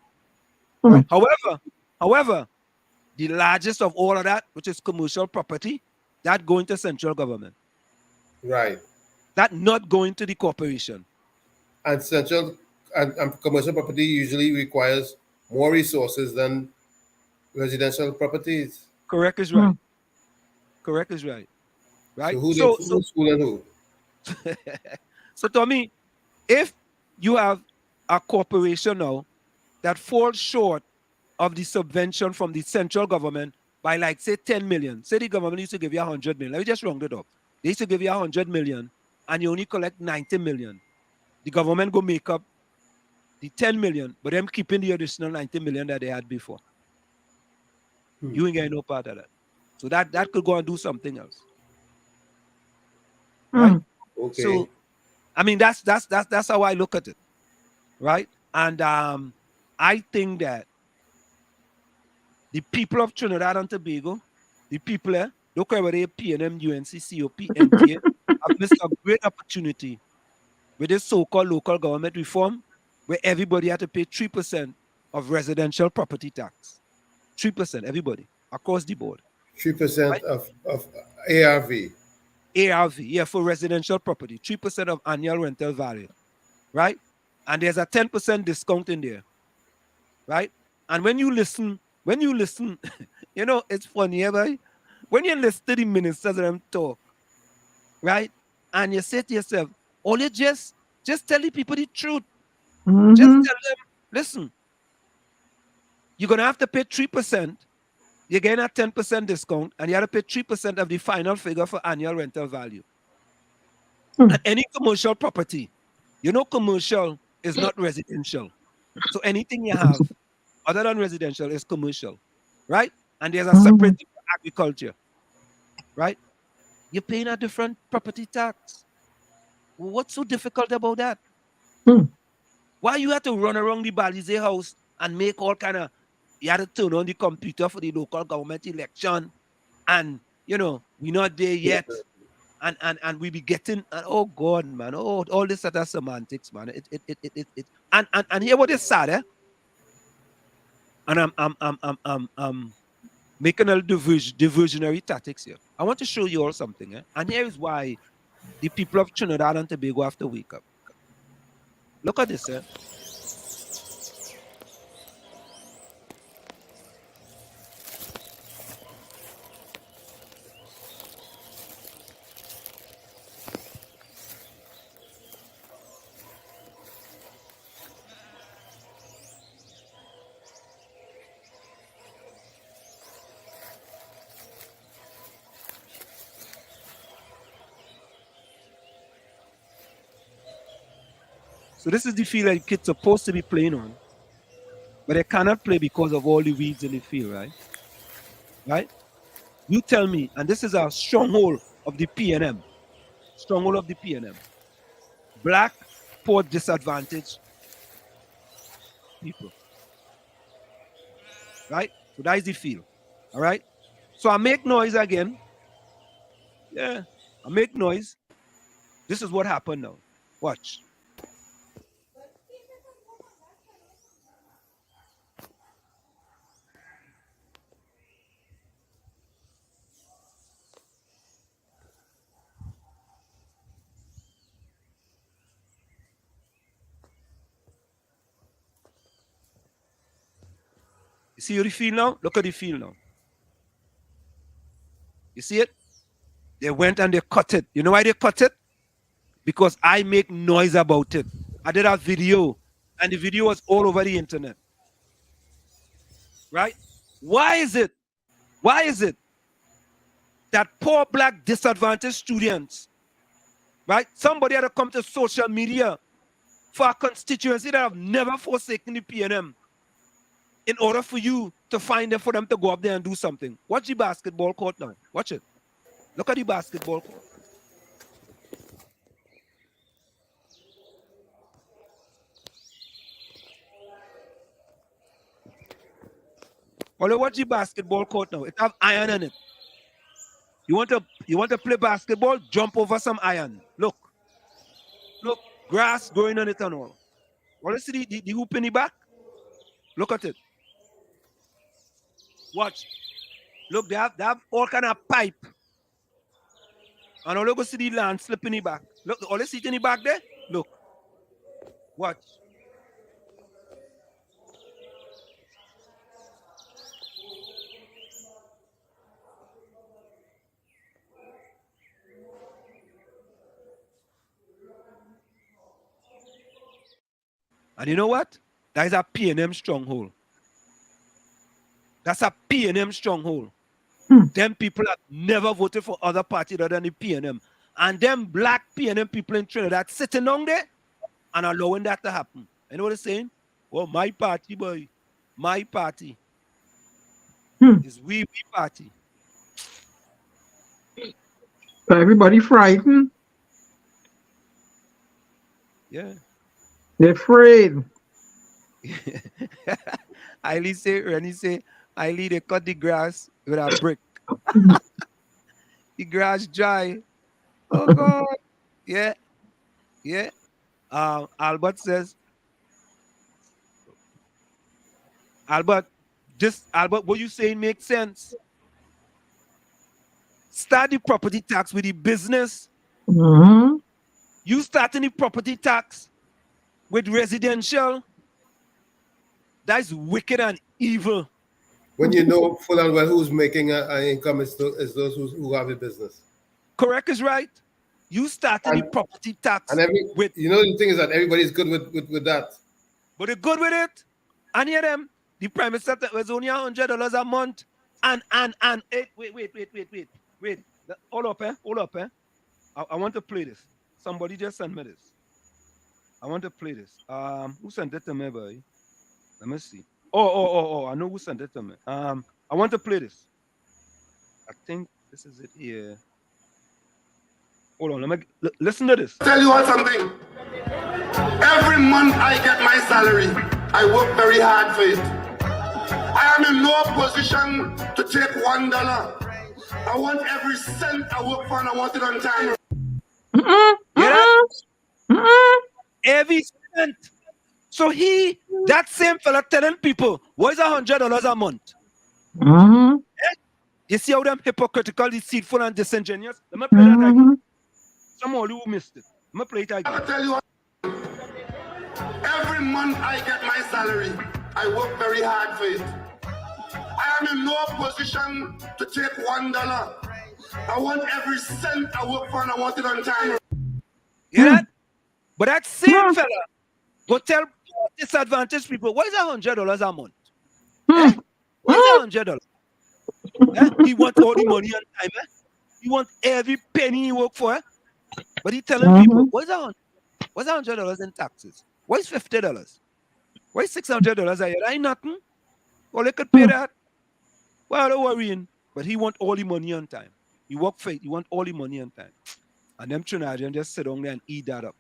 Right? However, the largest of all of that, which is commercial property, that going to central government. Right. That not going to the corporation. And central and commercial property usually requires more resources than residential properties. Correct is right. Correct is right. Right. So who's fooling who? So to me, if you have a corporation now that falls short of the subvention from the central government by like say 10 million, say the government used to give you 100 million. Let me just round it up. They used to give you 100 million and you only collect 90 million. The government go make up the 10 million, but them keeping the additional 90 million that they had before. You ain't getting no part of that. So that could go and do something else. Right? Okay. So I mean that's how I look at it. Right? And I think that the people of Trinidad and Tobago, the people don't care whether they're PNM, UNC, COP, NTA, have missed a great opportunity with this so-called local government reform where everybody had to pay 3% of residential property tax. 3%, everybody, across the board. 3% right? of ARV. ARV, yeah, for residential property. 3% of annual rental value, right? And there's a 10% discount in there, right? And when you listen, you know, it's funny, right? When you listen to the ministers of them talk, right? And you say to yourself, all you just tell the people the truth. Just tell them, listen, you're going to have to pay 3%. You're getting a 10% discount, and you have to pay 3% of the final figure for annual rental value. And any commercial property, you know, commercial is not residential. So anything you have other than residential is commercial, right? And there's a separate agriculture, right? You're paying a different property tax. What's so difficult about that? Why you have to run around the Balize house and make all kind of, you had to turn on the computer for the local government election, and you know we're not there yet, and we be getting, oh God, man, oh, all this sort of semantics, man. And here what is sad, and I'm making a diversionary tactics here. I want to show you all something, and here is why the people of Trinidad and Tobago have to wake up. Look at this, So this is the field that kids are supposed to be playing on, but they cannot play because of all the weeds in the field, right? Right? You tell me, and this is a stronghold of the PNM. Stronghold of the PNM. Black, poor, disadvantaged people. Right? So that is the field. All right? So I make noise again. Yeah, I make noise. This is what happened now. Watch. You see how they feel now? Look how they feel now. You see it? They went and they cut it. You know why they cut it? Because I make noise about it. I did a video, and the video was all over the internet. Right? Why is it? Why is it that poor black disadvantaged students, right? Somebody had to come to social media for a constituency that have never forsaken the PNM in order for you to find them, for them to go up there and do something. Watch the basketball court now. Watch it. Look at the basketball court. Well, watch the basketball court now. It have iron in it. You want to play basketball? Jump over some iron. Look, grass growing on it and all. Well, you see the hoop in the back? Look at it. Watch. Look, they have all kind of pipe. And all you go see the land slip in the back. Look, all you see it in the back there? Look. Watch. And you know what? That is a PNM stronghold. That's a PNM stronghold. Them people have never voted for other party other than the PNM. And them black PNM people in Trinidad sitting down there and allowing that to happen. You know what they're saying? Well, my party, boy. My party. It's we party. Everybody frightened. Yeah. They're afraid. Eileen say, Rennie say, Eileen, they cut the grass with a brick. The grass dry. Oh God. Yeah. Yeah. Albert says, Albert, what you saying makes sense. Start the property tax with the business. Mm-hmm. You starting the property tax with residential. That's wicked and evil. When you know full and well who's making an income is those who have a business. Correct is right. You started the property tax and with. You know the thing is that everybody's good with that. But they're good with it. And hear them. The prime minister was only $100 a month. And wait. Hold up, eh? I want to play this. Somebody just sent me this. I want to play this. Who sent it to me, boy? Let me see. Oh, I know who sent it to me. I want to play this. I think this is it here. Hold on, let me listen to this. Tell you all something. Every month I get my salary. I work very hard for it. I am in no position to take $1. I want every cent I work for and I want it on time. Every cent. So that same fella telling people, what is $100 a month? Mm-hmm. You see how them hypocritical, deceitful, and disingenuous? Let me play that again. Some of you missed it. Let me play it again. I'll tell you what. Every month I get my salary. I work very hard for it. I am in no position to take $1. I want every cent I work for and I want it on time. You know that? But that same fella go tell disadvantaged people, what is $100 a month? What is $100? He want all the money on time. He want every penny he work for. But he telling people, what's $100 in taxes? What is $50? What is $600 a year? That ain't nothing. Well, they could pay that. Well, don't worry. But he want all the money on time. He work for it. He want all the money on time. And them Trinidadians just sit down there and eat that up.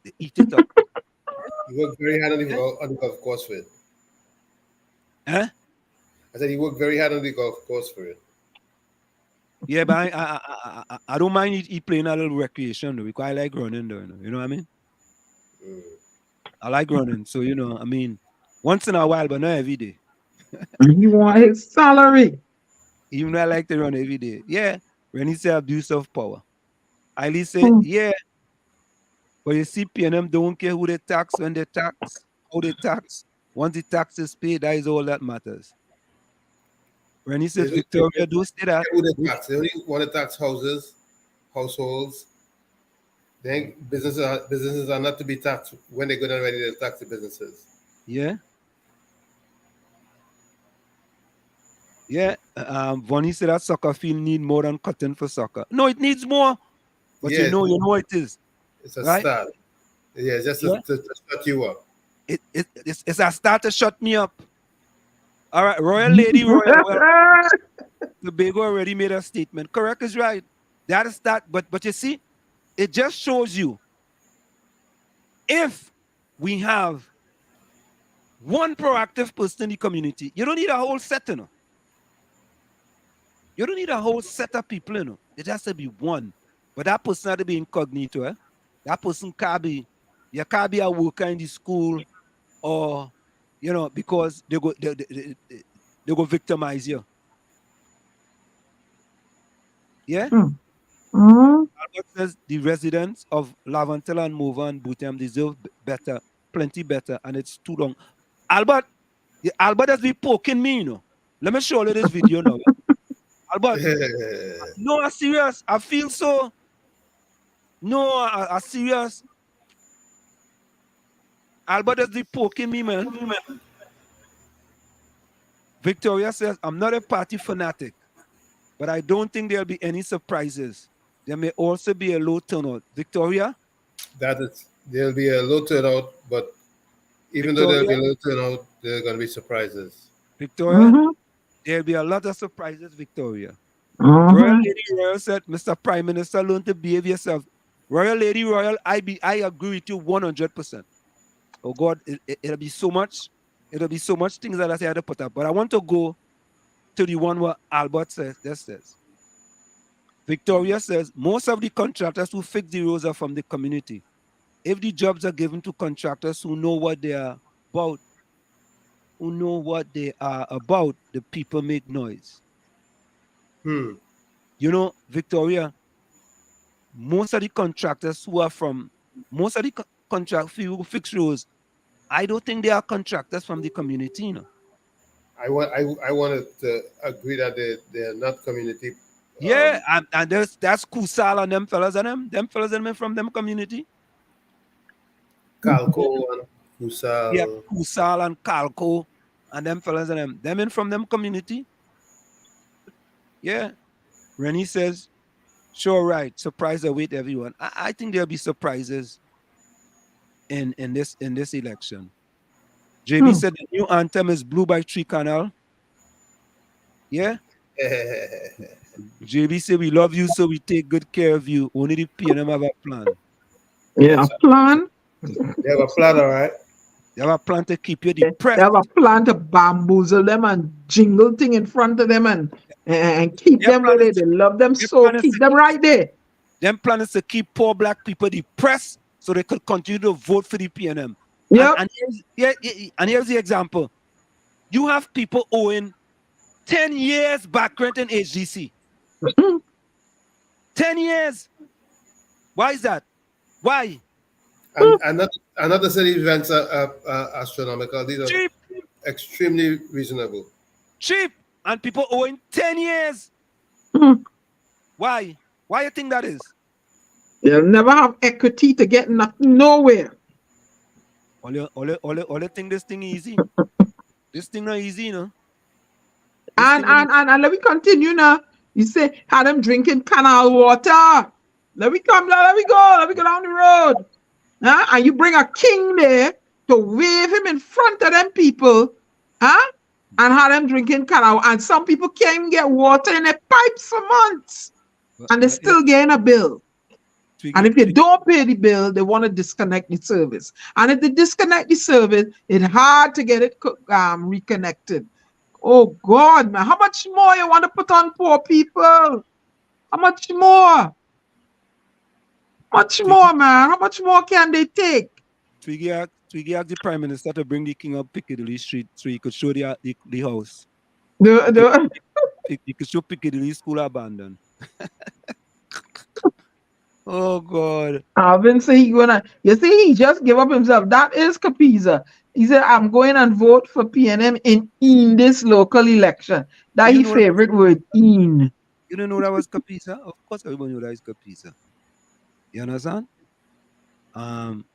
They eat it up. He worked very hard on the golf course for it. Huh? I said he worked very hard on the golf course for it. Yeah, but I don't mind he playing a little recreation though, because I like running though, you know what I mean? I like running, so I mean, once in a while, but not every day. He want his salary. Even though I like to run every day. Yeah, when he say abuse of power. I say, yeah. But you see, PNM don't care who they tax, when they tax, how they tax. Once the tax is paid, that is all that matters. When he says Victoria, do say that. They only want to tax houses, households. Then businesses are not to be taxed when they go down ready to tax the businesses. Yeah. Yeah. Vonnie said that soccer field need more than cotton for soccer. No, it needs more. But yeah, you know it is. It's a right? start. Yeah, just to shut you up. It's a start to shut me up. All right, Royal Lady, well, Tobago already made a statement. Correct is right. That is that. But you see, it just shows you if we have one proactive person in the community, you don't need a whole set, you know. You don't need a whole set of people, you know. It has to be one. But that person has to be incognito, eh? That person can't be, you can't be a worker in the school or, you know, because they go victimize you. Yeah? Albert says the residents of Lavantel and Mova and Bootham deserve better, plenty better, and it's too long. Albert has been poking me, you know. Let me show you this video now. Albert, no, I'm serious. I feel so. No, I'm serious. Albert has been poking me, man. Victoria says, I'm not a party fanatic, but I don't think there'll be any surprises. There may also be a low turnout. Victoria? There'll be a low turnout, but even though there'll be a low turnout, there are going to be surprises. Victoria? There'll be a lot of surprises, Victoria. Royal Lady Royal said, Mr. Prime Minister, learn to behave yourself. Royal Lady Royal, I agree with you 100%. Oh God, it'll be so much. It'll be so much things that I say I had to put up. But I want to go to the one where Albert says. Victoria says, most of the contractors who fix the roads are from the community. If the jobs are given to contractors who know what they are about, the people make noise. You know, Victoria, most of the contractors who contract who fix roads, I don't think they are contractors from the community, you know. I wanted to agree that they're not community. Yeah, and that's Kusal and them fellas and them fellas and them from them community. Calco and Kusal. Yeah, Kusal and Calco and them fellas and them in from them community. Yeah. Rennie says, sure, right. Surprise await everyone. I think there'll be surprises in this election. JB said the new anthem is Blue by Tree Canal. Yeah. JB said we love you, so we take good care of you. Only the PNM have a plan. Yeah, a plan. They have a plan, all right. They have a plan to keep you depressed. They have a plan to bamboozle them and jingle thing in front of them and keep them where they love them so keep them right there. Them plan is to keep poor black people depressed so they could continue to vote for the PNM. Yep. And here's the example. You have people owing 10 years back rent in HGC. 10 years. Why is that? Why? And another city rents are astronomical. These are cheap. Extremely reasonable. Cheap. And people owing 10 years. Why? Why you think that is? They'll never have equity to get nothing nowhere. All you think this thing easy? This thing not easy, you know. And let me continue now. You say had them drinking canal water. Let me go down the road. And you bring a king there to wave him in front of them people, and have them drinking canal. And some people can't even get water in their pipes for months. And they're still getting a bill. And if you don't pay the bill, they want to disconnect the service. And if they disconnect the service, it's hard to get it reconnected. Oh God, man, how much more you want to put on poor people? How much more? Much more, man. How much more can they take? Twiggy asked the Prime Minister to bring the king up Piccadilly Street so he could show the house. He could show Piccadilly School abandoned. Oh God. Alvin say he gonna. You see, he just give up himself. That is Capiza. He said, I'm going and vote for PNM in this local election. That You his know that was, favorite word, in. you don't know that was Capisa? Of course everybody know that is Capisa. You understand? Um,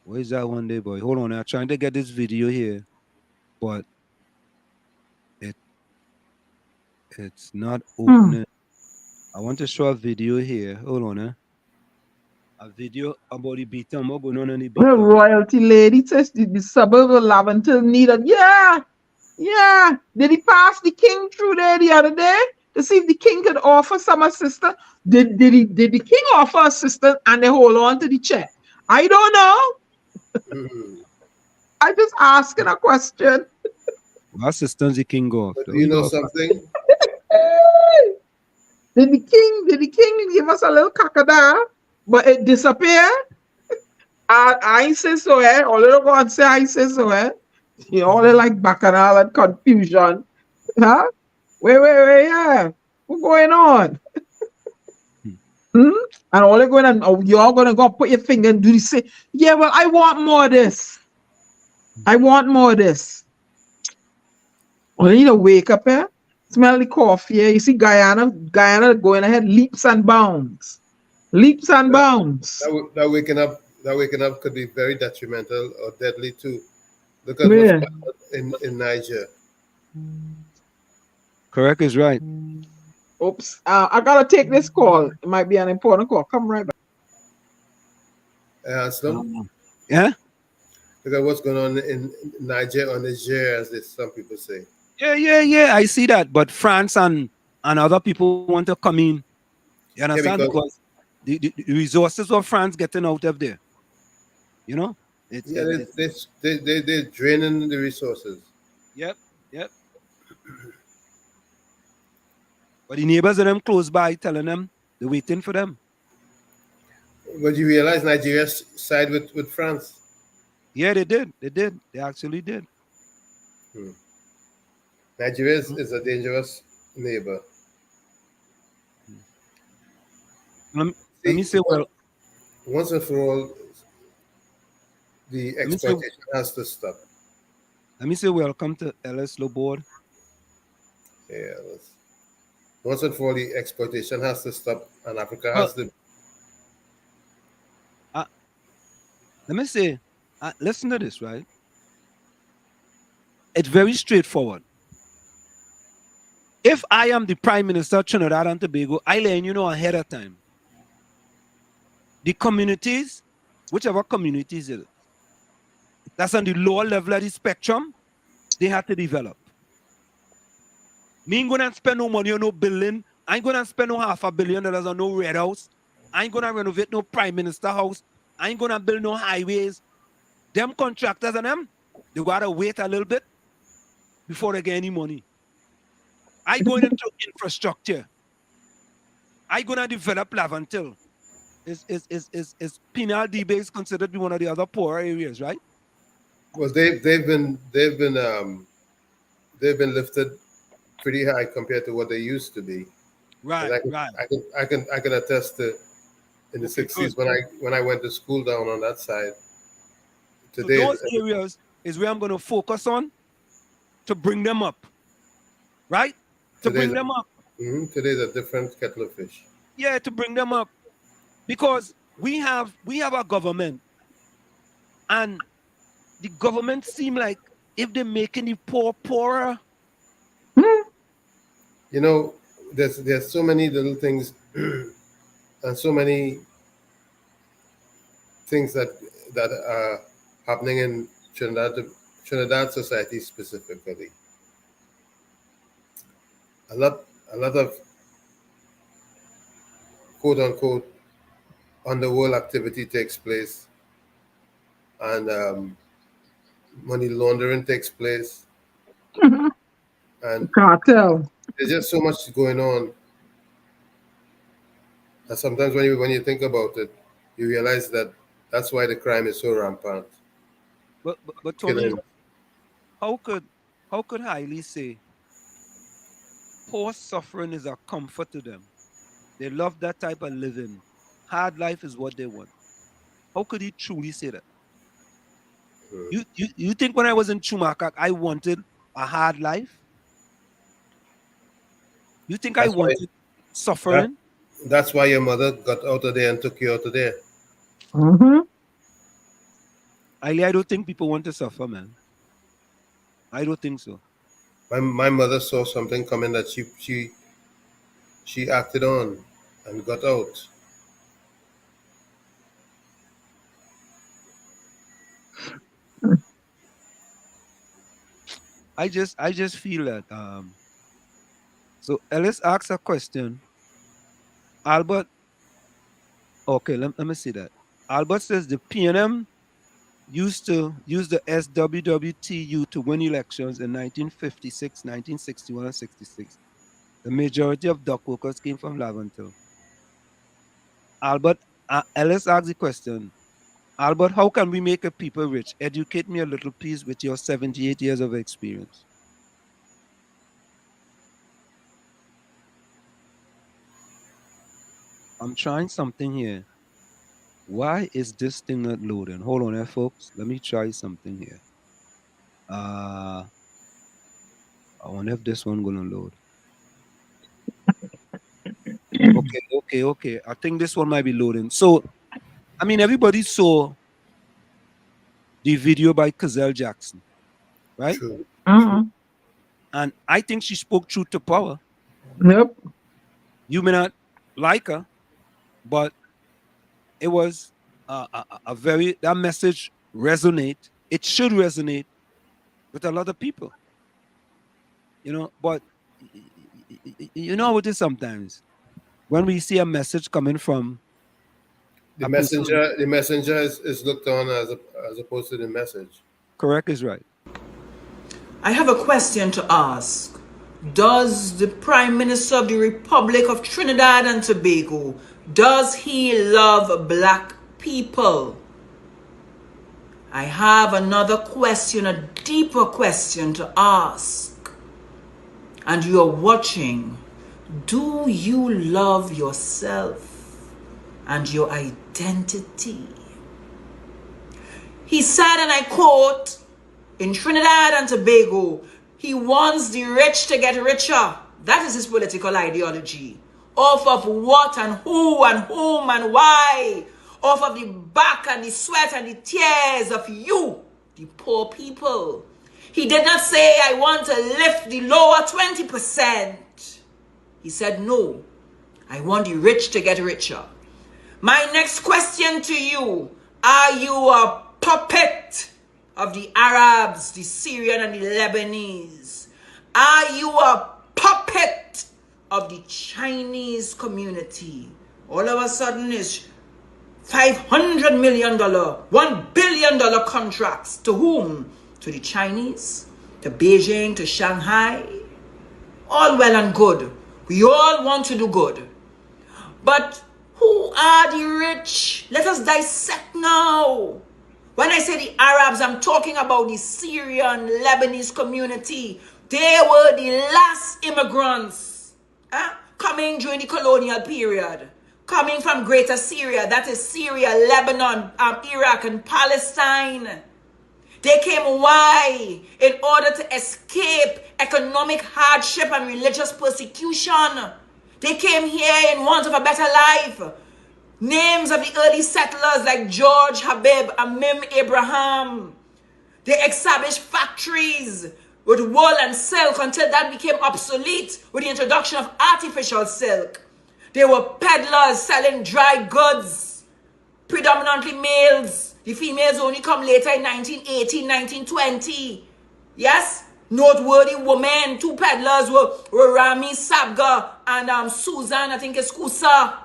where's that one day, boy? Hold on, I'm trying to get this video here, but it it's not Hmm. opening. I want to show a video here. Hold on, a video about the beatum. What going on in the The beatum? royalty lady says the suburb of Laventille needed. Yeah, yeah. Did he pass the king through there the other day to see if the king could offer some assistance? Did the king offer assistance and they hold on to the check? I don't know. I just asking a question. What assistance the king go But after? do Who you you know go after? something? Did the king give us a little kakada, but it disappeared? I say so, eh? All little God say I say so, eh? You all like bacchanal and confusion. Huh? Wait, yeah. What's going on? Hmm? And all you're going to, oh, you're going to go put your finger and do the same. Yeah, well, I want more of this. I want more of this. Well, you need to wake up, eh? Smell the coffee, eh? You see Guyana going ahead, leaps and bounds. Leaps and bounds. That waking up could be very detrimental or deadly too. Look at what's Yeah. going on in Niger. Correct is right. Oops. I gotta take this call. It might be an important call. Come right back. Aslam, Yeah? look at what's going on in Niger or Niger, as some people say. Yeah. I see that. But France and other people want to come in. You Yeah, understand? because Because the resources of France getting out of there. You know? yeah, It's they're draining the resources. yep. But the neighbors of them close by telling them they're waiting for them. But you realize Nigeria side with France. Yeah, they did. They actually did. Hmm. Nigeria is a dangerous neighbor. Let me say, well, once and for all, the let me say, exploitation has to stop. welcome to Ellis Board. Yeah, once and for all, the exploitation has to stop, and Africa Well, has to. let me say, listen to this, right? It's very straightforward. If I am the Prime Minister of Trinidad and Tobago, I let you know ahead of time. The communities, whichever communities it is, that's on the lower level of the spectrum, they have to develop. Me ain't gonna spend no money on no building. I ain't gonna spend no $500 million on no red house. I ain't gonna renovate no prime minister house. I ain't gonna build no highways. Them contractors and them, they gotta wait a little bit before they get any money. I going into infrastructure. I gonna develop Lavantil. Is Penal D base considered to be one of the other poorer areas, right? Well, they've been lifted pretty high compared to what they used to be. And Right. I can attest to in the Okay, good. '60s when I went to school down on that side. So Today, those areas is where I'm gonna focus on to bring them up. Right? To bring them up. today's a different kettle of fish. Yeah, to bring them up. Because we have a government, and the government seem like if they're making the poor poorer. You know, there's so many little things and so many things that are happening in Trinidad society specifically. A lot of quote unquote underworld activity takes place, and money laundering takes place, and Cartel. there's just so much going on. And sometimes when you think about it, you realize that that's why the crime is so rampant. But Tommy, Killing. how could Hailey say poor suffering is a comfort to them? They love that type of living. Hard life is what they want. How could he truly say that? You think when I was in Chumakak, I wanted a hard life? You think I That's why wanted suffering? that's why your mother got out of there and took you out of there. Mm-hmm. I don't think people want to suffer, man. I don't think so. My mother saw something coming that she acted on and got out. I just feel that so Ellis asks a question. Albert, okay, let me see that. Albert says the PNM used to use the SWWTU to win elections in 1956, 1961, and 66. The majority of dock workers came from Laventille. Albert, Ellis asked the question, Albert, how can we make a people rich? Educate me a little, please, with your 78 years of experience. I'm trying something here. Why is this thing not loading? Hold on there, folks. Let me try something here. I wonder if this one gonna load. Okay. I think this one might be loading. So, I mean, everybody saw the video by Cazelle Jackson, right? True. Mm-hmm. And I think she spoke truth to power. Yep. You may not like her, but it was a very, that message resonate. It should resonate with a lot of people, but you know what it is sometimes when we see a message coming from The a person. messenger is looked on as opposed to the message. Correct is right. I have a question to ask. Does the Prime Minister of the Republic of Trinidad and Tobago, does he love black people? I have another question, a deeper question to ask. And you are watching. Do you love yourself and your identity? He said, and I quote, in Trinidad and Tobago, he wants the rich to get richer. That is his political ideology. Off of what and who and whom and why? Off of the back and the sweat and the tears of you, the poor people. He did not say, I want to lift the lower 20%. He said, no, I want the rich to get richer. My next question to you, are you a puppet of the Arabs, the Syrian and the Lebanese? Are you a puppet of the Chinese community? All of a sudden is $500 million, $1 billion contracts. To whom? To the Chinese, to Beijing, to Shanghai. All well and good. We all want to do good. But who are the rich? Let us dissect now. When I say the Arabs, I'm talking about the Syrian, Lebanese community. They were the last immigrants coming during the colonial period. Coming from Greater Syria, that is Syria, Lebanon, Iraq, and Palestine. They came why? In order to escape economic hardship and religious persecution. They came here in want of a better life. Names of the early settlers like George Habib, Amim Abraham. They established factories with wool and silk until that became obsolete with the introduction of artificial silk. They were peddlers selling dry goods, predominantly males. The females only come later in 1918, 1920. Yes? Noteworthy women, two peddlers were Rami Sabga and Susan, I think it's Kusa.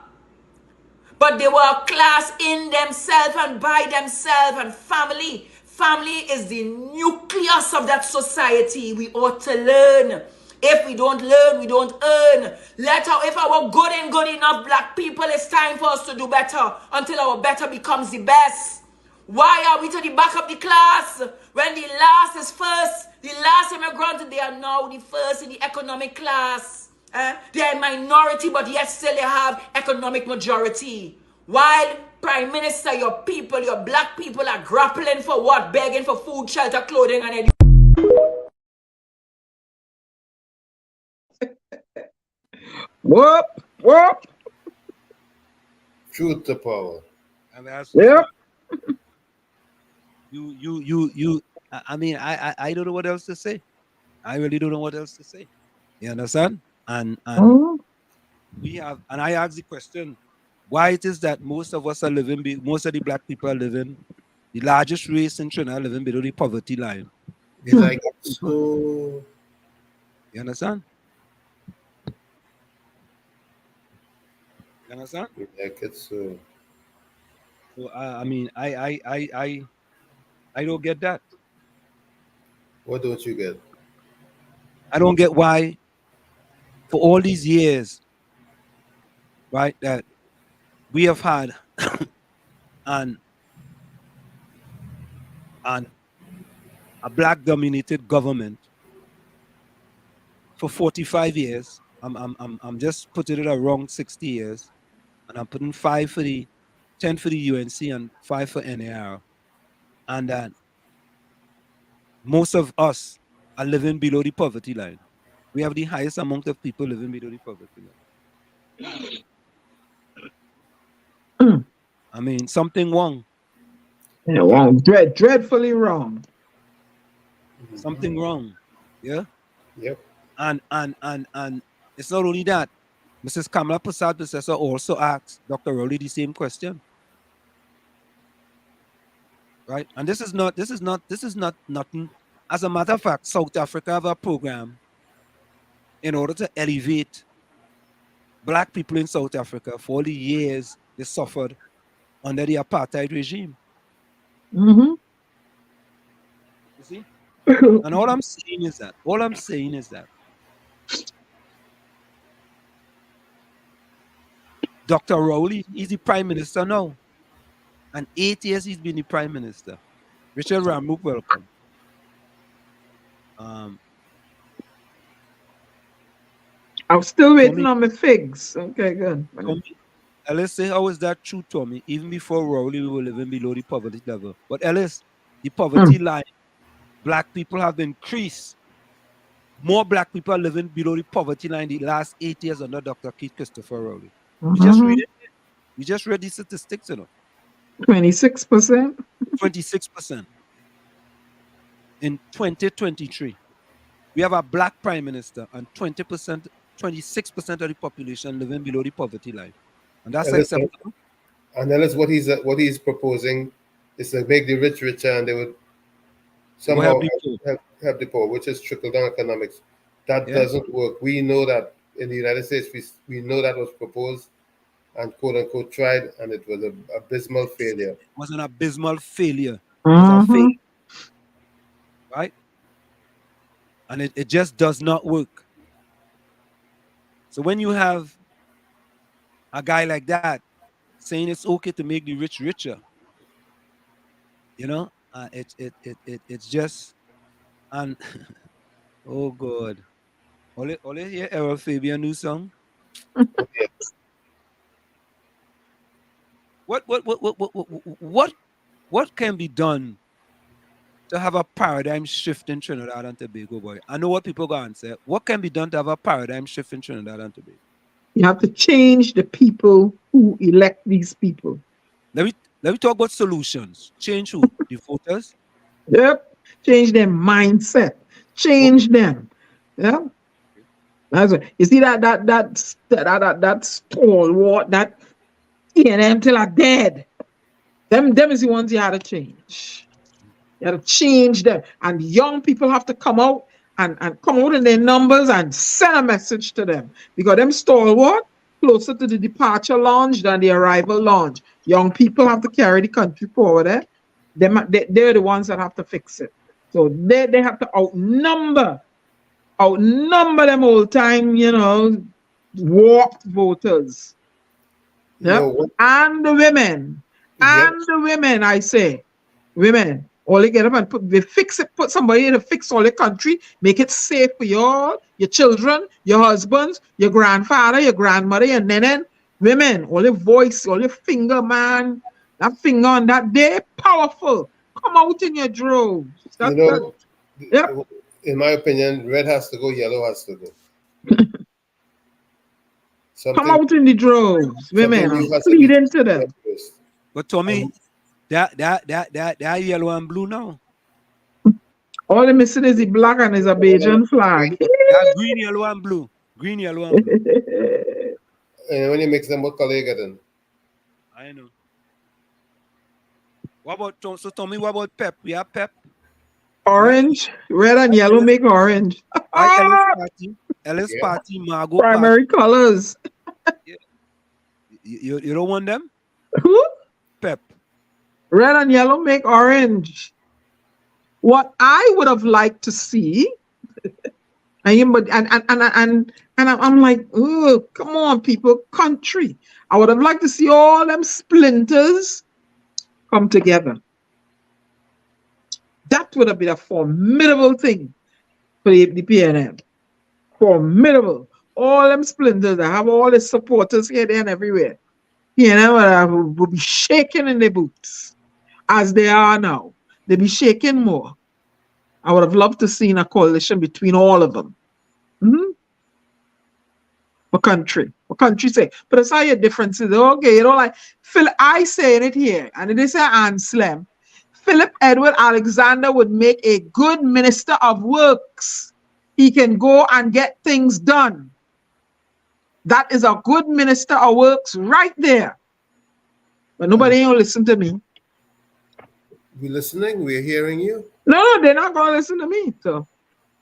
But they were a class in themselves and by themselves, and family. Family is the nucleus of that society. We ought to learn. If we don't learn, we don't earn. If our good ain't good enough, black people, it's time for us to do better until our better becomes the best. Why are we to the back of the class when the last is first? The last immigrant, they are now the first in the economic class. They are a minority, but yet still they have economic majority. While Prime Minister, your people, your black people are grappling for what? Begging for food, shelter, clothing, and education. Whoop. Truth to power. And that's Yep. you. I mean, I don't know what else to say. I really don't know what else to say. You understand? And we have, and I ask the question, why it is that most of us are living, most of the black people are living, the largest race in Trinidad living below the poverty line. It's like so. You understand? You understand? Like it's so. So I mean, I don't get that. What don't you get? I don't get why, for all these years, right, that we have had an a black-dominated government for 45 years. I'm just putting it around 60 years, and I'm putting 5 for the 10 for the UNC and 5 for NAR, and that most of us are living below the poverty line. We have the highest amount of people living below the poverty line. I mean, something wrong. Yeah, wrong. Dreadfully wrong. Something wrong. Yeah. Yep. And it's not only that. Mrs. Kamala Prasad Professor also asked Dr. Rowley the same question. Right? And this is not nothing. As a matter of fact, South Africa have a program in order to elevate black people in South Africa for all the years they suffered under the apartheid regime. Mm-hmm. You see? And all I'm saying is that Dr. Rowley is the prime minister now. And 8 years he's been the prime minister. Richard Ramuk, welcome. I'm still waiting on my figs. Okay, good. Ellis, say, how is that true, Tommy? Even before Rowley, we were living below the poverty level. But Ellis, the poverty line, black people have increased. More black people are living below the poverty line the last 8 years under Dr. Keith Christopher Rowley. We just read it. We just read the statistics, 26%. 26%. In 2023, we have a black prime minister and 20%, 26% of the population living below the poverty line. And that's acceptable. And then what he's proposing is to make the rich richer, and they would somehow help the poor, which is trickle-down economics. That doesn't work. We know that in the United States, we know that was proposed and quote-unquote tried, and it was an abysmal failure. It was an abysmal failure. It was a failure. Right? And it just does not work. So when you have a guy like that saying it's okay to make the rich richer, it's just, and oh God, all hear Errol Fabian new song. What can be done to have a paradigm shift in Trinidad and Tobago, boy? I know what people go and say. What can be done to have a paradigm shift in Trinidad and Tobago? You have to change the people who elect these people. Let me talk about solutions. Change who? The voters? Yep. Change their mindset. Change them. Yeah. That's what, you see that stalwart, that E&M till are dead. Them is the ones you have to change. You have to change them. And young people have to come out and come out in their numbers and send a message to them. Because them stalwart closer to the departure launch than the arrival launch. Young people have to carry the country forward. They're the ones that have to fix it. So they have to outnumber them old time, warped voters. Yep. And the women. And the women, I say. Women. All they get up and put somebody in to fix all the country, make it safe for you all, your children, your husbands, your grandfather, your grandmother, your nenen. Women, all your voice, all your finger, man. That finger on that day, powerful. Come out in your droves. You know, in my opinion, red has to go, yellow has to go. Come out in the droves, women. I'm pleading to them. But Tommy, that yellow and blue now. All they're missing is the black and the Bajan flag. That green, yellow, and blue. Green, yellow, and blue. And when you mix them, what color you get then? I know. What about so Tommy? What about pep? We have pep. Orange, red and yellow make orange. Ellis Party, Margot Primary Party. colors. You don't want them? Who? Pep. Red and yellow make orange. What I would have liked to see, and I'm like, oh, come on, people, country. I would have liked to see all them splinters come together. That would have been a formidable thing for the PNM. Formidable. All them splinters. I have all the supporters here, there, and everywhere. PNM will be shaking in their boots as they are now. They'll be shaking more. I would have loved to see a coalition between all of them. What country say? But it's all your differences. Okay, you know, like Phil, I saying it here, and it is an Anslem. Philip Edward Alexander would make a good minister of works. He can go and get things done. That is a good minister of works right there. But nobody ain't gonna listen to me. We're listening, we're hearing you. No, they're not gonna listen to me. So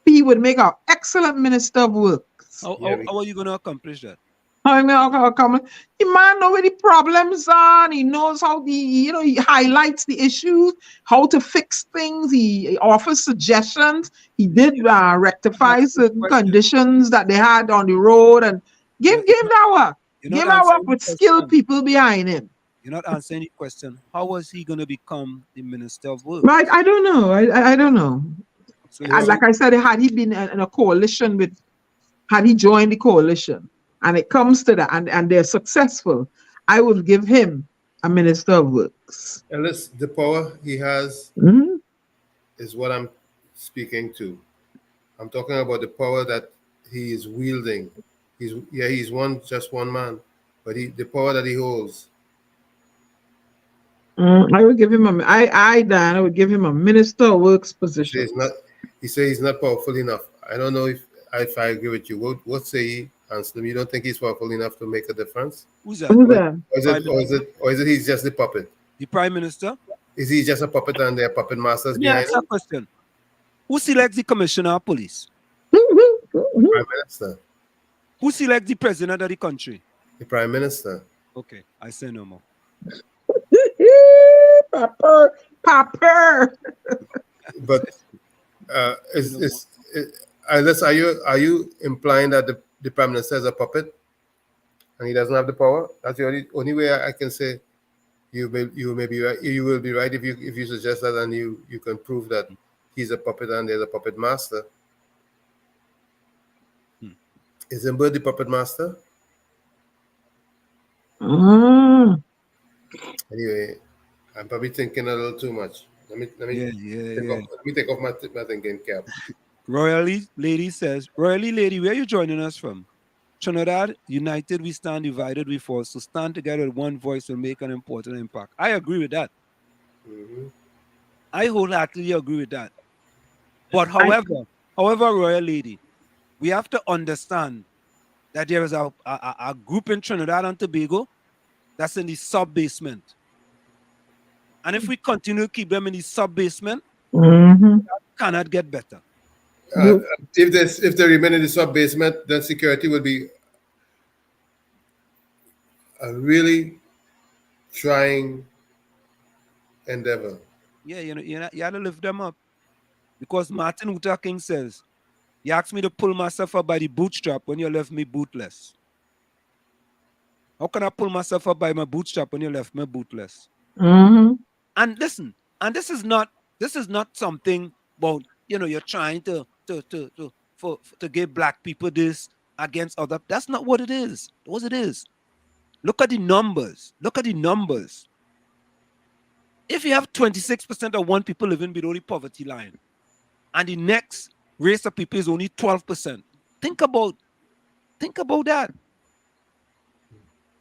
he would make an excellent minister of works. How are you gonna accomplish that? I mean, the man knows where the problems are. He knows how he highlights the issues, how to fix things. He offers suggestions. He did rectify certain conditions that they had on the road, and give that work. Give that work with skilled people behind him. You're not answering the question. How was he going to become the minister of works? Right, I don't know. I don't know. So, like I said, had he been in a coalition had he joined the coalition, and it comes to that, and they're successful, I would give him a minister of works. Ellis, the power he has is what I'm speaking to. I'm talking about the power that he is wielding. He's just one man, but the power that he holds. I would give him Dan, I would give him a minister of works position. He says he's not powerful enough. I don't know if I agree with you. What say you, Anselm? You don't think he's powerful enough to make a difference? Who's that? Or is it he's just the puppet? The Prime Minister? Is he just a puppet and they're puppet masters behind him? That's a question. Who selects the Commissioner of Police? Prime Minister. Who selects the President of the country? The Prime Minister. Okay, I say no more. Papa. But Alice, are you implying that the Prime Minister is a puppet and he doesn't have the power? That's the only way I can say you may be right. You will be right if you suggest that, and you can prove that he's a puppet and there's a puppet master. Is Zimbabwe the puppet master? Anyway, I'm probably thinking a little too much. Let me take off my thinking cap. Royally Lady says, Royally Lady, where are you joining us from? Trinidad, united we stand, divided we fall. So stand together with one voice will make an important impact. I agree with that. I wholeheartedly agree with that. But however, Royal Lady, we have to understand that there is a group in Trinidad and Tobago that's in the sub-basement. And if we continue to keep them in the sub-basement, that cannot get better. If they remain in the sub-basement, then security will be a really trying endeavor. Yeah, you have to lift them up. Because Martin Luther King says, you asked me to pull myself up by the bootstrap when you left me bootless. How can I pull myself up by my bootstrap when you left me bootless? And listen, and this is not something about, you're trying to give black people this against other. That's not what it is. What it is. Look at the numbers. Look at the numbers. If you have 26% of one people living below the poverty line, and the next race of people is only 12%, think about that.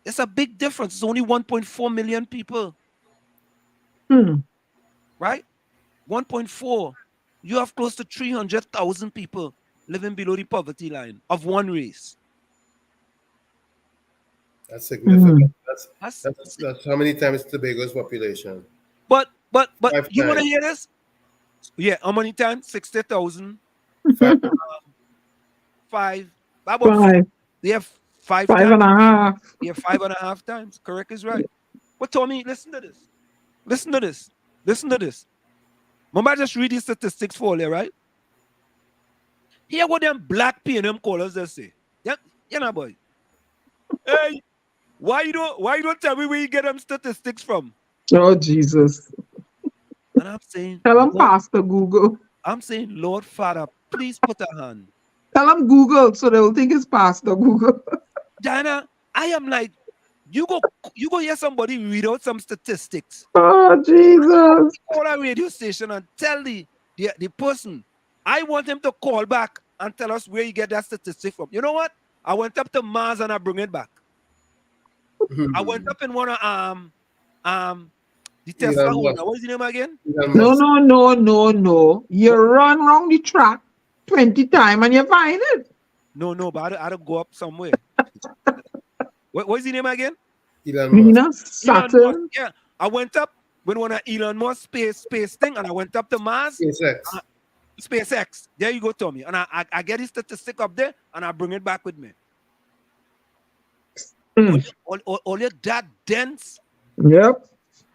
It's a big difference. It's only 1.4 million people, right? 1.4. You have close to 300,000 people living below the poverty line of one race. That's significant. That's how many times Tobago's population. But 5 you want to times. hear this? Yeah, how many times? 60,000. 5. 5. About 5. They have 5 5 times. and a half. Yeah, 5.5 times. Correct is right. But Tommy, listen to this. Listen to this. Listen to this. Mama just read these statistics for you, right? Hear what them black P&M callers they say. Yeah, you know, boy. Hey, why you don't tell me where you get them statistics from? Oh, Jesus. And I'm saying, Tell them Lord, Pastor Google. I'm saying, Lord Father, please put a hand. Tell them Google so they will think it's Pastor Google. Diana, I am like, you go hear somebody read out some statistics. Oh, Jesus. Call a radio station and tell the person, I want him to call back and tell us where you get that statistic from. You know what? I went up to Mars and I bring it back. I went up in one of the Tesla owner. What is his name again? No. You run around the track 20 times and you find it. No, but I had to go up somewhere. What is his name again? Venus, Saturn. Yeah, I went up with one of Elon Musk space thing, and I went up to Mars. SpaceX. There you go, Tommy. And I get his statistic up there, and I bring it back with me. All you that dense? Yep.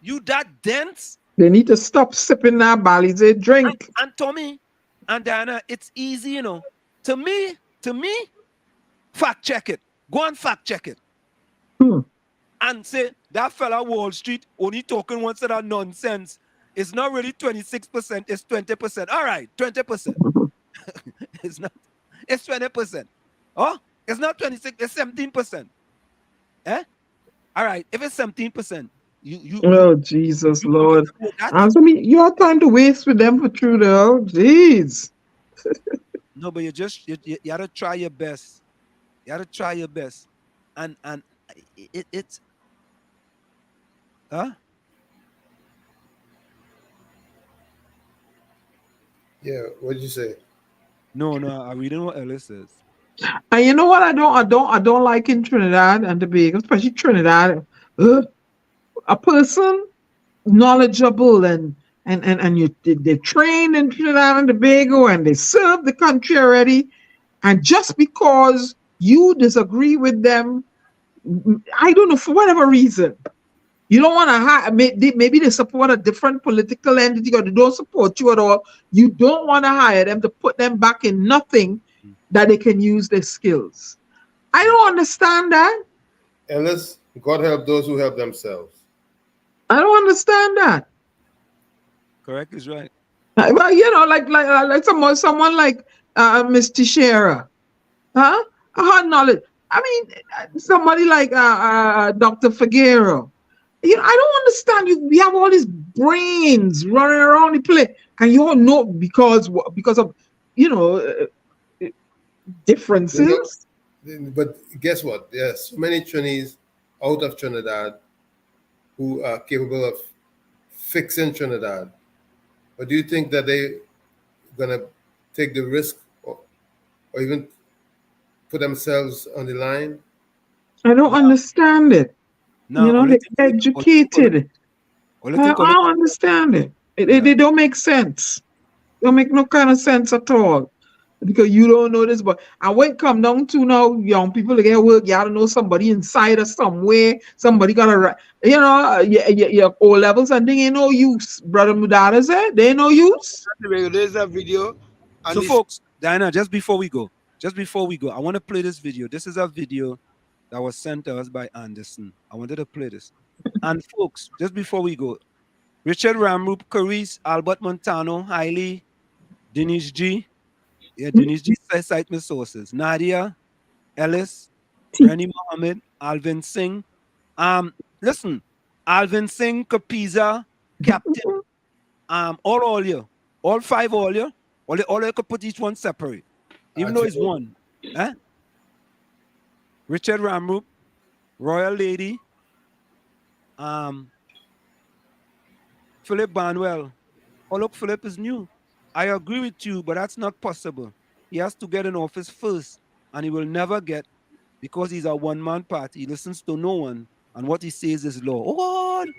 You that dense? They need to stop sipping that Balizé drink. And Tommy and Diana, it's easy, you know. To me, fact check it. Go and fact check it. And say that fella Wall Street only talking one set of nonsense. It's not really 26%, it's 20%. All right, 20%. It's not, it's 20%. Oh, it's not 26, it's 17%. Eh? All right, if it's 17%, oh, Jesus, Lord. Answer me, you have time to waste with them for true though. Jeez. No, but you gotta try your best. You gotta try your best. And it's huh? Yeah, what did you say? No, I'm reading what Ellis says. And you know what I don't like in Trinidad and Tobago, especially Trinidad, a person knowledgeable and they're trained in Trinidad and Tobago and they serve the country already, and just because you disagree with them, I don't know, for whatever reason, you don't want to hire, maybe they support a different political entity or they don't support you at all. You don't want to hire them to put them back in nothing that they can use their skills. I don't understand that. Unless God help those who help themselves. I don't understand that. Correct is right. Well, you know, like someone like Miss Teixeira, huh? Her knowledge. I mean, somebody like Dr. Figueroa. You know, I don't understand. We have all these brains running around the place, and you all know because of, you know, differences. But guess what? There are so many Trinities out of Trinidad who are capable of fixing Trinidad. But do you think that they're gonna take the risk or even put themselves on the line? I don't understand it. No, you know, they're educated. I don't understand it. It don't make sense. Don't make no kind of sense at all. Because you don't know this, but and when it come down to now, young people to get work, you gotta know somebody inside or somewhere. Somebody gotta, you know, your O levels and they ain't no use. Brother Mudada said they ain't no use. There's a video. So, folks, Diana, just before we go, I want to play this video. This is a video that was sent to us by Anderson. I wanted to play this. And folks, just before we go, Richard Ramrup, Caris, Albert Montano, Hailey, Denise G. Yeah, Denise G. Cite my sources. Nadia, Ellis, Rennie Mohammed, Alvin Singh, Listen, Alvin Singh, Kapiza, Captain, all you, all 5 all you could put each one separate, even though it's one. Eh? Richard Ramrup, Royal Lady, Philip Barnwell. Oh, look, Philip is new. I agree with you, but that's not possible. He has to get an office first, and he will never get because he's a one-man party. He listens to no one, and what he says is law. Oh, God.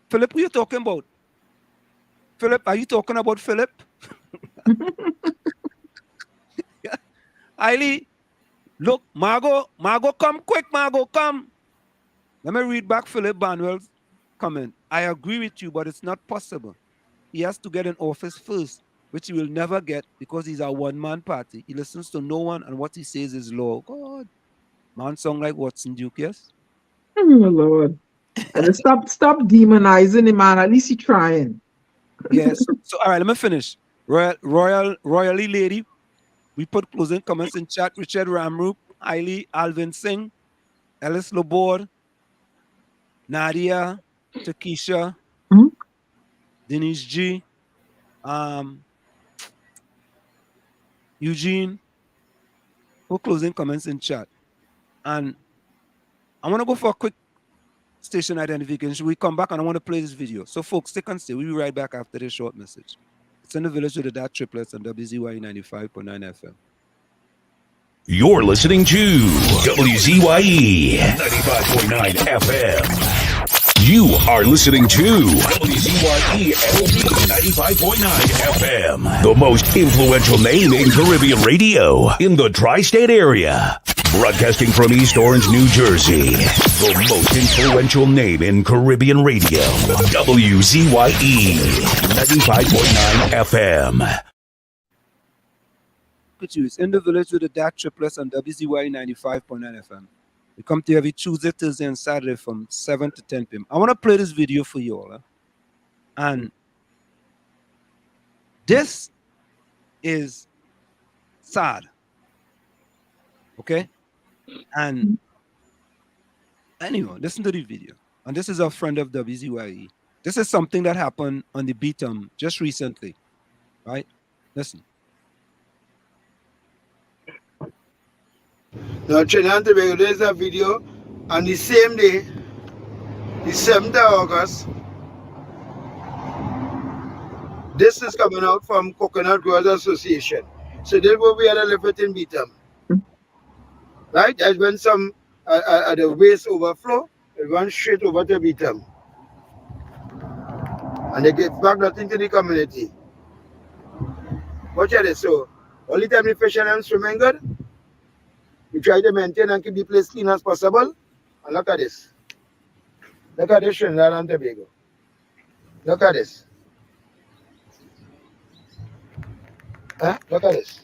Philip, who are you talking about? Philip, are you talking about Philip? Eiley, look, Margot, come quick, Margot, come. Let me read back Philip Barnwell's comment. I agree with you, but it's not possible. He has to get an office first, which he will never get because he's a one-man party. He listens to no one, and what he says is law. God, man, sound like Watson Duke, yes? Oh, Lord. And stop demonizing him, man. At least he's trying. Yes. So all right, let me finish. Royally Lady, we put closing comments in chat. Richard Ramrup, Eiley, Alvin Singh, Ellis Laborde, Nadia, Takesha, Denise G, Eugene, put closing comments in chat. And I want to go for a quick station identification. We come back and I want to play this video. So folks, stick and stay. We'll be right back after this short message. It's in the village with the dot triplets on WZYE 95.9 FM. You're listening to WZYE 95.9 FM. You are listening to WZYE 95.9 FM, the most influential name in Caribbean radio in the tri-state area. Broadcasting from East Orange, New Jersey, the most influential name in Caribbean radio, WZYE 95.9 FM. It's in the village with the dot triplets on WZYE 95.9 FM. We come to you every Tuesday, Thursday, and Saturday from 7 to 10 p.m. I want to play this video for you all. And this is sad. Okay? And anyway, listen to the video. And this is a friend of WZYE. This is something that happened on the Beatum just recently. Right? Listen. Now, Trinidad and Tobago, there's a video on the same day, the 7th of August. This is coming out from Coconut Growers Association. So this will be at a lift in Beatum. Right? There's been some at the waste overflow, it runs straight over to Beatum. And they give back nothing to the community. Watch at it. So, only time the fish and swimming good, we try to maintain and keep the place clean as possible. And look at this. Look at this Trinidad and Tobago. Look at this. Huh? Look at this.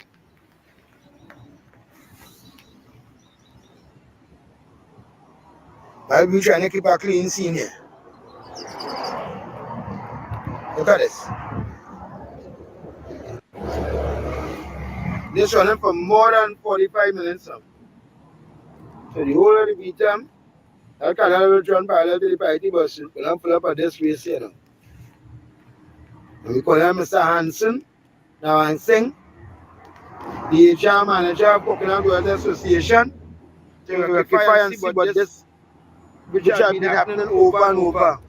While we're trying to keep a clean scene here. Look at this. This running for more than 45 minutes now. So the whole of the Beatum, that canal will run parallel to the party bus. We'll pull up at this race here now. And we call him Mr. Hansen. Now I'm saying the HR manager of Coconut Growers Association to rectify and see what this which has been happening over and over.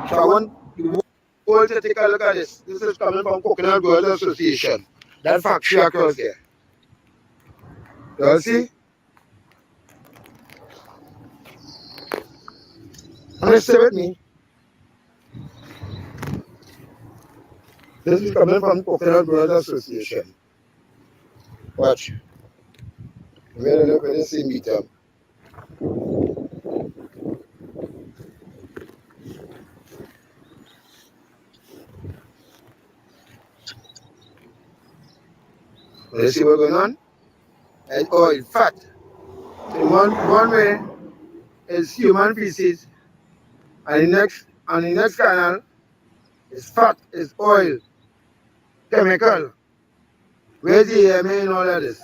So I want the world to take a look at this. This is coming from Coconut Growers Association. That factory across there. You see? And stay with me. This is coming from Coconut Growers Association. Watch. We're going to look at the same meter. You see what's going on? And oil, fat. So one way is human feces, and the next canal is fat, is oil, chemical. Where's the EMA and all of this?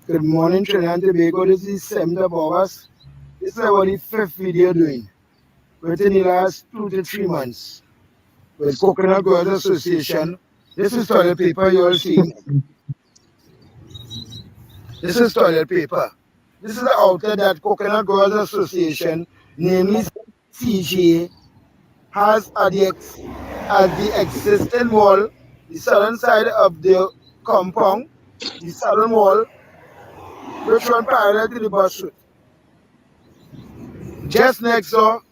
Good morning, Trinidad and Tobago. This is 7th of August. This is about the 5th video doing within the last 2 to 3 months with Coconut Growers Association. This is toilet paper you all seeing. This is toilet paper. This is the outlet that Coconut Growers Association, namely CGA, has at the existing wall, the southern side of the compound, the southern wall, which run parallel to the bus route. Just next door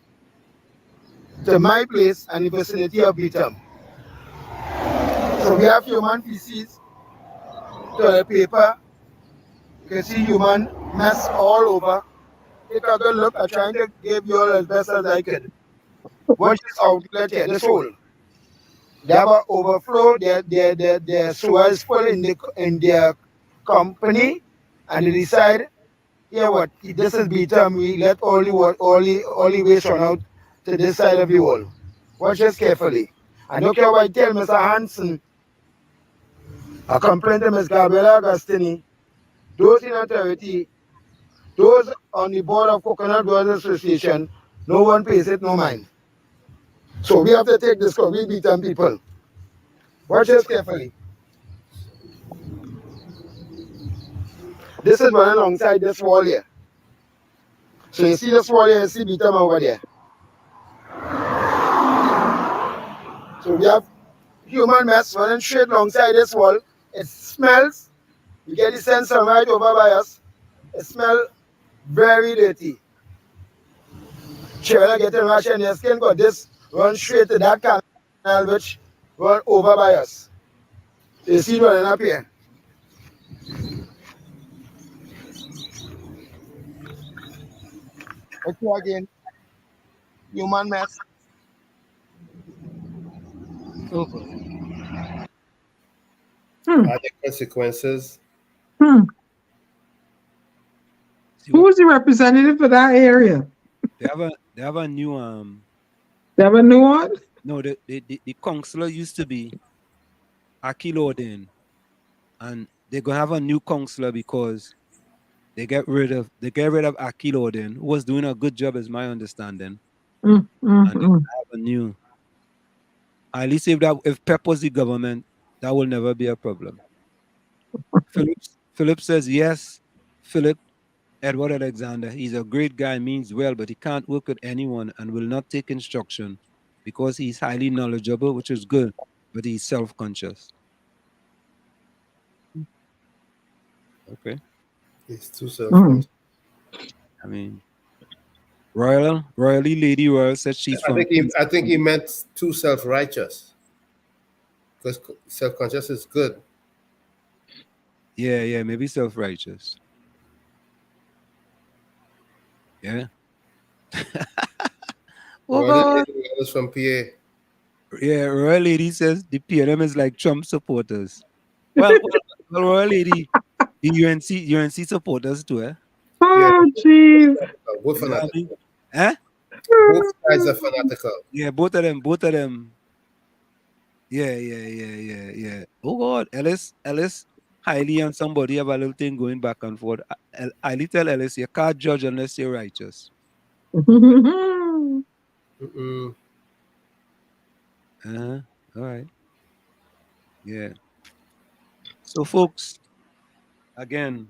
to my place and the vicinity of Beatham. So we have human feces, toilet paper. You can see human mess all over. Take a good look. I'm trying to give you all as best as I could. Watch this outlet here, this hole. They have an overflow. Their sewer is full in their company, and they decide, yeah, what? This is Beatham. We let all the waste run out to this side of the wall. Watch this carefully. I don't care what I tell Mr. Hansen. I complain to Ms. Gabriela Agostini. Those in authority, those on the board of Coconut Growers Association, no one pays it no mind. So we have to take this because we Beatham people. Watch this carefully. This is running alongside this wall here. So you see this wall here, you see Beatham over there. So we have human mess running straight alongside this wall. It smells. You get the sense from right over by us. It smells very dirty. Children getting rash in their skin because this runs straight to that canal which run over by us. You see it running up here. Okay, again. Human mess. Over. Are there consequences? Who's the representative for that area? They have a new They have a new one? No, the councillor used to be Aki Lorden, and they're gonna have a new councillor because they get rid of Aki Lorden, who was doing a good job, is my understanding. And they have a new. At least if Pep was the government, that will never be a problem. Philip says yes. Philip Edward Alexander, he's a great guy, means well, but he can't work with anyone and will not take instruction because he's highly knowledgeable, which is good, but he's self-conscious. Okay. He's too self-conscious. I mean, Royally Lady Royal said she's from... I think he meant too self-righteous. Because self-conscious is good. Yeah, maybe self-righteous. Yeah. Royal Lady was from PA. Yeah, Royal Lady says the PNM is like Trump supporters. Well, Royal Lady, the UNC supporters too, eh? Oh, jeez. Both fanatical. Eh? Both sides are fanatical. Yeah, both of them. Yeah. Oh God, Ellis, Hailey and somebody have a little thing going back and forth. Hailey tell Ellis, you can't judge unless you're righteous. Mm-mm. All right. Yeah. So, folks, again,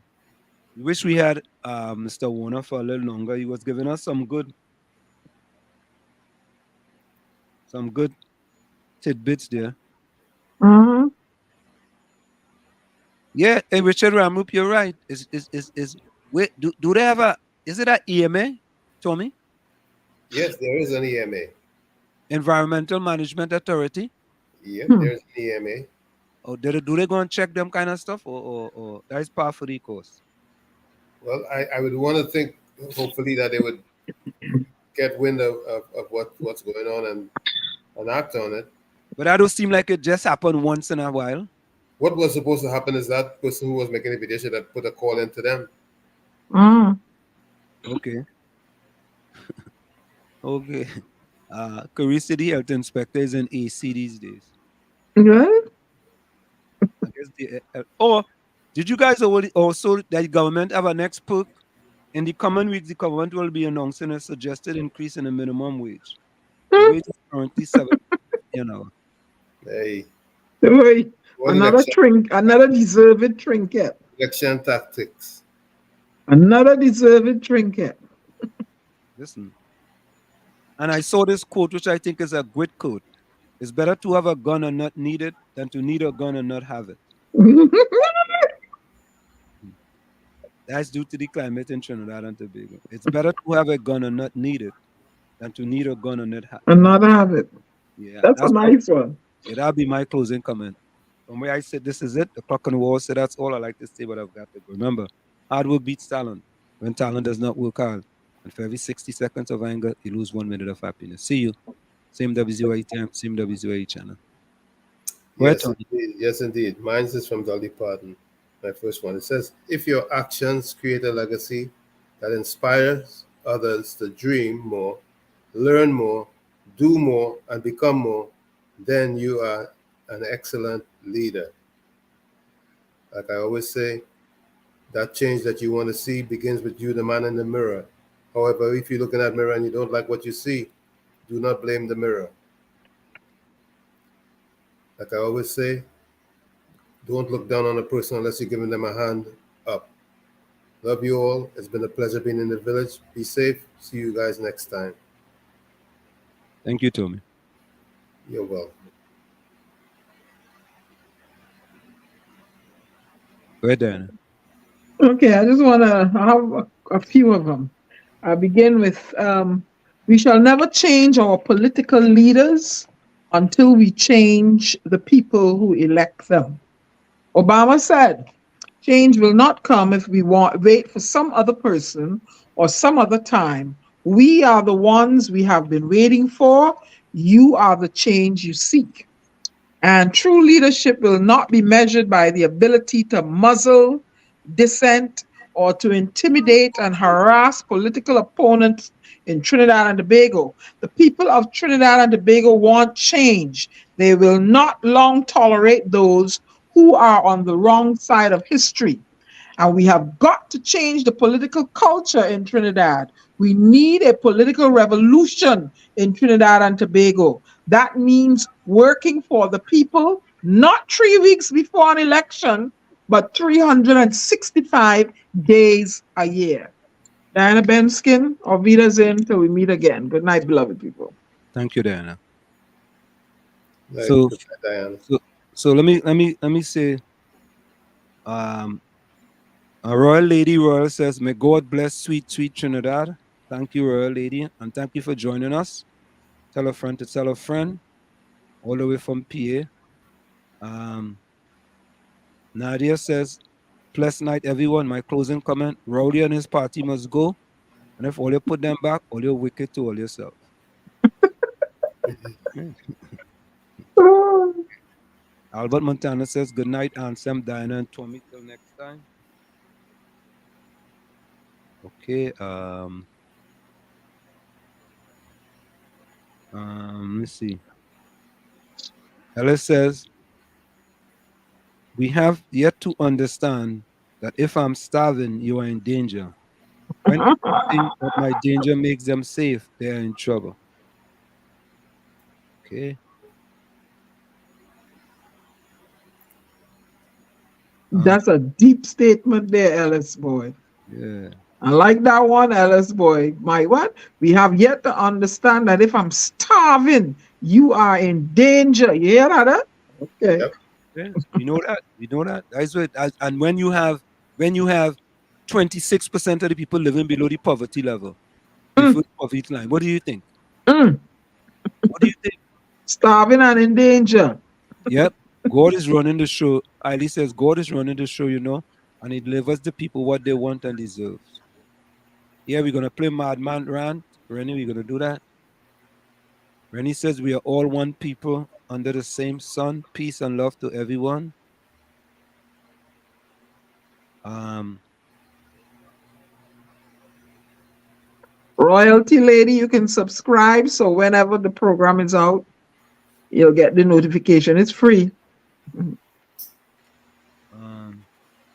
we wish we had Mr. Warner for a little longer. He was giving us some good tidbits there. Yeah, and Richard Ramup, you're right. Wait, do they have is it an EMA, Tommy? Yes, there is an EMA. Environmental Management Authority? Yeah, there's an EMA. Oh, do they go and check them kind of stuff, or that is part of the course? Well, I would want to think, hopefully, that they would get wind of what's going on and act on it. But that don't seem like it just happened once in a while. What was supposed to happen is that person who was making the petition that put a call into them. Okay. Okay. Career City Health Inspector is in AC these days. Good. I guess Did you guys also that government have a next perk? In the coming weeks, the government will be announcing a suggested increase in the minimum wage. The wage is currently 7, you know. Hey, Wait, what another deserved trinket. election tactics. Another deserved trinket. Listen. And I saw this quote, which I think is a good quote. It's better to have a gun and not need it than to need a gun and not have it. That's due to the climate in Trinidad and Tobago. It's better to have a gun and not need it than to need a gun and not have it. Another have it. Yeah, That's a nice one. Yeah, that'll be my closing comment. From where I said, this is it. The clock on the wall said, that's all I like to say, but I've got to go. Remember, hard work beats talent when talent does not work hard. And for every 60 seconds of anger, you lose 1 minute of happiness. See you. Same WZYE time, same WZYE channel. Yes, indeed. Yes, indeed. Mine is from Dolly Parton, my first one. It says, if your actions create a legacy that inspires others to dream more, learn more, do more, and become more, then you are an excellent leader. Like I always say, that change that you want to see begins with you, the man in the mirror. However, if you look in that mirror and you don't like what you see, do not blame the mirror. Like I always say, don't look down on a person unless you're giving them a hand up. Love you all. It's been a pleasure being in the village. Be safe. See you guys next time. Thank you, Tommy. You're welcome. Go ahead, Diana. Okay, I just want to have a few of them. I begin with we shall never change our political leaders until we change the people who elect them. Obama said, change will not come if we wait for some other person or some other time. We are the ones we have been waiting for. You are the change you seek. And true leadership will not be measured by the ability to muzzle dissent or to intimidate and harass political opponents in Trinidad and Tobago. The people of Trinidad and Tobago want change. They will not long tolerate those who are on the wrong side of history. And we have got to change the political culture in Trinidad. We need a political revolution in Trinidad and Tobago. That means working for the people, not 3 weeks before an election, but 365 days a year. Diana Benskin, auf Wiedersehen till we meet again. Good night, beloved people. Thank you, Diana. Right. So, Good night, Diana. so let me say, a Royal Lady Royal says, may God bless sweet, sweet Trinidad. Thank you, Royal Lady, and thank you for joining us. Tell a friend to tell a friend, all the way from PA. Nadia says, blessed night, everyone. My closing comment, Rowdy and his party must go. And if all you put them back, all you're wicked to all yourself. Albert Montana says, good night, Ansem, Diana, and Tommy. Till next time. Okay. Let's see. Ellis says, we have yet to understand that if I'm starving, you are in danger. When people think that my danger makes them safe, they are in trouble. Okay. That's a deep statement there, Ellis boy. Yeah. I like that one, Ellis boy. My what? We have yet to understand that if I'm starving, you are in danger. You hear that? Okay. Yep. Yes, we know that. We know that. That's what. And when you have 26% of the people living below the poverty level, before the poverty line, what do you think? What do you think? Starving and in danger. Yep. God is running the show. Ali says God is running the show, and He delivers the people what they want and deserve. Yeah, we're gonna play Madman Rant. Rennie, we're gonna do that. Rennie says we are all one people under the same sun. Peace and love to everyone. Royalty Lady, you can subscribe so whenever the program is out, you'll get the notification. It's free.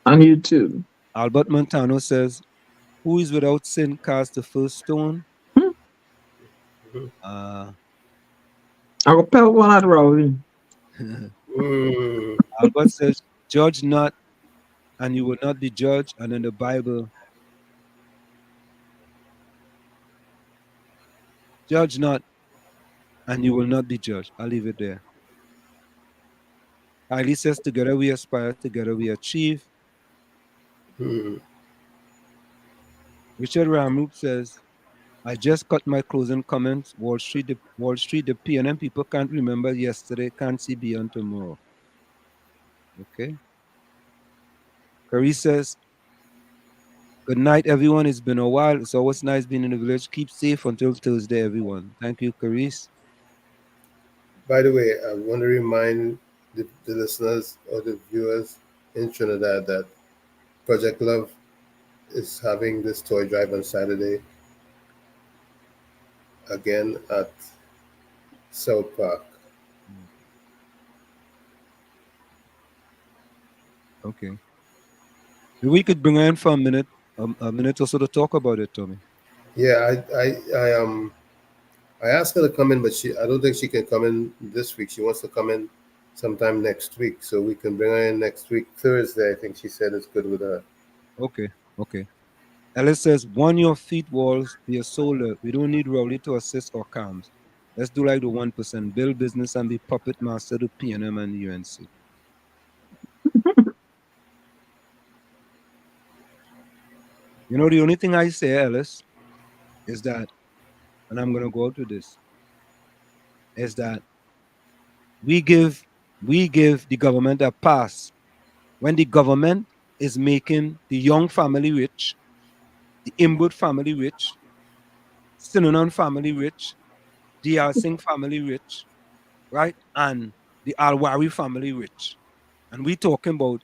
On YouTube. Albert Montano says, "Who is without sin cast the first stone?" I will pelt one at Rowley. Albert says, "Judge not, and you will not be judged." And in the Bible, "Judge not, and you will not be judged." I'll leave it there. Kylie says, "Together we aspire, together we achieve." Richard Ramroop says, "I just cut my closing comments. Wall Street, the PNM people can't remember yesterday, can't see beyond tomorrow." Okay. Curry says, "Good night, everyone. It's been a while. It's always nice being in the village. Keep safe until Thursday, everyone." Thank you, Caris. By the way, I want to remind the listeners or the viewers in Trinidad that Project Love is having this toy drive on Saturday again at South Park. Okay. We could bring her in for a minute or so to talk about it, Tommy. Yeah, I asked her to come in, but I don't think she can come in this week. She wants to come in sometime next week, so we can bring her in next week, Thursday. I think she said it's good with her. Okay. Alice says, "One your feet walls, be a solar. We don't need Rowley to assist or calms. Let's do like the 1%, build business and be puppet master to PNM and the UNC." You know, the only thing I say, Alice, is that, and I'm going to go to this, is that we give the government a pass when the government is making the Young family rich, the Imwood family rich, Sinanon family rich, D.R. Singh family rich, right? And the Alwari family rich. And we talking about,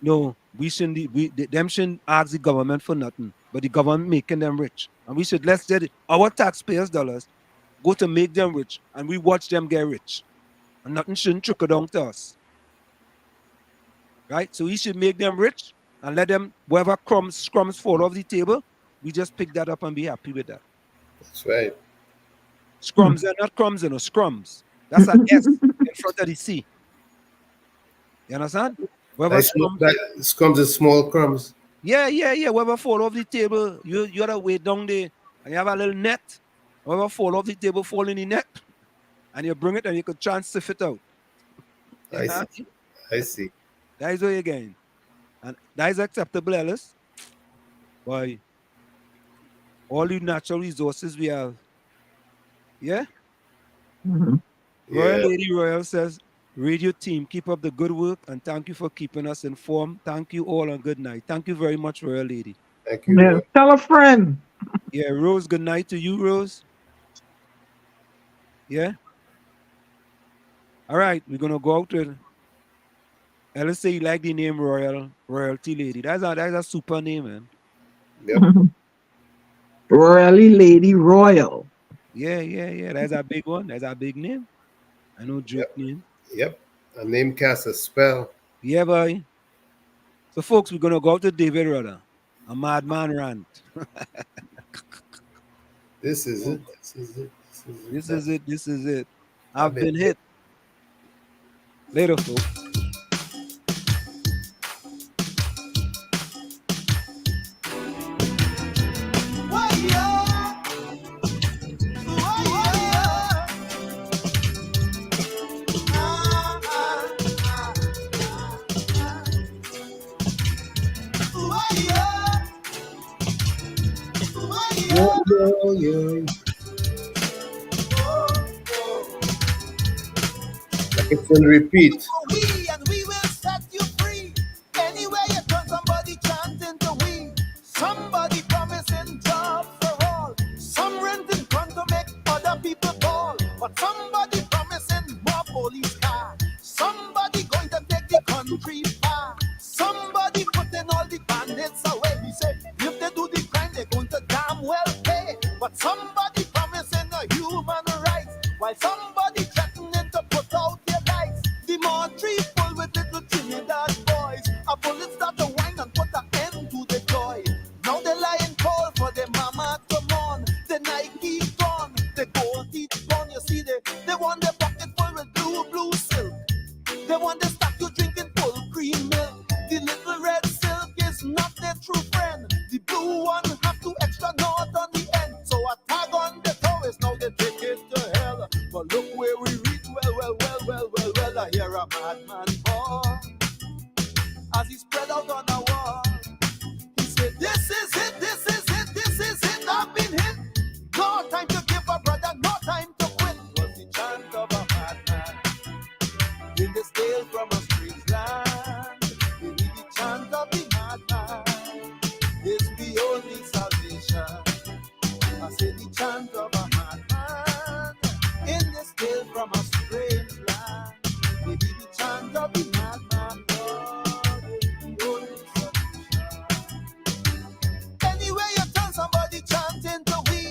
no, them shouldn't ask the government for nothing, but the government making them rich. And we should, let's get it, our taxpayers' dollars go to make them rich, and we watch them get rich. And nothing shouldn't trickle down to us. Right? So we should make them rich and let them, wherever crumbs fall off the table, we just pick that up and be happy with that. That's right. Scrums are not crumbs, scrums. That's an S in front of the C. You understand? Scrums is small crumbs. Yeah. Wherever fall off the table, you gotta wait down there and you have a little net. Wherever fall off the table, fall in the net. And you bring it and you could try and sift it out. I see. That is what you're getting. And that is acceptable, Alice. Boy, all the natural resources we have. Yeah? Royal Lady Royal says, "Radio team, keep up the good work and thank you for keeping us informed. Thank you all and good night." Thank you very much, Royal Lady. Thank you. Yeah. Tell a friend. Yeah, Rose, good night to you, Rose. Yeah? All right, we're going to go out with, let's say you like the name Royalty Lady. That's a super name, man. Yep. Royally Lady Royal. Yeah. That's a big one. That's a big name. I know joke name. Yep. A name casts a spell. Yeah, boy. So, folks, we're going to go to David Rudder, a madman rant. This is it. This is it. I've been hit. Later, folks. Like it's in repeat. We will set you free. Anywhere you turn, somebody chanting to we. Somebody promising job for all. Some renting gun to make other people call. But somebody promising more police car. Somebody going to take the country far. Somebody putting all the bandits away. We say if they do the crime, they're going to damn well pay. But somebody promising a human rights, while somebody threatening to put out their lights. The Montreal full with little Trinidad boys. A bullet start to wind They want to stop you drinking full cream milk. The little red silk is not their true friend. The blue one have two extra knots on the end. So a tag on the toe is now they take it to hell. But look where we reach, well, I hear a madman fall. As he spread out on the wall, he said, this is it, this is it, this is it, I've been hit. No time to give up, brother, no time to quit. Was the chant of a madman in this tale from a strange land. Maybe the chant of the madman is the only salvation. I say the chant of a madman in this tale from a strange land. Maybe the chant of the madman, Lord, is the only solution. Anyway, you turn somebody chanting to we.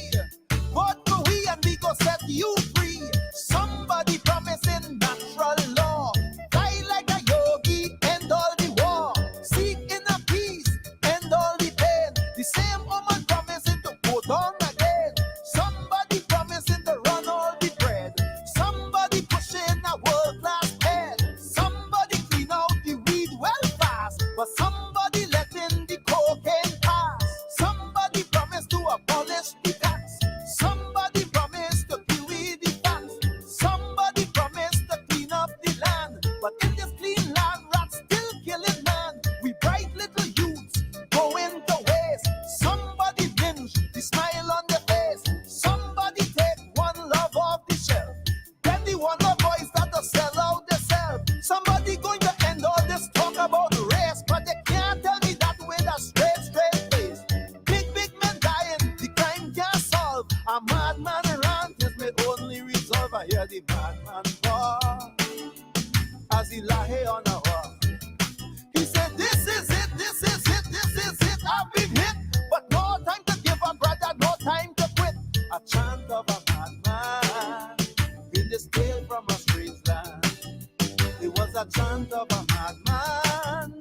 Vote for we and we go set you free. Somebody promising natural law. Die like a yogi, end all the war. Seek inner peace, end all the pain. The same woman promising to put on again. Somebody promising to run all the bread. Somebody pushing a world-class head. Somebody clean out the weed well fast. But somebody letting the cocaine pass. Somebody promised to abolish the tax. Somebody promised to kill with the facts. Somebody promised to clean up the land. But in this clean land, rats still killing man. We bright little youths going to waste. Somebody binge the smile on the face. Somebody take one love off the shelf. Then the one love boys start to sell out themselves. Somebody going to end all this talk about race. But they can't tell me that with a straight face. Big men dying, the crime can't solve. A madman rant is my only resolve. I hear the madman fall as he lie on a wall. He said, this is it, this is it, this is it, I've been hit. But no time to give up, brother, no time to quit. A chant of a madman in this tale from a strange land. It was a chant of a madman